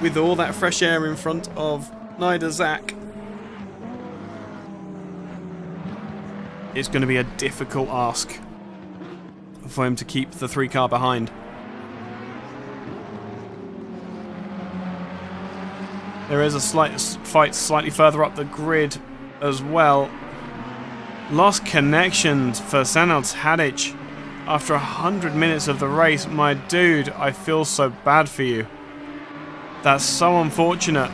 with all that fresh air in front of neither Zach, it's going to be a difficult ask for him to keep the 3 car behind. There is a slight fight slightly further up the grid as well. Lost connections for Sanad Tadic after 100 minutes of the race. My dude, I feel so bad for you. That's so unfortunate.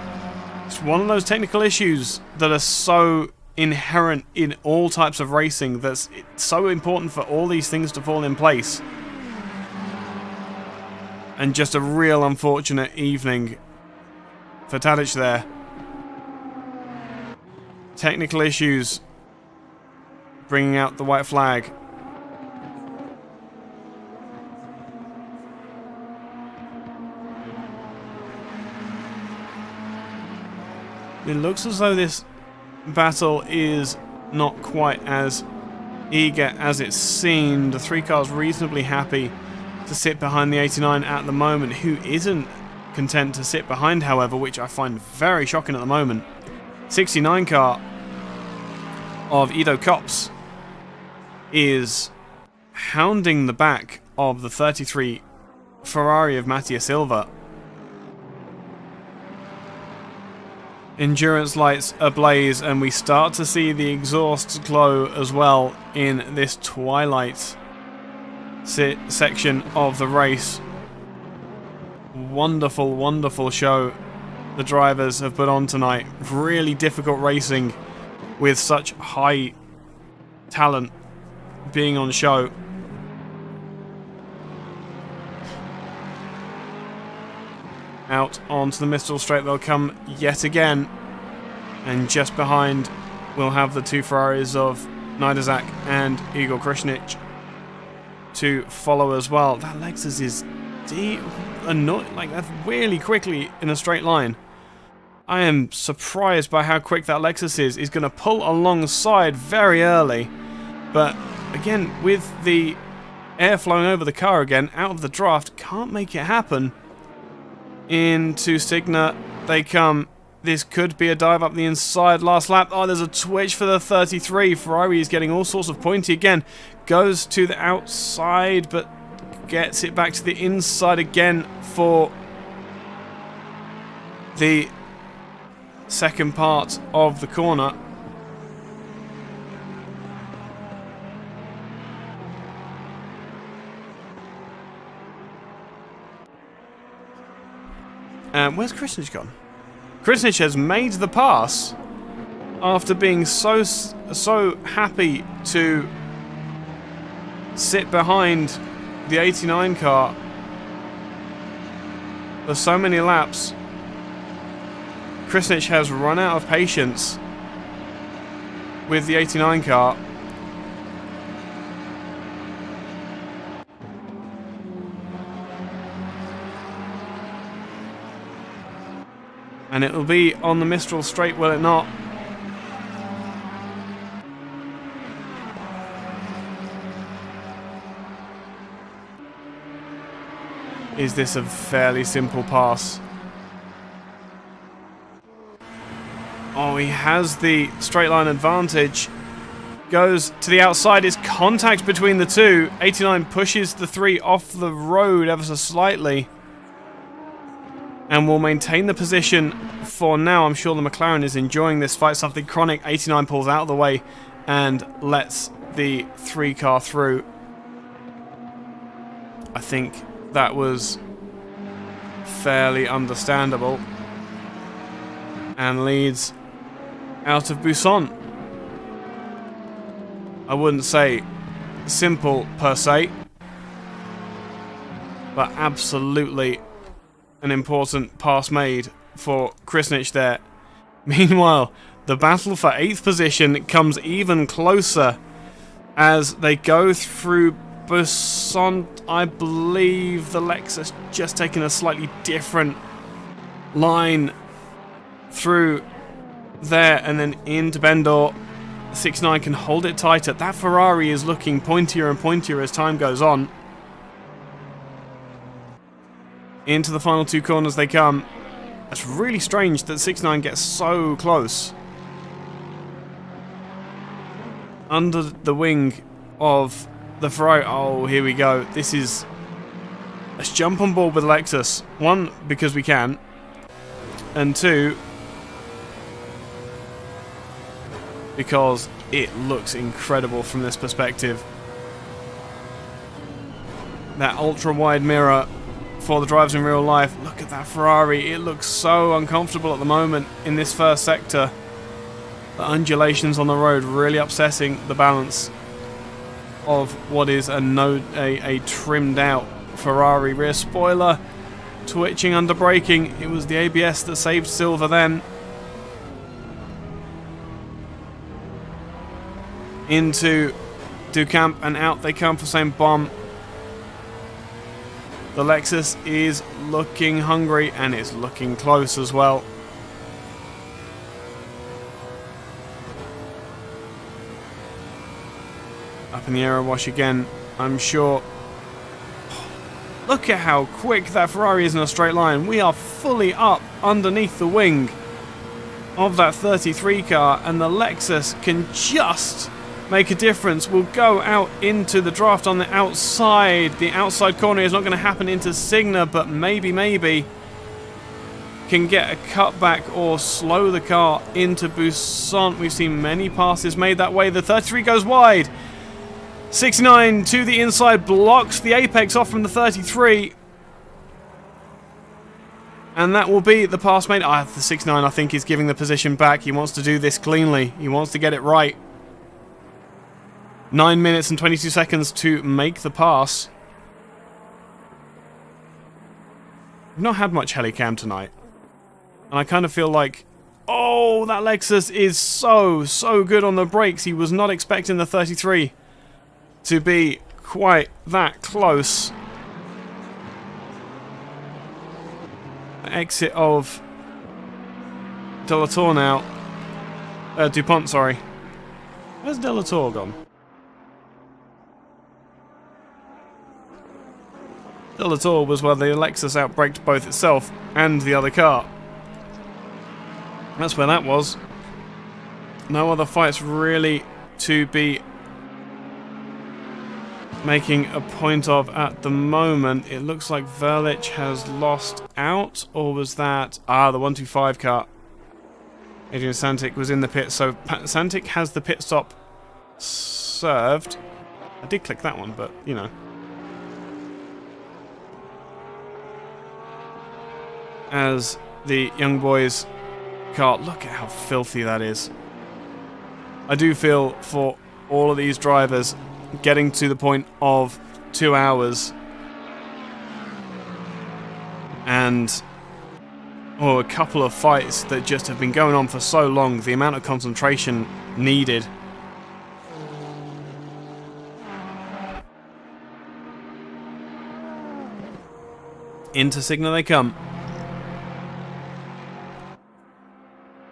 It's one of those technical issues that are so inherent in all types of racing, that's so important for all these things to fall in place. And just a real unfortunate evening for Tadic there. Technical issues bringing out the white flag. It looks as though this battle is not quite as eager as it seemed. The 3 cars reasonably happy to sit behind the 89 at the moment, who isn't content to sit behind, however, which I find very shocking at the moment. 69 car of Ido Kops is hounding the back of the 33 Ferrari of Mattia Silva. Endurance lights ablaze, and we start to see the exhausts glow as well in this twilight section of the race. Wonderful, wonderful show the drivers have put on tonight. Really difficult racing with such high talent being on show. Out onto the Mistral Straight they'll come yet again, and just behind we'll have the 2 Ferraris of Nidazak and Igor Krasnic to follow as well. That Lexus is like that really quickly in a straight line. I am surprised by how quick that Lexus is. He's going to pull alongside very early, but again, with the air flowing over the car again, out of the draft, can't make it happen. Into Signa they come. This could be a dive up the inside. Last lap. Oh, there's a twitch for the 33. Ferrari is getting all sorts of pointy again. Goes to the outside, but gets it back to the inside again for the second part of the corner. Where's Krasnic gone? Krasnic has made the pass after being so happy to sit behind the 89 car for so many laps. Krasnic has run out of patience with the 89 car. And it will be on the Mistral Straight, will it not? is this a fairly simple pass? Oh, he has the straight line advantage. Goes to the outside. It's contact between the two. 89 pushes the 3 off the road ever so slightly. And will maintain the position for now. I'm sure the McLaren is enjoying this fight. Something chronic. 89 pulls out of the way and lets the 3 car through. I think that was fairly understandable. And leads out of Buisson. I wouldn't say simple per se, but absolutely an important pass made for Krasnic there. Meanwhile, the battle for 8th position comes even closer as they go through Buisson. I believe the Lexus just taking a slightly different line through there and then into Bendor. 6-9 can hold it tighter. That Ferrari is looking pointier and pointier as time goes on. Into the final 2 corners they come. That's really strange that 6-9 gets so close. Under the wing of the Ferrari. Oh, here we go. This is... Let's jump on board with Lexus. 1, because we can. And 2... because it looks incredible from this perspective. That ultra-wide mirror for the drivers in real life. Look at that Ferrari. It looks so uncomfortable at the moment in this first sector. The undulations on the road really upsetting the balance of what is a trimmed out Ferrari. Rear spoiler twitching under braking. It was the ABS that saved Silver then. Into Ducamp and out they come for St. Bomb. The Lexus is looking hungry and it's looking close as well. Up in the aero wash again, I'm sure. Look at how quick that Ferrari is in a straight line. We are fully up underneath the wing of that 33 car and the Lexus can just make a difference. Will go out into the draft on the outside. The outside corner is not going to happen into Signa, but maybe can get a cutback or slow the car into Buisson. We've seen many passes made that way. The 33 goes wide. 69 to the inside, blocks the apex off from the 33. And that will be the pass made. The 69 I think is giving the position back. He wants to do this cleanly. He wants to get it right. 9 minutes and 22 seconds to make the pass. We've not had much helicam tonight. And I kind of feel like, oh, that Lexus is so good on the brakes. He was not expecting the 33 to be quite that close. Exit of De La Tour now. DuPont, sorry. Where's De La Tour gone? De La Tour was where the Lexus outbraked both itself and the other car. That's where that was. No other fights really to be making a point of at the moment. It looks like Verlich has lost out, or was that... the 125 car. Adrian Santic was in the pit, so Santic has the pit stop served. I did click that one, but, you know. As the young boys car, look at how filthy that is. I do feel for all of these drivers getting to the point of 2 hours and a couple of fights that just have been going on for so long, the amount of concentration needed. Into Signa they come.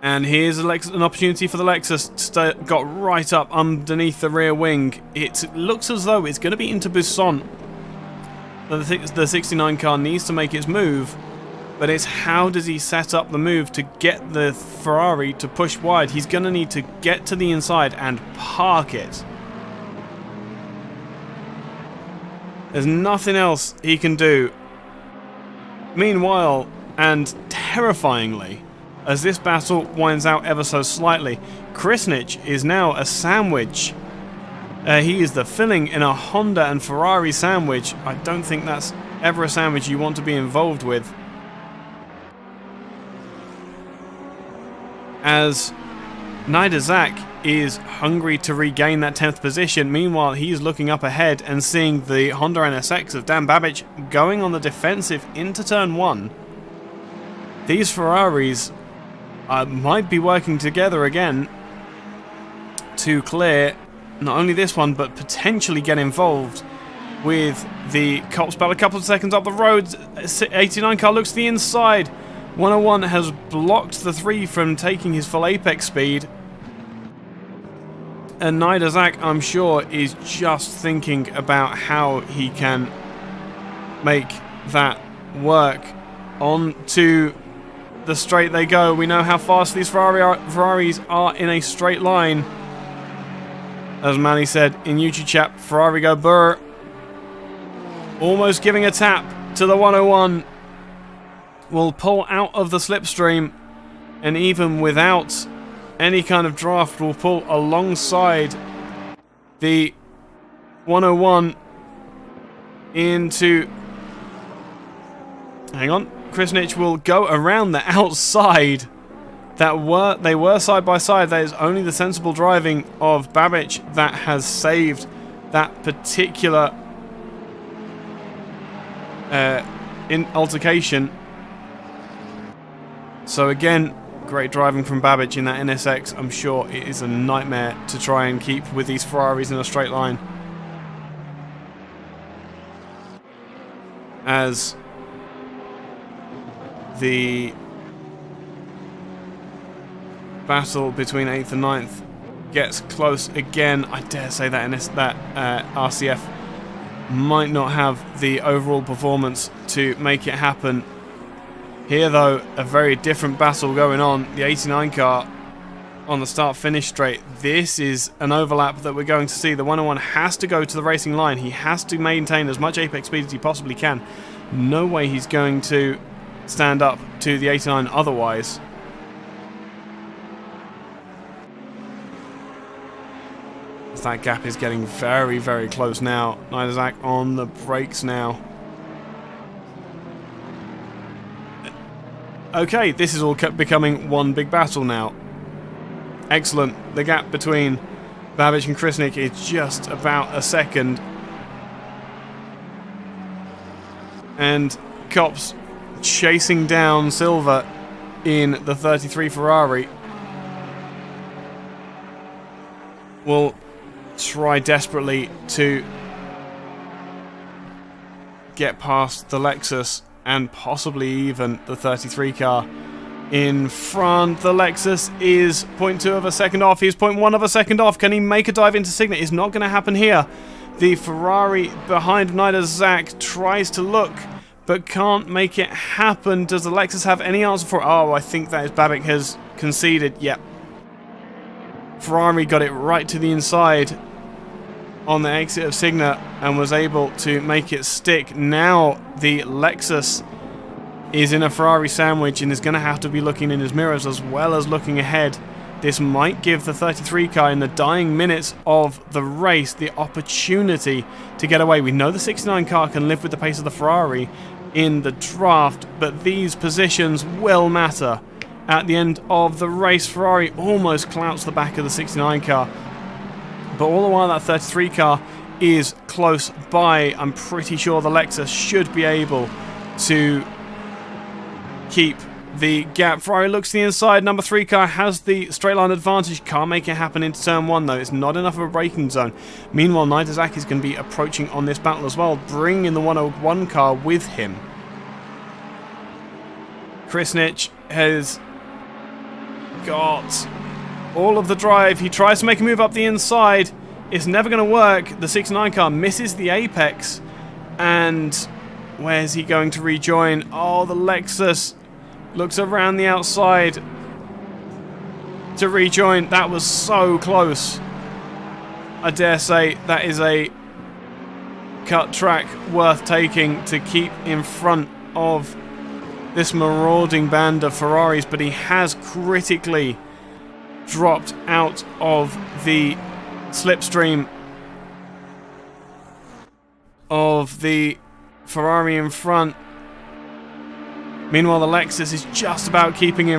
And here's an opportunity for the Lexus. Got right up underneath the rear wing. It looks as though it's going to be into Buisson. the 69 car needs to make its move, but it's how does he set up the move to get the Ferrari to push wide. He's going to need to get to the inside and park it. There's nothing else he can do. Meanwhile, and terrifyingly, as this battle winds out ever so slightly, Krasnić is now a sandwich. He is the filling in a Honda and Ferrari sandwich. I don't think that's ever a sandwich you want to be involved with. As Nidazak is hungry to regain that 10th position. Meanwhile, he's looking up ahead and seeing the Honda NSX of Dan Babic going on the defensive into turn 1. These Ferraris might be working together again to clear not only this one, but potentially get involved with the Cops battle. A couple of seconds up the road, 89 car looks to the inside. 101 has blocked the 3 from taking his full apex speed. And Nidazak, I'm sure, is just thinking about how he can make that work. On to the straight they go. We know how fast these Ferraris are in a straight line. As Manny said in YouTube chat, Ferrari go burr. Almost giving a tap to the 101. Will pull out of the slipstream, and even without any kind of draft will pull alongside the 101 into... Hang on. Krasnić will go around the outside. They were side by side. That is only the sensible driving of Babic that has saved that particular altercation. So again, great driving from Babic in that NSX. I'm sure it is a nightmare to try and keep with these Ferraris in a straight line. As the battle between 8th and 9th gets close again. I dare say that RCF might not have the overall performance to make it happen. Here though, a very different battle going on. The 89 car on the start-finish straight. This is an overlap that we're going to see. The 101 has to go to the racing line. He has to maintain as much apex speed as he possibly can. No way he's going to stand up to the 89 otherwise. That gap is getting very, very close now. Nidazak on the brakes now. Okay, this is all becoming one big battle now. Excellent. The gap between Babic and Krasnić is just about a second. And Kops chasing down Silva in the 33 Ferrari will try desperately to get past the Lexus and possibly even the 33 car in front. The Lexus is 0.2 of a second off. He's 0.1 of a second off. Can he make a dive into Signet? It's not going to happen here. The Ferrari behind Nidazak tries to look but can't make it happen. Does the Lexus have any answer for it? Oh, I think that is Babic has conceded. Yep. Ferrari got it right to the inside on the exit of Signet and was able to make it stick. Now the Lexus is in a Ferrari sandwich and is going to have to be looking in his mirrors as well as looking ahead. This might give the 33 car in the dying minutes of the race the opportunity to get away. We know the 69 car can live with the pace of the Ferrari in the draft, but these positions will matter. At the end of the race, Ferrari almost clouts the back of the 69 car. But all the while that 33 car is close by, I'm pretty sure the Lexus should be able to keep the gap. Ferrari looks to the inside. Number 3 car has the straight line advantage. Can't make it happen into turn 1 though. It's not enough of a braking zone. Meanwhile, Nidazak is going to be approaching on this battle as well, bringing the 101 car with him. Krasnić has got all of the drive. He tries to make a move up the inside. It's never going to work. The 69 car misses the apex and Where's he going to rejoin? Oh, the Lexus looks around the outside to rejoin. That was so close. I dare say that is a cut track worth taking to keep in front of this marauding band of Ferraris, but he has critically dropped out of the slipstream of the Ferrari in front. Meanwhile, the Lexus is just about keeping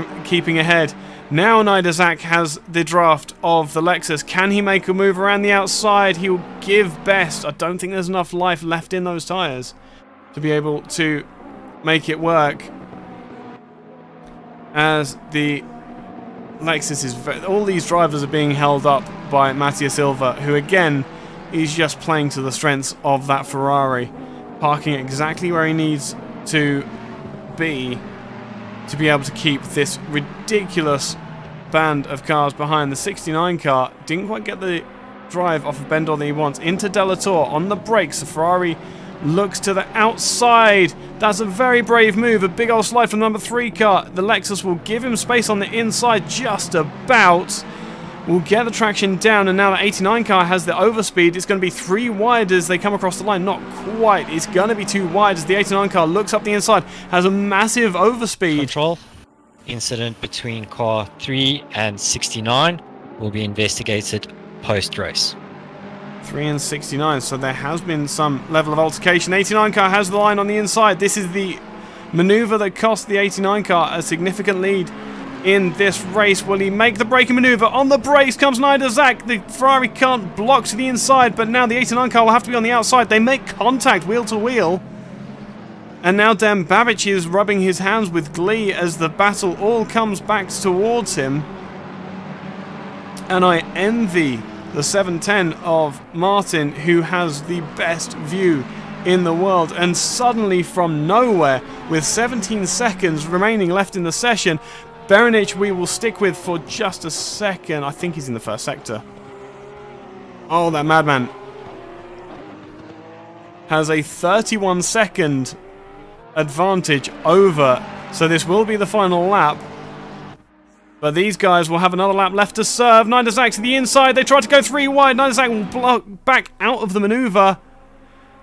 ahead. Now Nidazak has the draft of the Lexus. Can he make a move around the outside? He'll give best. I don't think there's enough life left in those tyres to be able to make it work. As the Lexus is... all these drivers are being held up by Mattia Silva, who again is just playing to the strengths of that Ferrari, parking exactly where he needs to be able to keep this ridiculous band of cars behind. The 69 car didn't quite get the drive off of Bendor that he wants. Into Delator on the brakes. The Ferrari looks to the outside. That's a very brave move. A big old slide from the number 3 car. The Lexus will give him space on the inside just about. Will get the traction down, and now the 89 car has the overspeed. It's going to be 3 wide as they come across the line. Not quite. It's going to be 2 wide as the 89 car looks up the inside. Has a massive overspeed. Control. Incident between car 3 and 69 will be investigated post-race. 3 and 69, so there has been some level of altercation. 89 car has the line on the inside. This is the maneuver that cost the 89 car a significant lead in this race. Will he make the braking maneuver? On the brakes comes Nidazak. The Ferrari can't block to the inside, but now the 89 car will have to be on the outside. They make contact wheel to wheel. And now Dan Babic is rubbing his hands with glee as the battle all comes back towards him. And I envy the 710 of Martin, who has the best view in the world. And suddenly from nowhere, with 17 seconds remaining left in the session, Berenic we will stick with for just a second. I think he's in the first sector. Oh, that madman has a 31-second advantage over. So this will be the final lap. But these guys will have another lap left to serve. Nidazak to the inside. They try to go 3 wide. Nidazak will block back out of the maneuver.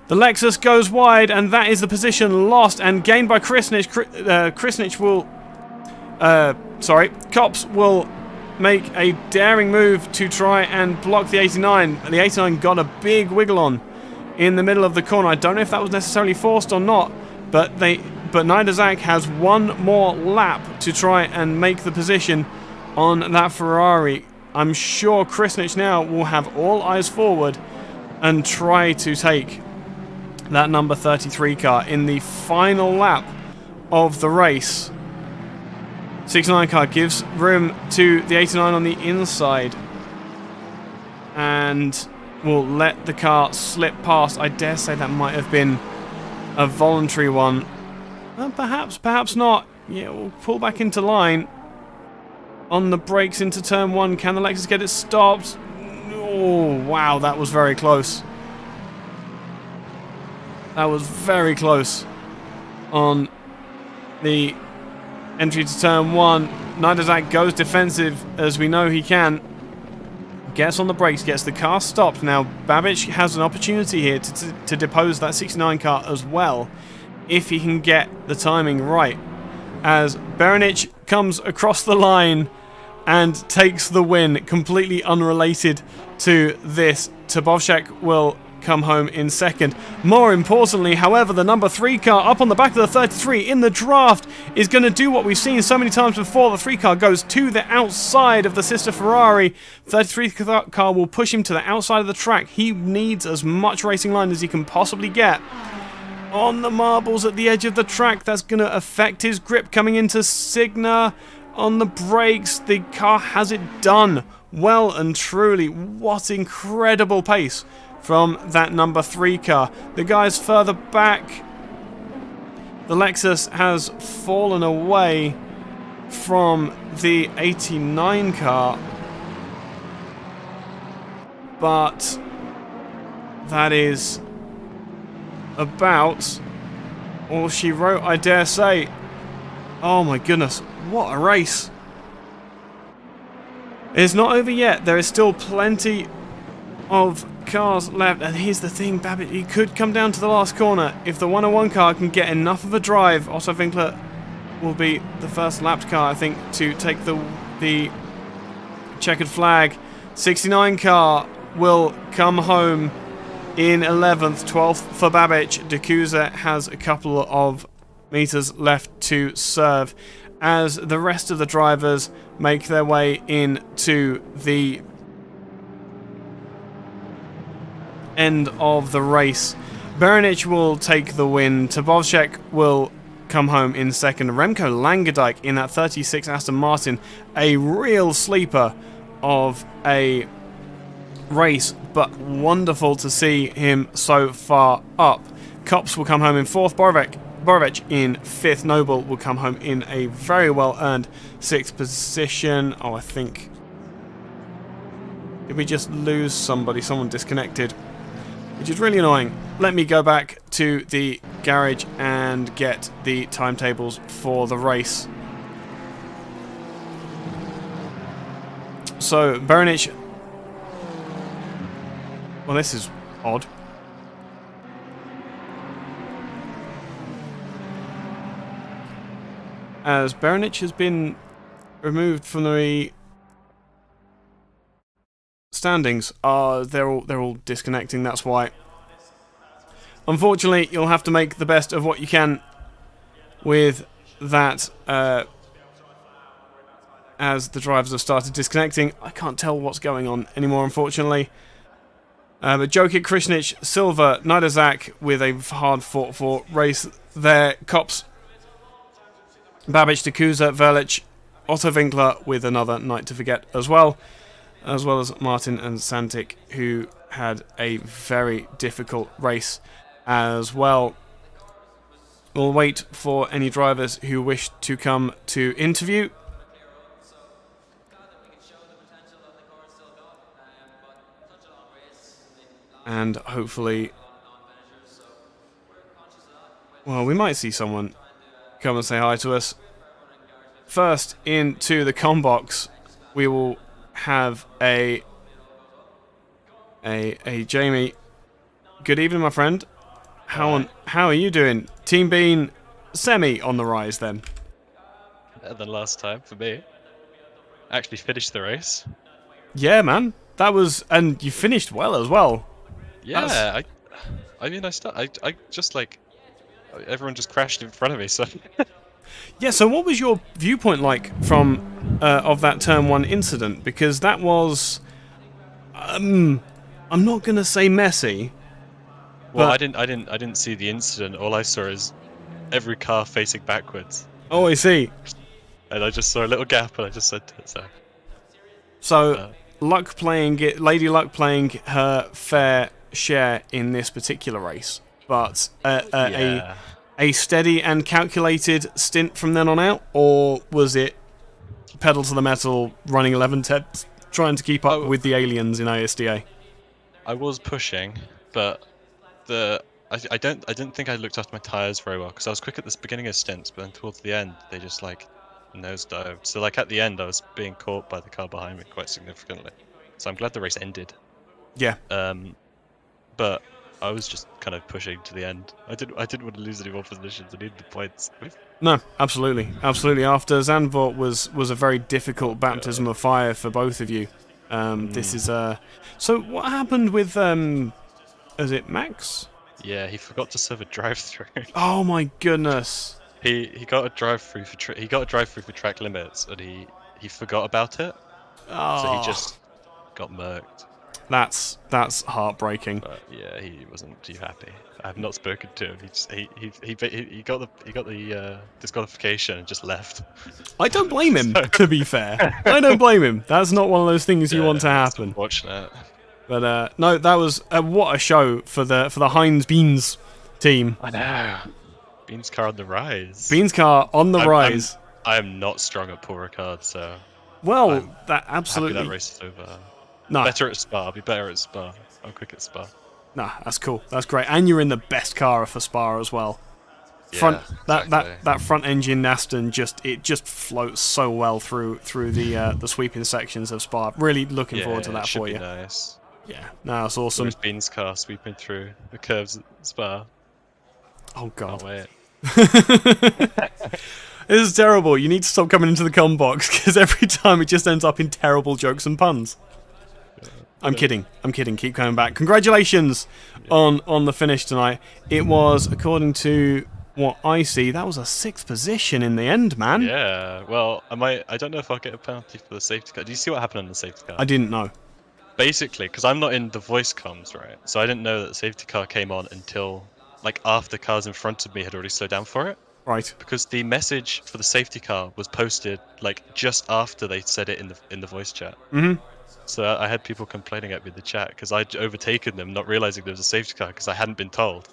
The Lexus goes wide, and that is the position lost and gained by Krisnich. Krisnich will... Kops will make a daring move to try and block the 89. The 89 got a big wiggle on in the middle of the corner. I don't know if that was necessarily forced or not, but Nidazak has one more lap to try and make the position on that Ferrari. I'm sure Krisnich now will have all eyes forward and try to take that number 33 car in the final lap of the race. 69 car gives room to the 89 on the inside and will let the car slip past. I dare say that might have been a voluntary one. Perhaps not. Yeah, we'll pull back into line. On the brakes into turn 1. Can the Lexus get it stopped? Oh, wow, that was very close. That was very close on the entry to turn 1. Nidazak goes defensive, as we know he can. Gets on the brakes, gets the car stopped. Now, Babic has an opportunity here to depose that 69 car as well, if he can get the timing right. As Berenic comes across the line and takes the win, completely unrelated to this. Tabovchak will come home in second. More importantly, however, the number 3 car up on the back of the 33 in the draft is going to do what we've seen so many times before. The 3 car goes to the outside of the sister Ferrari. 33 car will push him to the outside of the track. He needs as much racing line as he can possibly get. On the marbles at the edge of the track, that's going to affect his grip coming into Signa. On the brakes, the car has it done well and truly. What incredible pace from that number 3 car. The guys further back, the Lexus has fallen away from the 89 car, but that is about Or she wrote, I dare say. Oh my goodness, what a race. It's not over yet. There is still plenty of cars left. And here's the thing, Babbitt, he could come down to the last corner. If the 101 car can get enough of a drive, Otto Winkler will be the first lapped car, I think, to take the checkered flag. 69 car will come home in 11th, 12th for Babic. D'Couza has a couple of meters left to serve as the rest of the drivers make their way into the end of the race. Berenic will take the win. Tabovcek will come home in second. Remco Langendijk in that 36 Aston Martin, a real sleeper of a race, but wonderful to see him so far up. Kops will come home in fourth. Borovec in fifth. Noble will come home in a very well earned sixth position. Oh, I think, did we just lose somebody? Someone disconnected, which is really annoying. Let me go back to the garage and get the timetables for the race. So, Berenic. Well, this is odd. As Berenic has been removed from the standings, they're all disconnecting. That's why. Unfortunately, you'll have to make the best of what you can with that. As the drivers have started disconnecting, I can't tell what's going on anymore, unfortunately. But Jokic, Krishnic, Silva, Nidazak with a hard fought race there. Kops, Babic, D'Couza, Verlich, Otto Winkler with another night to forget as well as Martin and Santic, who had a very difficult race as well. We'll wait for any drivers who wish to come to interview. And hopefully, well, we might see someone come and say hi to us. First, into the comm box, we will have a Jamie. Good evening, my friend. How are you doing? Team Bean semi on the rise then. Better than last time for me. Actually finished the race. Yeah, man. That was, and you finished well as well. Yeah, I mean, I just like, everyone just crashed in front of me, so. Yeah, so what was your viewpoint like from of that Turn 1 incident? Because that was, I'm not gonna say messy. Well, but... I didn't see the incident. All I saw is every car facing backwards. Oh, I see. And I just saw a little gap, and I just said it. So Lady Luck playing her fair share in this particular race, but Yeah. a steady and calculated stint from then on out, or was it pedal to the metal, running 11 temps, trying to keep up with the aliens in ISDA? I was pushing, but I didn't think I looked after my tires very well, because I was quick at the beginning of stints, but then towards the end they just like nosedived. So like at the end I was being caught by the car behind me quite significantly. So I'm glad the race ended. Yeah. But I was just kind of pushing to the end. I didn't want to lose any more positions. I needed the points. No, absolutely. After Zandvoort was a very difficult baptism of fire for both of you. This is so what happened with is it Max? Yeah, he forgot to serve a drive-through. Oh my goodness. He got a drive-through for track limits, and he forgot about it. Oh. So he just got murked. That's heartbreaking. But yeah, he wasn't too happy. I have not spoken to him. He got the disqualification and just left. I don't blame him. To be fair, I don't blame him. That's not one of those things you want to happen. Unfortunate. But no, that was what a show for the Heinz Beans team. I know. Beans car on the rise. Beans car on the rise. I am not strong at poor Ricard, so. Well, that absolutely. Happy that race is over. No. Better at Spa. I'll be better at Spa. I'm quick at Spa. Nah, that's cool. That's great. And you're in the best car for Spa as well. that front engine Aston just floats so well through the sweeping sections of Spa. Really looking forward to that for you. Nice. Yeah, no, that's awesome. There's Bean's car sweeping through the curves at Spa. Oh god. Can't wait. This is terrible. You need to stop coming into the com box because every time it just ends up in terrible jokes and puns. I'm kidding. Keep coming back. Congratulations on the finish tonight. It was, according to what I see, that was a 6th position in the end, man. Yeah. Well, I don't know if I'll get a penalty for the safety car. Do you see what happened on the safety car? I didn't know. Basically, because I'm not in the voice comms, right? So I didn't know that the safety car came on until after cars in front of me had already slowed down for it. Right. Because the message for the safety car was posted just after they said it in the voice chat. Mm-hmm. So I had people complaining at me in the chat because I'd overtaken them, not realizing there was a safety car because I hadn't been told.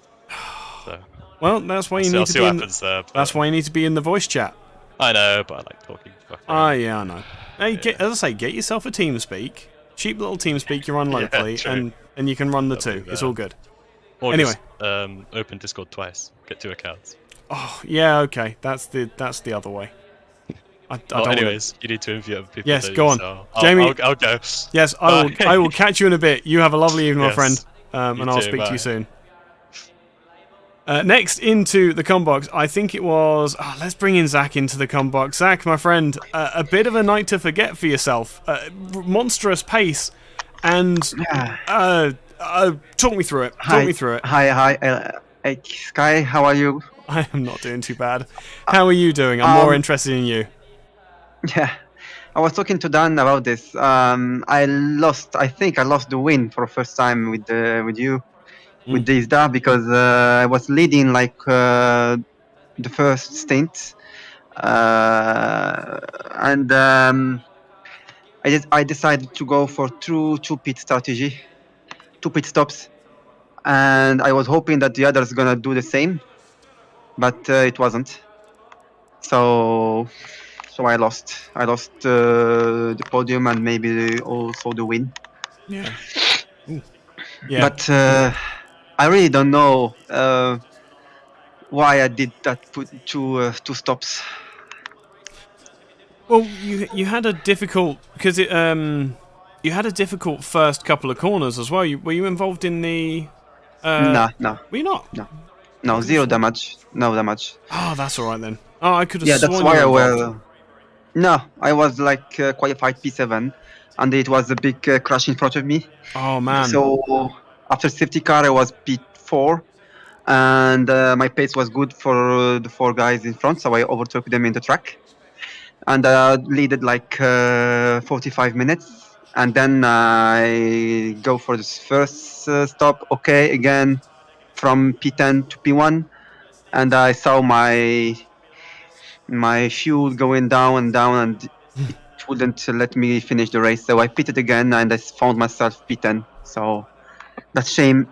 So well, that's why you need to be in. That's why you need to be in the voice chat. I know, but I like talking. Oh yeah, I know. Hey, as I say, get yourself a TeamSpeak. Cheap little TeamSpeak you run locally, and you can run the two. It's all good. Or anyway, just, open Discord twice. Get 2 accounts. Oh yeah, okay. That's the other way. Anyways, you need to invite other people. Yes, go on, so Jamie. I'll go. Yes, I will catch you in a bit. You have a lovely evening, my friend, and I'll speak to you soon. Next into the combox, I think it was. Let's bring in Zach into the combox. Zach, my friend, a bit of a night to forget for yourself. Monstrous pace, and talk me through it. Hi, Sky. How are you? I am not doing too bad. How are you doing? I'm more interested in you. Yeah, I was talking to Dan about this. I think I lost the win for the first time with you, with the ISDA, because I was leading the first stint, and I decided to go for two pit strategy, 2 pit stops, and I was hoping that the others gonna do the same, but it wasn't. So I lost. I lost the podium and maybe also the win. Yeah. Yeah. But I really don't know why I did that. Put two stops. Well, you had a difficult because you had a difficult first couple of corners as well. Were you involved in the? No. Were you not? No, 0 damage. No damage. Oh, that's all right then. Oh, I could have. Yeah, sworn that's why you I were was. No, I was qualified P7, and it was a big crash in front of me. Oh man! So after safety car, I was P4, and my pace was good for the 4 guys in front, so I overtook them in the track, and leaded 45 minutes, and then I go for this first stop. Okay, again from P10 to P1, and I saw my fuel going down, and it wouldn't let me finish the race. So I pitted again, and I found myself P10. So that's a shame.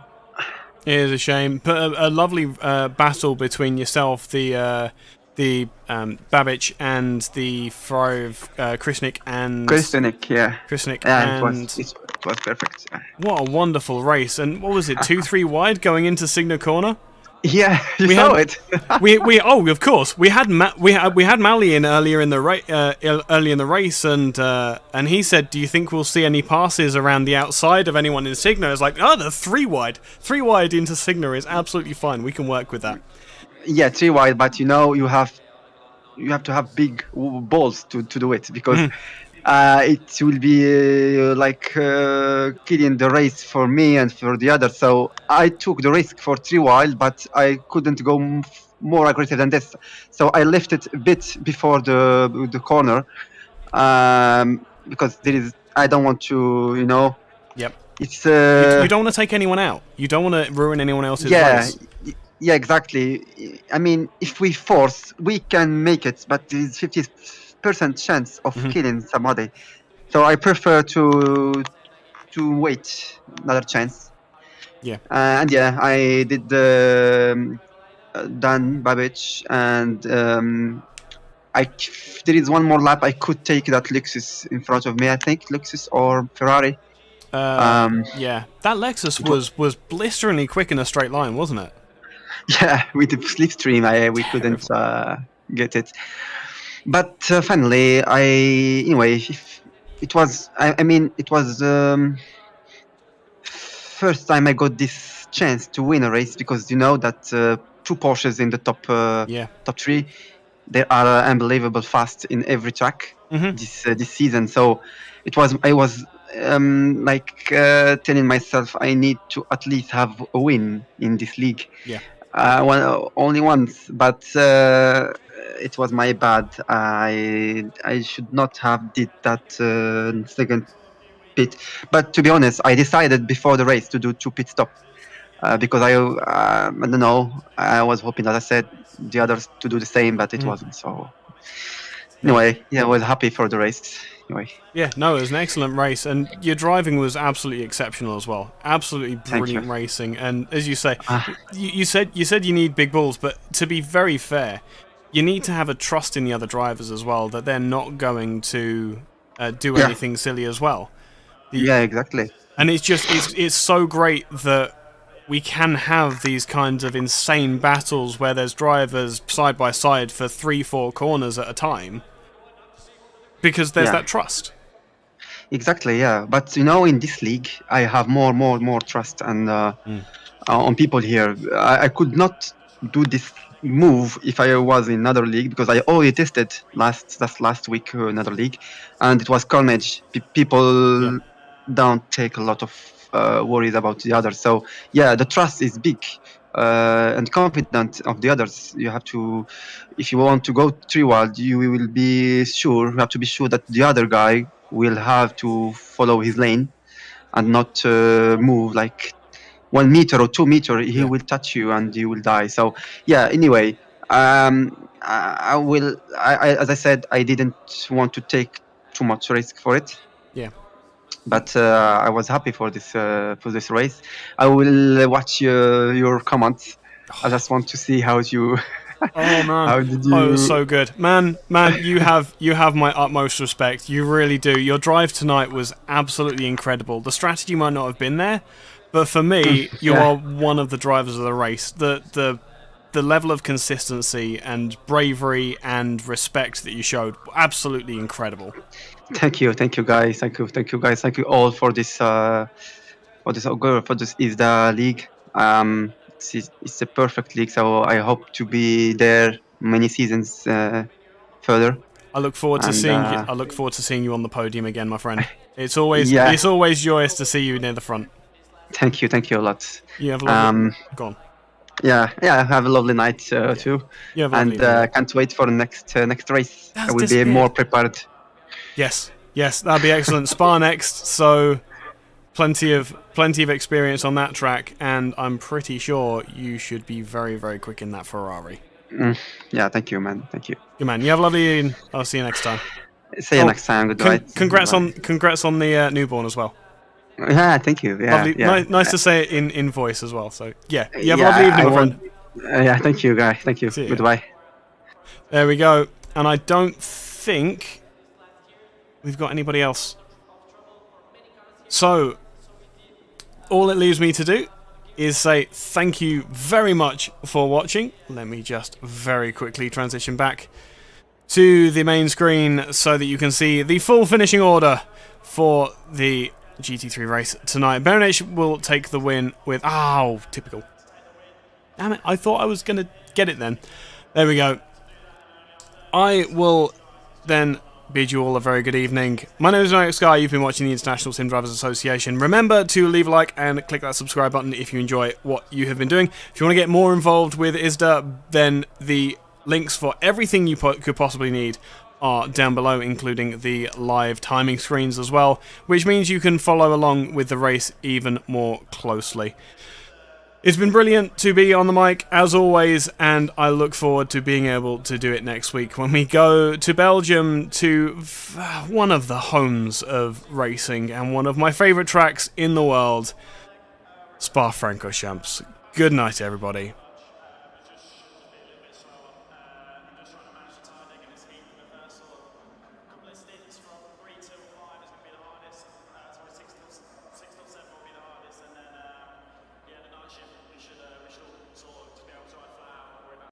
It is a shame, but a lovely battle between yourself, the Babic, and the Frove, Krishnik and Krishnik, yeah. Krishnik, yeah, and it was perfect. What a wonderful race! And what was it, 2-3 wide going into Signa Corner? Yeah, you saw it. Of course we had Mally in earlier in the race, and he said, "Do you think we'll see any passes around the outside of anyone in Signa?" It's like, the 3 wide into Signa is absolutely fine. We can work with that. Yeah, 3 wide, but you have to have big balls to do it, because it will be killing the race for me and for the others. So I took the risk for 3 wide, but I couldn't go more aggressive than this. So I left it a bit before the corner, because I don't want to, Yep. It's you don't want to take anyone out. You don't want to ruin anyone else's race. Yeah, exactly. I mean, if we force, we can make it, but there's 50% chance of killing somebody. So I prefer to wait another chance. Yeah. And yeah, I did the Dan Babic, and there is one more lap I could take that Lexus in front of me. I think Lexus or Ferrari. Yeah, that Lexus was blisteringly quick in a straight line, wasn't it? Yeah, with the slipstream, we couldn't get it. But finally, it was. I mean, it was first time I got this chance to win a race because you know that two Porsches in the Yeah. top three, they are unbelievable fast in every track Hmm. this season. So I was telling myself I need to at least have a win in this league. Yeah. Only once, but it was my bad. I should not have did that second pit. But to be honest, I decided before the race to do 2 pit stop because I don't know. I was hoping, as I said, the others to do the same, but it wasn't. So anyway, yeah, I was happy for the race. Anyway, Yeah, no, it was an excellent race, and your driving was absolutely exceptional as well. Absolutely brilliant you. racing, and as you say, Ah. you said you need big balls, but to be very fair, you need to have a trust in the other drivers as well that they're not going to do Yeah. anything silly as well. Yeah, exactly. And it's so great that we can have these kinds of insane battles where there's drivers side by side for 3-4 corners at a time, because there's that trust. Exactly, yeah. But you know, in this league, I have more trust and on people here. I could not do this move if I was in another league because I already tested last week another league, and it was carnage. People don't take a lot of worries about the others. So yeah, the trust is big. And confident of the others. You have to, if you want to go 3 wide, you have to be sure that the other guy will have to follow his lane and not move like 1 meter or 2 meter. He will touch you and you will die. So yeah, anyway, as I said, I didn't want to take too much risk for it. Yeah. But I was happy for this race. I will watch your comments. I just want to see how you. Oh man! How did you? Oh, it was so good, man! You have my utmost respect. You really do. Your drive tonight was absolutely incredible. The strategy might not have been there, but for me, you are one of the drivers of the race. The level of consistency and bravery and respect that you showed, absolutely incredible. Thank you guys. Thank you guys. Thank you all for this ISDA league. It's a perfect league, so I hope to be there many seasons further. I look forward to seeing you. I look forward to seeing you on the podium again, my friend. It's always joyous to see you near the front. Thank you a lot. You have a lovely. Go on. Yeah. Have a lovely night too. You have a lovely and can't wait for the next race. I will be more prepared. Yes, that'd be excellent. Spa next, so plenty of experience on that track, and I'm pretty sure you should be very, very quick in that Ferrari. Yeah, thank you, man. Thank you. Good man. You have a lovely evening. I'll see you next time. See you next time. Goodbye. Congrats on the newborn as well. Yeah, thank you. Yeah, lovely, nice to say it in voice as well. So yeah, you have a lovely evening, my friend. Yeah, thank you, guy. Thank you. Goodbye. There we go. And I don't think we've got anybody else. So all it leaves me to do is say thank you very much for watching. Let me just very quickly transition back to the main screen so that you can see the full finishing order for the GT3 race tonight. Berenic will take the win with... Oh, typical. Damn it, I thought I was going to get it then. There we go. I will then bid you all a very good evening. My name is Untitled Chapter. You've been watching the International Sim Drivers Association. Remember to leave a like and click that subscribe button if you enjoy what you have been doing. If you want to get more involved with ISDA, then the links for everything you could possibly need are down below, including the live timing screens as well, which means you can follow along with the race even more closely. It's been brilliant to be on the mic, as always, and I look forward to being able to do it next week when we go to Belgium, to one of the homes of racing and one of my favourite tracks in the world, Spa-Francorchamps. Good night, everybody.